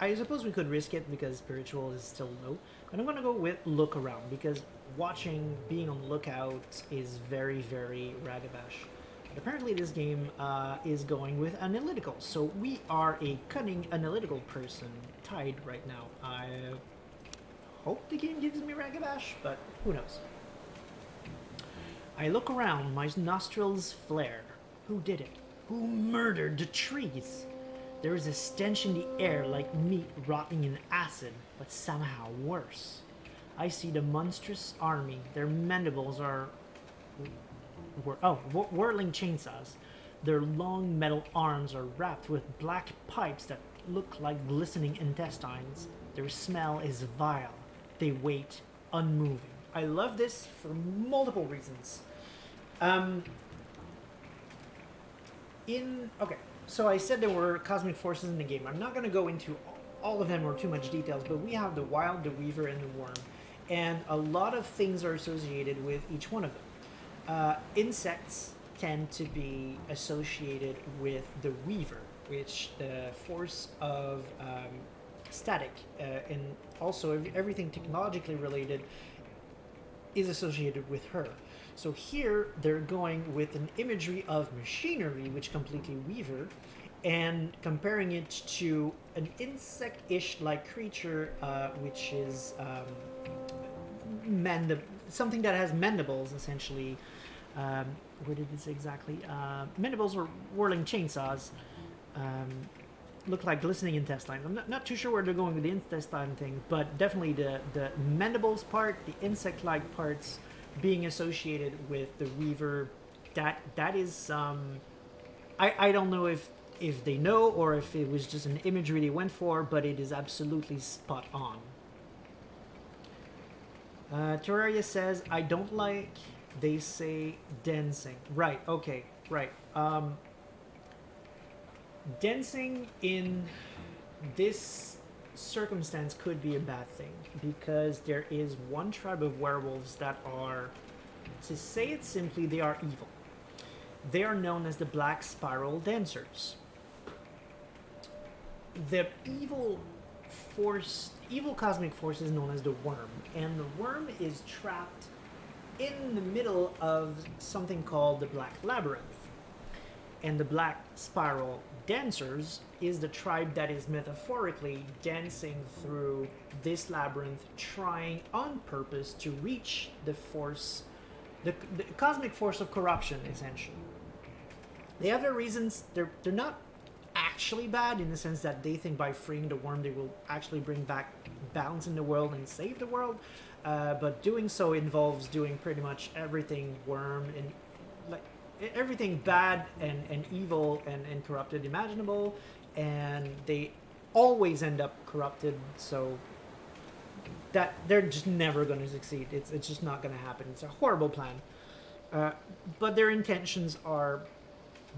I suppose we could risk it because spiritual is still low. But I'm gonna go with look around because watching, being on lookout is very, very Ragabash. But apparently this game is going with analytical, so we are a cunning analytical person tied right now. I hope the game gives me Ragabash, but who knows. I look around, my nostrils flare. Who did it? Who murdered the trees? There is a stench in the air like meat rotting in acid, but somehow worse. I see the monstrous army. Their mandibles are whirling chainsaws. Their long metal arms are wrapped with black pipes that look like glistening intestines. Their smell is vile. They wait unmoving. I love this for multiple reasons. Okay, so I said there were cosmic forces in the game. I'm not going to go into all of them or too much details, but we have the Wild, the Weaver, and the Worm. And a lot of things are associated with each one of them. Insects tend to be associated with the Weaver, which the force of static and also everything technologically related is associated with her. So here they're going with an imagery of machinery, which completely Weaver, and comparing it to an insect-ish like creature, which is something that has mandibles, essentially. Where did it say exactly? Mandibles or whirling chainsaws. Look like glistening intestines. I'm not too sure where they're going with the intestine thing, but definitely the mandibles part, the insect-like parts being associated with the Weaver. That is I don't know if they know or if it was just an imagery they went for, but it is absolutely spot on. Terraria says, I don't like, they say dancing. Right, okay, right. Dancing in this circumstance could be a bad thing because there is one tribe of werewolves that are, to say it simply, they are evil. They are known as the Black Spiral Dancers. The evil cosmic force is known as the Worm, and the Worm is trapped in the middle of something called the Black Labyrinth. And the Black Spiral Dancers is the tribe that is metaphorically dancing through this labyrinth, trying on purpose to reach the force, the cosmic force of corruption, essentially. They have their reasons. They're not actually bad in the sense that they think by freeing the Worm they will actually bring back balance in the world and save the world. But doing so involves doing pretty much everything Worm and like everything bad and evil and corrupted imaginable, and they always end up corrupted, so that they're just never going to succeed. It's just not going to happen. It's a horrible plan, but their intentions are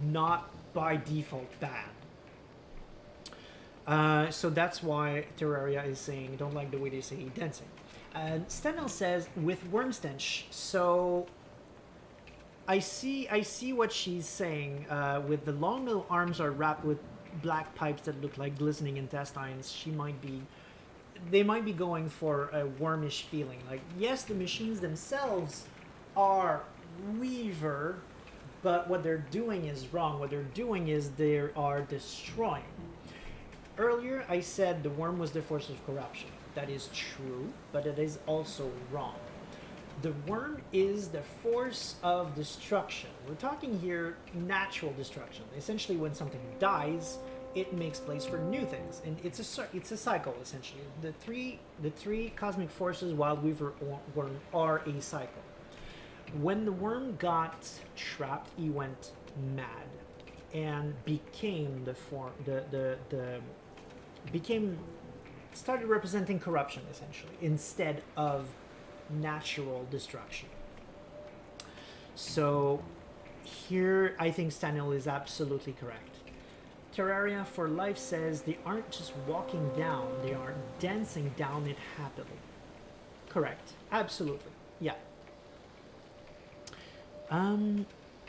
not by default bad. So that's why Terraria is saying, don't like the way they say dancing. And Stenel says, with Wormstench, so I see what she's saying. With the long middle arms are wrapped with black pipes that look like glistening intestines. They might be going for a wormish feeling. Like, yes, the machines themselves are Weaver, but what they're doing is wrong. What they're doing is they are destroying. Earlier, I said the Worm was the force of corruption. That is true, but it is also wrong. The Worm is the force of destruction. We're talking here natural destruction. Essentially, when something dies, it makes place for new things, and it's a cycle essentially. The three cosmic forces, Wild, Weaver, Worm, are a cycle. When the Worm got trapped, he went mad and became started representing corruption essentially instead of natural destruction. So here I think Stanil is absolutely correct. Terraria for Life says they aren't just walking down, they are dancing down it happily. Correct. Absolutely. Yeah.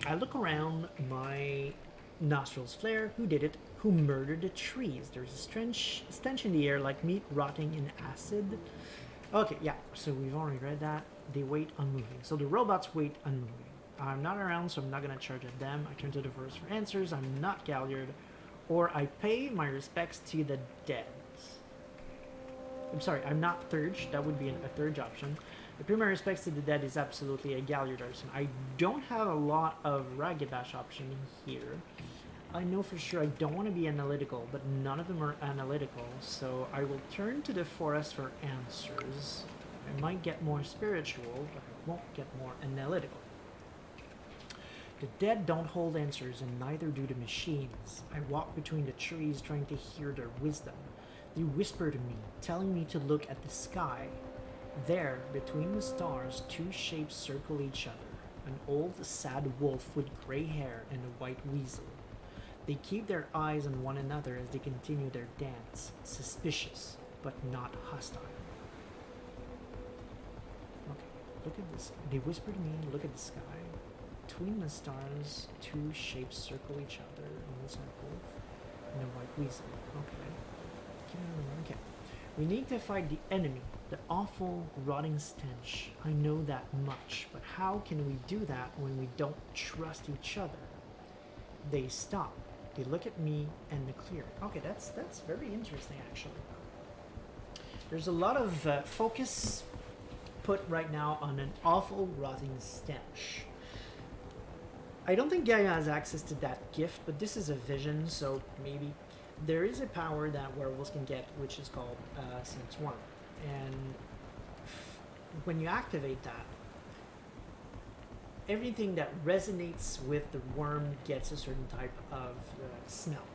I look around, my nostrils flare. Who did it? Who murdered the trees? There's a stench in the air like meat rotting in acid. Okay, yeah, so we've already read that. They wait unmoving. So the robots wait unmoving. I'm not around, so I'm not gonna charge at them. I turn to the verse for answers. I'm not Galliard. Or I pay my respects to the dead. I'm sorry, I'm not Thurge. That would be a third option. I pay my respects to the dead is absolutely a Galliard arson. I don't have a lot of Ragabash option here. I know for sure I don't want to be analytical, but none of them are analytical, so I will turn to the forest for answers. I might get more spiritual, but I won't get more analytical. The dead don't hold answers, and neither do the machines. I walk between the trees trying to hear their wisdom. They whisper to me, telling me to look at the sky. There, between the stars, two shapes circle each other. An old, sad wolf with gray hair and a white weasel. They keep their eyes on one another as they continue their dance, suspicious, but not hostile. Okay, look at this. They whisper to me, look at the sky. Between the stars, two shapes circle each other. An old, sad wolf and a white weasel. Okay. We need to fight the enemy, the awful, rotting stench. I know that much, but how can we do that when we don't trust each other? They stop. They look at me and the clearing. Okay, that's very interesting, actually. There's a lot of focus put right now on an awful, rotting stench. I don't think Gaia has access to that gift, but this is a vision, so maybe. There is a power that werewolves can get, which is called Sense Worm. And when you activate that, everything that resonates with the worm gets a certain type of smell.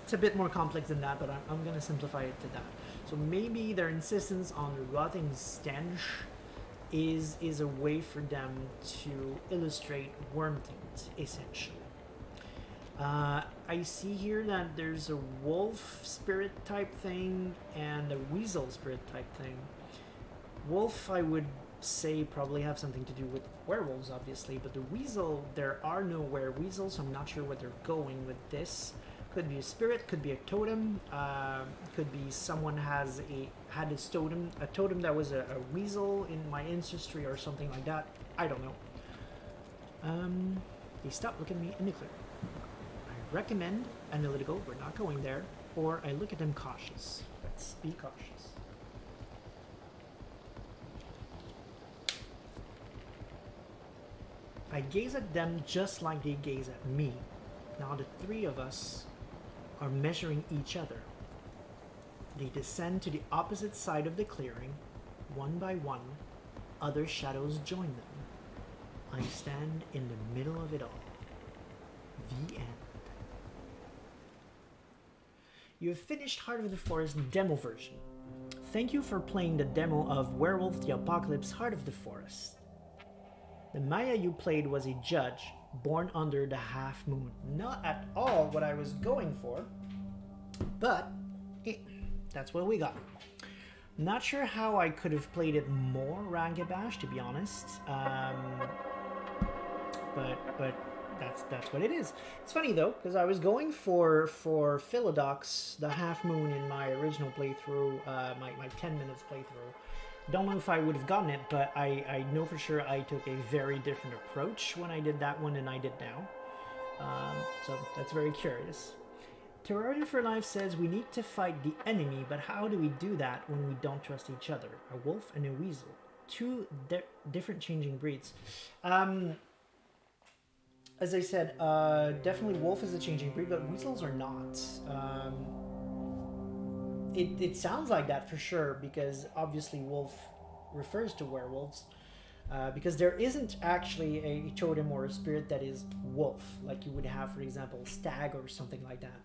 It's a bit more complex than that, but I'm going to simplify it to that. So maybe their insistence on the rotting stench is a way for them to illustrate worm things, essentially. I see here that there's a wolf spirit type thing and a weasel spirit type thing. Wolf, I would say, probably have something to do with werewolves, obviously, but the weasel, there are no weasels, so I'm not sure where they're going with this. Could be a spirit, could be a totem, could be someone had a totem that was a weasel in my ancestry or something like that. I don't know. They stop looking at me in the clear. I recommend analytical, we're not going there, or I look at them cautious. Let's be cautious. I gaze at them just like they gaze at me. Now the three of us are measuring each other. They descend to the opposite side of the clearing, one by one. Other shadows join them. I stand in the middle of it all. The end. You have finished Heart of the Forest demo version. Thank you for playing the demo of Werewolf the Apocalypse Heart of the Forest. The Maya you played was a judge, born under the half moon. Not at all what I was going for, but that's what we got. Not sure how I could have played it more Rangabash, to be honest. But that's what it is. It's funny though, because I was going for Philodox, the half moon, in my original playthrough, my 10 minutes playthrough. Don't know if I would have gotten it, but I know for sure I took a very different approach when I did that one than I did now. So that's very curious. Terraria for Life says we need to fight the enemy, but how do we do that when we don't trust each other? A wolf and a weasel. Two different changing breeds. As I said, definitely wolf is a changing breed, but weasels are not. It sounds like that for sure, because obviously wolf refers to werewolves, because there isn't actually a totem or a spirit that is wolf, like you would have, for example, stag or something like that.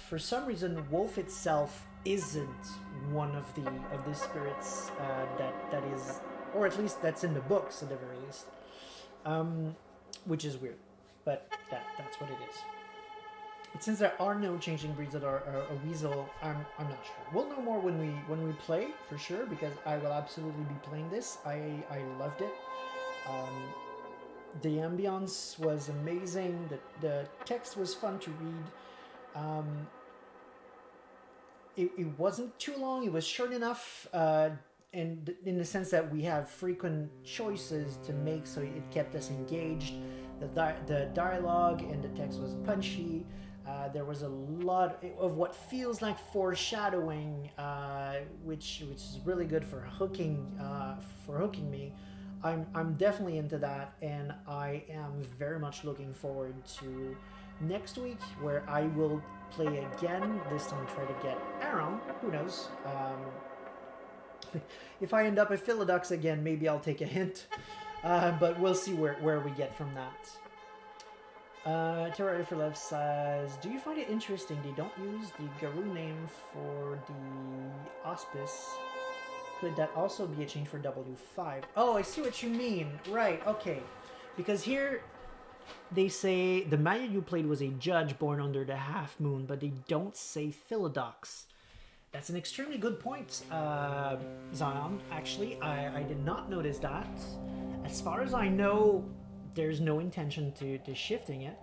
For some reason, wolf itself isn't one of the spirits that is, or at least that's in the books at the very least, which is weird, but that's what it is. But since there are no changing breeds that are a weasel, I'm not sure. We'll know more when we play, for sure, because I will absolutely be playing this. I loved it. The ambience was amazing. The text was fun to read. Um, it wasn't too long. It was short enough, and in the sense that we have frequent choices to make, so it kept us engaged. The dialogue and the text was punchy. There was a lot of what feels like foreshadowing, which is really good for hooking me. I'm definitely into that, and I am very much looking forward to next week, where I will play again. This time, try to get Aaron. Who knows? If I end up at Philodox again, maybe I'll take a hint. But we'll see where we get from that. Terra for Love says, do you find it interesting they don't use the Garou name for the Auspice? Could that also be a change for W5? Oh, I see what you mean. Right, okay. Because here they say the Maya you played was a judge born under the half moon, but they don't say Philodox. That's an extremely good point, Zion. Actually, I did not notice that. As far as I know, there's no intention to shifting it.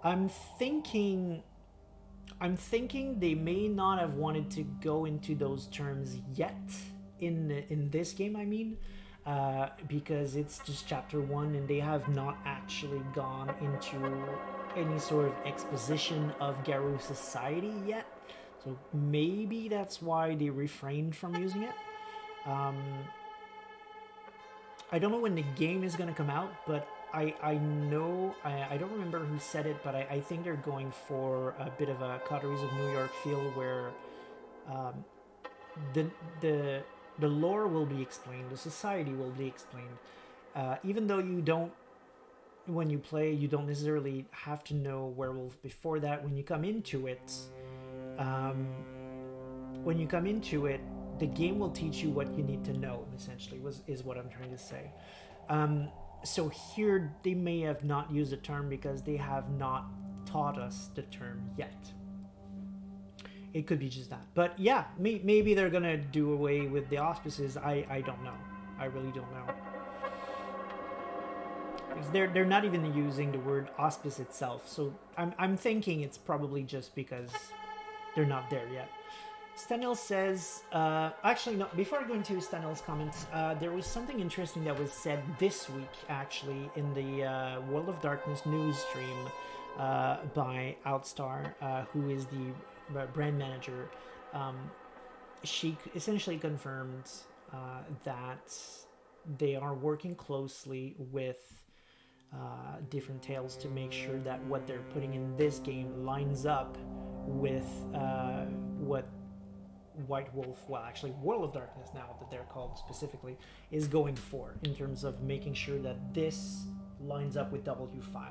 I'm thinking they may not have wanted to go into those terms yet in this game. I mean, because it's just chapter 1 and they have not actually gone into any sort of exposition of Garou society yet. So maybe that's why they refrained from using it. I don't know when the game is going to come out, but I know, I don't remember who said it, but I think they're going for a bit of a Coteries of New York feel where the lore will be explained, the society will be explained. Even though you don't, when you play, you don't necessarily have to know Werewolf before that. When you come into it, the game will teach you what you need to know, essentially, is what I'm trying to say. So here, they may have not used the term because they have not taught us the term yet. It could be just that. But yeah, maybe they're going to do away with the auspices. I don't know. I really don't know. Because they're not even using the word auspice itself. So I'm thinking it's probably just because they're not there yet. Stanil says, actually, no, before I go into Stanil's comments, there was something interesting that was said this week, actually, in the World of Darkness news stream by Outstar, who is the brand manager. She essentially confirmed that they are working closely with Different Tales to make sure that what they're putting in this game lines up with what White Wolf, well, actually World of Darkness now that they're called specifically, is going for in terms of making sure that this lines up with W5.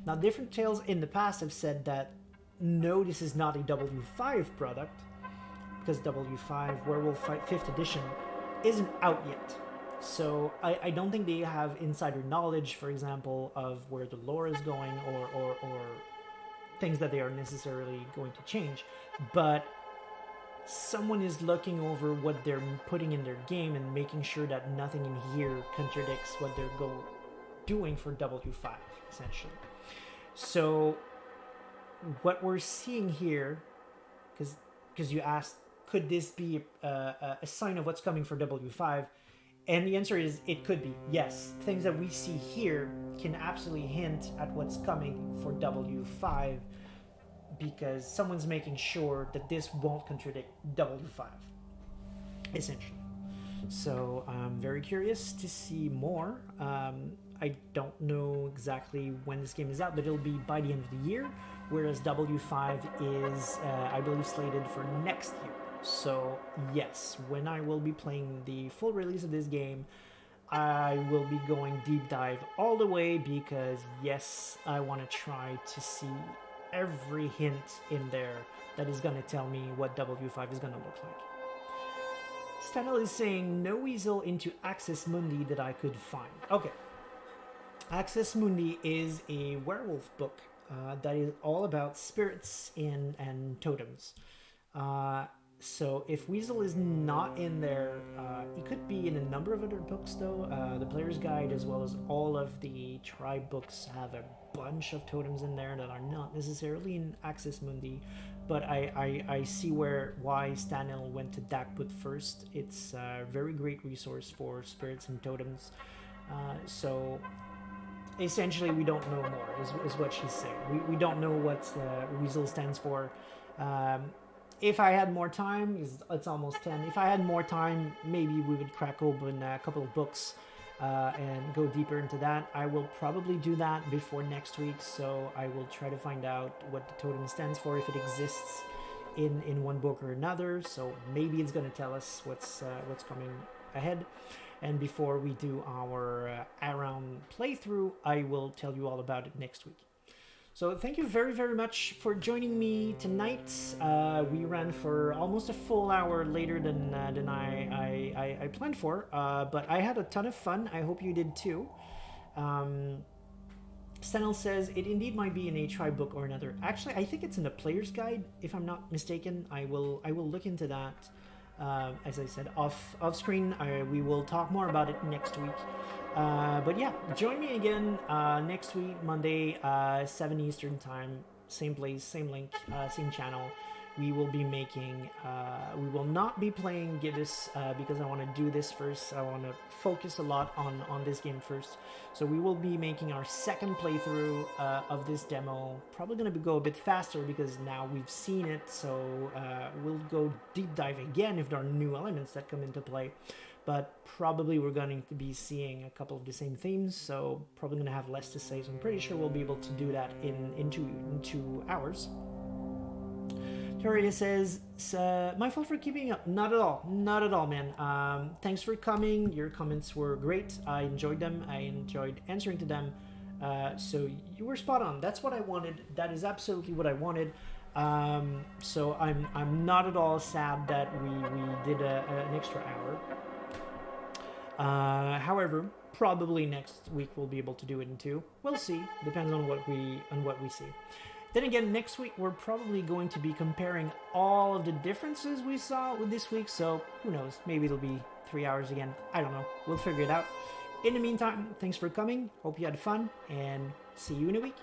Now, Different Tales in the past have said that no, this is not a W5 product because W5 Werewolf 5th edition isn't out yet. So I don't think they have insider knowledge, for example, of where the lore is going or things that they are necessarily going to change. But someone is looking over what they're putting in their game and making sure that nothing in here contradicts what they're doing for W5, essentially. So what we're seeing here, because you asked, could this be a sign of what's coming for W5? And the answer is, it could be, yes. Things that we see here can absolutely hint at what's coming for W5, because someone's making sure that this won't contradict W5, essentially. So I'm very curious to see more. I don't know exactly when this game is out, but it'll be by the end of the year, whereas W5 is, I believe, slated for next year. So yes, when I will be playing the full release of this game, I will be going deep dive all the way, because yes, I want to try to see every hint in there that is going to tell me what W5 is going to look like. Stanel is saying, no weasel into Axis Mundi that I could find. Okay. Axis Mundi is a werewolf book that is all about spirits and totems. So if Weasel is not in there, it could be in a number of other books though. The Player's Guide, as well as all of the tribe books, have a bunch of totems in there that are not necessarily in Axis Mundi, but I see why Stanil went to Dakput first. It's a very great resource for spirits and totems. So essentially, we don't know more, is what she's saying. We don't know what Weasel stands for. If I had more time, it's almost 10. If I had more time, maybe we would crack open a couple of books and go deeper into that. I will probably do that before next week, so I will try to find out what the totem stands for, if it exists in one book or another. So maybe it's going to tell us what's coming ahead. And before we do our Around playthrough, I will tell you all about it next week. So thank you very, very much for joining me tonight. We ran for almost a full hour later than I planned for, but I had a ton of fun. I hope you did too. Stenel says, it indeed might be in a tribe book or another. Actually, I think it's in the Player's Guide, if I'm not mistaken. I will look into that. As I said, off screen, we will talk more about it next week. But yeah, join me again next week, Monday, 7 Eastern time, same place, same link, same channel. We will be making, we will not be playing Gibbous because I want to do this first. I want to focus a lot on this game first. So we will be making our second playthrough of this demo. Probably going to go a bit faster because now we've seen it. So we'll go deep dive again if there are new elements that come into play. But probably we're going to be seeing a couple of the same themes, so probably going to have less to say. So I'm pretty sure we'll be able to do that in 2 hours. Torita says, my fault for keeping up. Not at all, man. Thanks for coming. Your comments were great. I enjoyed them. I enjoyed answering to them. So you were spot on. That's what I wanted. That is absolutely what I wanted. So I'm not at all sad that we did an extra hour. However, probably next week we'll be able to do it in 2. We'll see. Depends on what we see. Then again, next week we're probably going to be comparing all of the differences we saw with this week. So who knows? Maybe it'll be 3 hours again. I don't know. We'll figure it out. In the meantime, thanks for coming. Hope you had fun, and see you in a week.